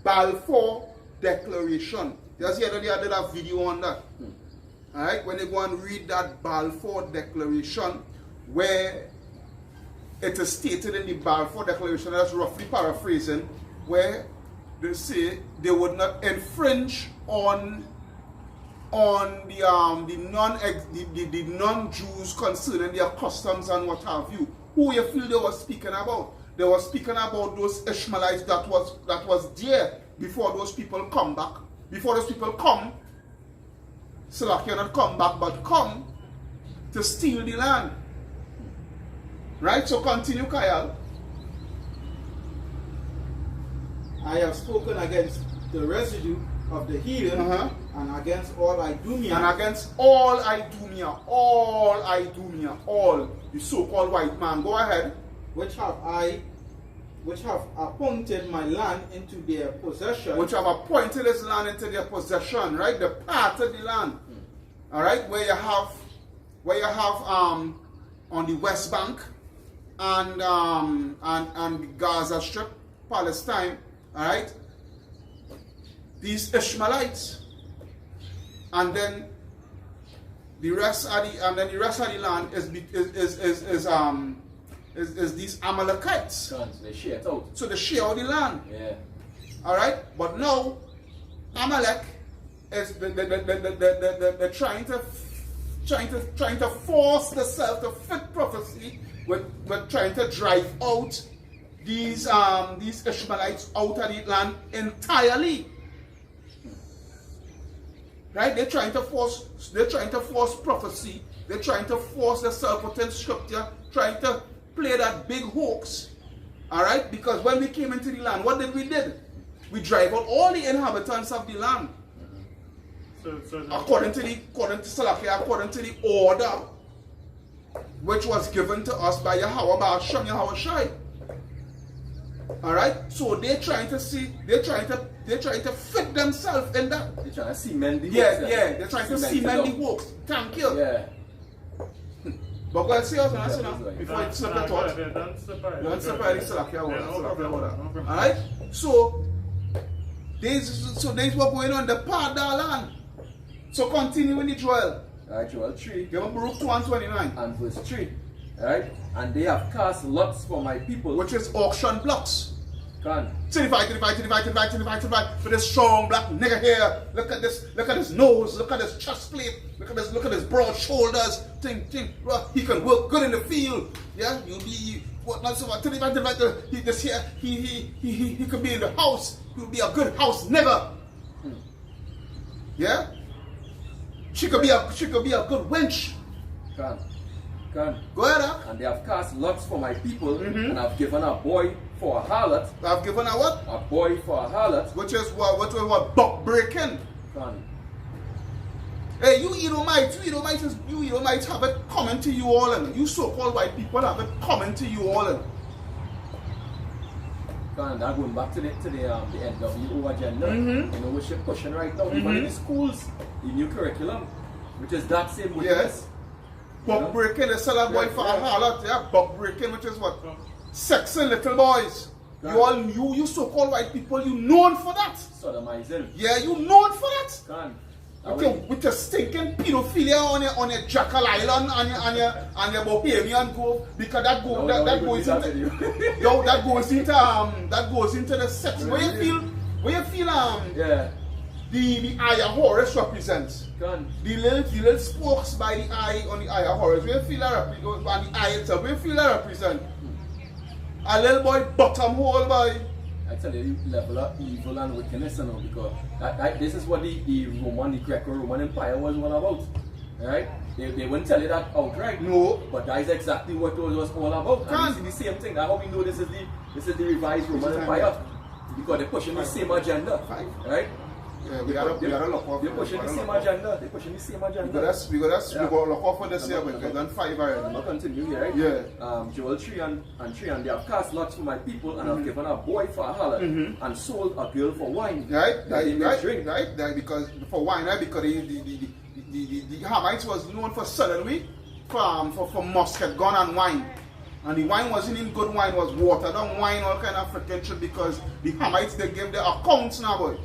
Balfour Declaration. Just the other day I did a video on that. Alright, when you go and read that Balfour Declaration, where it is stated in the Balfour Declaration, that's roughly paraphrasing, where they say they would not infringe on the non-Jews concerning their customs and what have you. Who you feel they were speaking about? They were speaking about those Ishmaelites that was there before those people come back. Before those people come, Salakia not come back, but come to steal the land. Right? So continue, Kyle. I have spoken against the residue of the heathen, and against all Idumea, And against all Idumea, all the so-called white man. Go ahead. which have appointed my land into their possession, Which have appointed his land into their possession, right? The part of the land. Alright, where you have on the West Bank and the Gaza Strip, Palestine, alright? These Ishmaelites. And then the rest of the land is these Amalekites. So they share it out. So they share the land. Yeah. Alright? But now Amalek is they're trying to force the self-fulfilling prophecy with trying to drive out these Ishmaelites out of the land entirely. Right? They're trying to force prophecy. They're trying to force the self-fulfilling scripture, trying to play that big hoax. Alright? Because when we came into the land, what did we do? We drive out all the inhabitants of the land. According to the order which was given to us by Yahweh, by Hashem Yahweh Shai. Alright? So they're trying to fit themselves in that. They're trying to cement the They're trying to cement the hoax. Thank you. Yeah. But go ahead, say us now, before you slip the thought. Don't slip Don't slip the Salakia order. No problem. Alright? So these were going on the part of the land. So continue in the Joel. Alright, Joel 3 Give them Baruch 2 and 29. and verse 3. Alright? And they have cast lots for my people. Which is auction blocks. Can. To divide. With this strong black nigger here. Look at this nose. Look at this chest plate. Look at his broad shoulders. Think. He can work good in the field. Yeah, what not so much. He just here, he could be in the house. He would be a good house nigger. Yeah? She could be a good wench. Can. Go ahead, huh? And they have cast lots for my people, and I've given a boy for a harlot. I've given her what? A boy for a harlot. Which is what buck breaking. Can. Hey, you Edomites have it coming to you all, and you so-called white people have it coming to you all. And Can. That going back to the NWO agenda. You know, which you're pushing right now, even in the schools, the new curriculum, which is that same witness. Buck breaking, they sell a boy for a harlot. Yeah, buck breaking, which is what? Sexing little boys. Can. You so-called white people, you known for that. Sodomizing. Yeah, you known for that. Can. With your stinking pedophilia on your Jackal Island and your Bohemian Grove, because that goes into the sex. Where you feel Yeah. the eye of Horus represents. Can. The little spokes by the eye on the eye of Horus. Where you feel that represent on the eye itself? Where you feel that represent? A little boy bottom hole by. I tell you, level of evil and wickedness, you know, because this is what the Greco-Roman Empire was all about. Right? They wouldn't tell you that outright. No. But that is exactly what it was all about. And you see the same thing. That's how we know this is the revised Roman Empire. Because they're pushing the same agenda. Right? Yeah, we gotta look off. They're pushing the same agenda. They're pushing the same agenda. We gotta look off for this year because we've done 5 already. I'm going to continue here, right? Yeah. Joel 3 and they have cast lots for my people, and have given a boy for a harlot, and sold a girl for wine. Right? That they may drink. Right? Because for wine, right? Because the Hamites was known for selling for musket gun and wine. And the wine wasn't even good wine, was watered down wine, all kind of freaking shit, because the Hamites, they gave their accounts now, boy.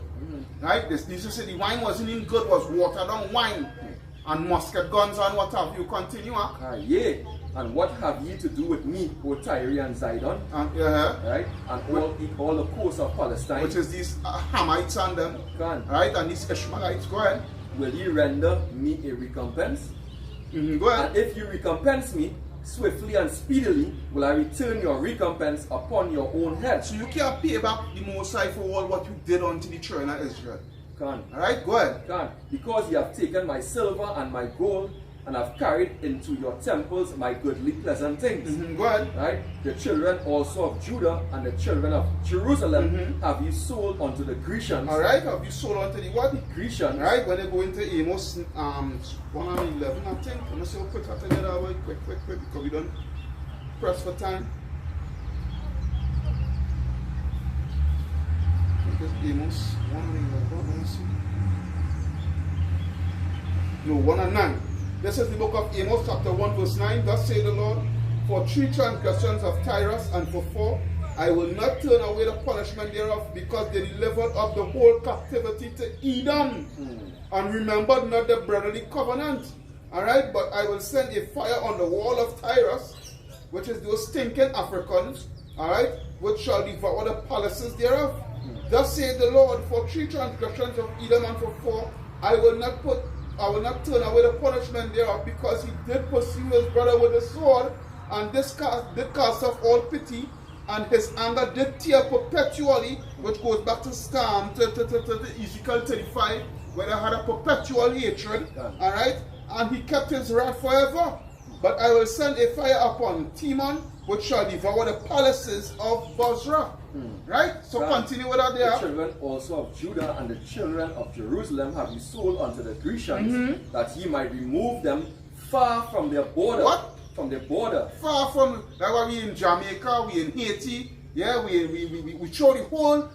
Right? This used to say the wine wasn't even good, was watered down wine. And musket guns and what have you. Continue, huh? Yea. And what have ye to do with me, O Tyre and Zidon? Right? And all the coast of Palestine. Which is these Hamites and them. Right? And these Ishmaelites. Go ahead. Will ye render me a recompense? Go ahead. And if you recompense me, swiftly and speedily will I return your recompense upon your own head. So you can't pay back the Most High for all what you did unto the children of Israel. Can. Alright, go ahead. Can. Because you have taken my silver and my gold, and have carried into your temples my goodly pleasant things. Go ahead. Right? The children also of Judah and the children of Jerusalem have you sold unto the Grecians. Alright, have you sold unto the what? The Grecians. Right, when they go into Amos 1:11, I think. Let me see how quick I tell you that way. Quick, because we don't press for time. I think it's Amos 1:11. Let me see. No, 1:9. This is the book of Amos, chapter 1, verse 9. Thus say the Lord, for 3 transgressions of Tyrus, and for 4, I will not turn away the punishment thereof, because they delivered up the whole captivity to Edom, and remembered not the brotherly covenant. Alright, but I will send a fire on the wall of Tyrus, which is those stinking Africans, alright, which shall devour the palaces thereof. Thus saith the Lord, for 3 transgressions of Edom, and for 4, I will not turn away the punishment thereof, because he did pursue his brother with a sword, and this did cast off all pity, and his anger did tear perpetually, which goes back to Ezekiel 35, where they had a perpetual hatred, alright, and he kept his wrath forever. But I will send a fire upon Timon, which shall devour the palaces of Bozrah. Right? So continue with that there. The children also of Judah and the children of Jerusalem have you sold unto the Grecians, that ye might remove them far from their border. What? From their border. Far from, that's why we in Jamaica, we in Haiti, yeah, we throw the whole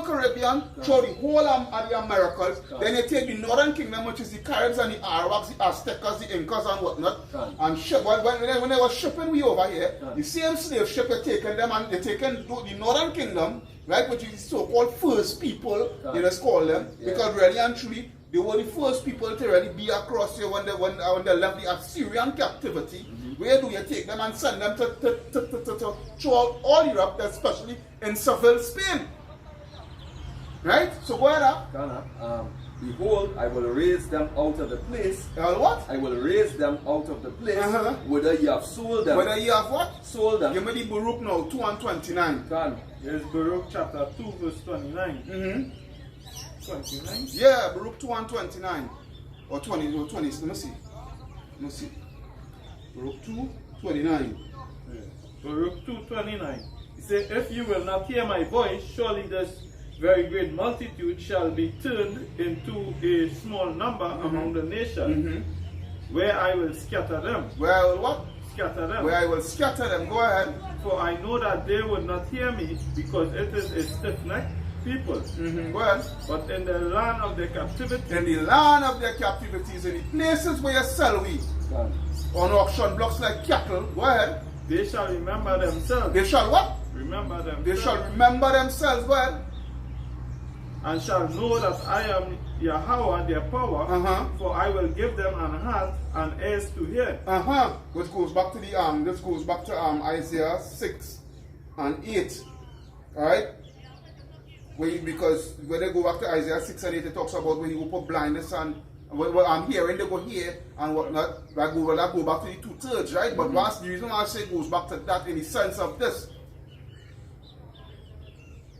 Caribbean, throw the whole of the Americas. Then you take the Northern Kingdom, which is the Caribs and the Arabs, the Aztecas, the Incas and whatnot, and ship. When they were shipping we over here, the same slave ship are taking them, and they're taking the Northern Kingdom, right, which is the so-called first people, they just call them, because really and truly, they were the first people to really be across here when they left the Assyrian captivity. Where do you take them and send them to throughout all Europe, especially in Seville, Spain? Right? So go ahead. Behold, I will raise them out of the place. What? I will raise them out of the place, whether ye have sold them. Whether you have what? Sold them. Give me the Baruch now, 2 and 29. Can. Here's Baruch chapter 2 verse 29. 29? Yeah, Baruch 2 and 29. Or 20, no, 20. Let me see. Let me see. Baruch 2, 29. Yeah. Baruch 2:29. He said, if you will not hear my voice, surely this very great multitude shall be turned into a small number among the nations, where I will scatter them. Well, what? Scatter them. Where I will scatter them. Go ahead. For I know that they would not hear me, because it is a stiff-necked people. Go ahead. But in the land of their captivity, In the land of their captivities, in the places where you sell wheat Can. on auction blocks like cattle, go ahead. they shall remember themselves. They shall what? Remember themselves. They shall remember themselves. Go ahead. And shall know that I am Yahweh, their power, for I will give them an heart and ears to hear. Which goes back to the this goes back to Isaiah 6 and 8. Alright? Because when they go back to Isaiah 6 and 8, it talks about when you go put blindness and what I'm hearing, they go here and whatnot. That go back to the 2/3, right? But what's the reason why I say it goes back to that in the sense of this.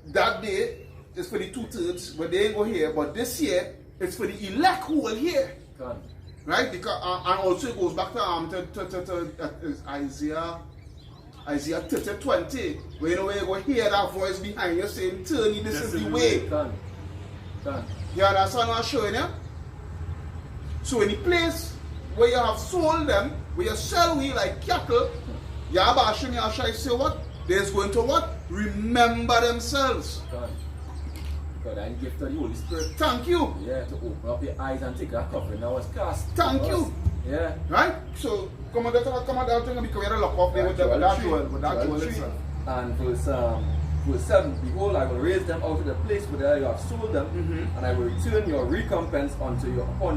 That day is for the 2/3, but they ain't go here. But this year, it's for the elect who will hear. Can. Right? Because, and also it goes back to Isaiah 30:20, where you know where you go hear that voice behind you saying, turn ye, this is the way. Can. Can. You understand what I'm showing you? So in the place where you have sold them, where you sell we like cattle, Yahweh Yahshai say what? There's going to what? Remember themselves. Can. God, I give to the Holy Spirit. Thank you. Yeah, to open up your eyes and take that covering that was cast. Thank on us. you. Yeah. Right? So come on, that's because we had a lock off there with that jewel itself. And verse 7, behold, I will raise them out of the place where you have sold them, and I will return your recompense upon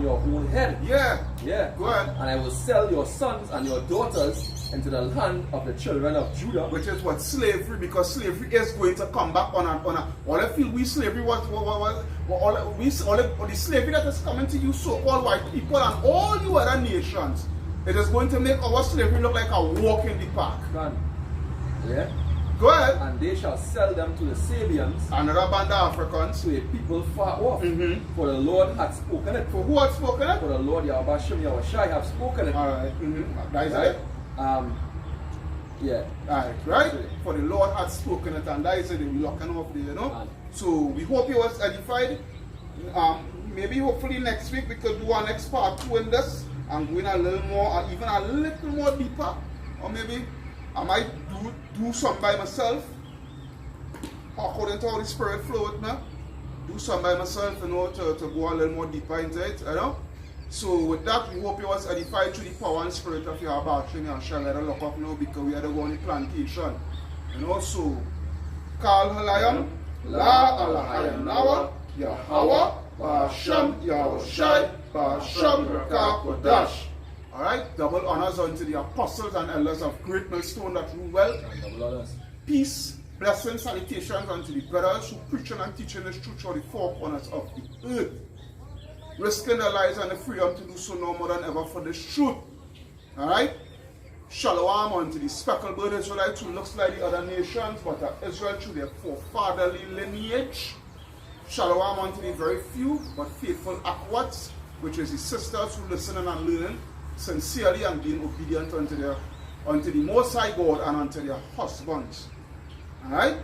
your own head. Yeah. Yeah. Go ahead. And I will sell your sons and your daughters into the land of the children of Judah. Which is what slavery, because slavery is going to come back on a all I feel we slavery was all the slavery that is coming to you so-called white people and all you other nations. It is going to make our slavery look like a walk in the park. Yeah. Go ahead. And they shall sell them to the Sabians, Another band of Africans. to a people far off. For the Lord hath spoken it. For who had spoken it? For the Lord Yahweh Yahshai hath spoken it. Alright. That is Right? it. Yeah. Alright, right? For the Lord had spoken it, and that is it. We're locking off there, you know? So we hope you was edified. Maybe hopefully next week we could do our next part 2 in this and go in a little more, even a little more deeper. Or maybe I might do some by myself, according to how the Spirit flow with me. Do some by myself, you know, to go a little more deeper into it, you know. So with that, we hope you was edified through the power and spirit of Yahweh and shall let us look up now because we are the one in the plantation. And also, Kal Halayam, La Alahayam Nawa, Yahweh, Ba'asham, Yahushai, Ba'asham, Rakakodash. Alright, double honors unto the apostles and elders of Great Millstone that rule well. Double honors. Peace, blessings, salutations unto the brothers who preaching and teaching this truth for the four corners of the earth. Risking their lives and the freedom to do so no more than ever for this truth. Alright? Shalom unto the speckled bird Israelites who looks like the other nations, but are Israel through their forefatherly lineage. Shalom unto the very few but faithful Akwats, which is the sisters who listen and learning sincerely and being obedient unto the Most High God and unto their husbands. Alright?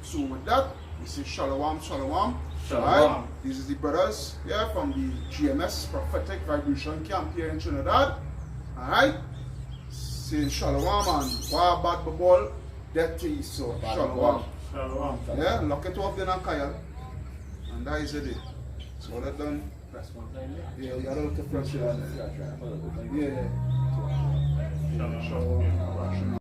So with that, we say shalom, shalom. Shalom. Right? This is the brothers here from the GMS Prophetic Vibration Camp here in Trinidad. Alright? Say shalom and wabad babol deti so shalom. Shalom. Yeah, lock it off then Kaya. And that is it. So all that done. Press one time. Yeah, you gotta look at fresh. Yeah. Shalom.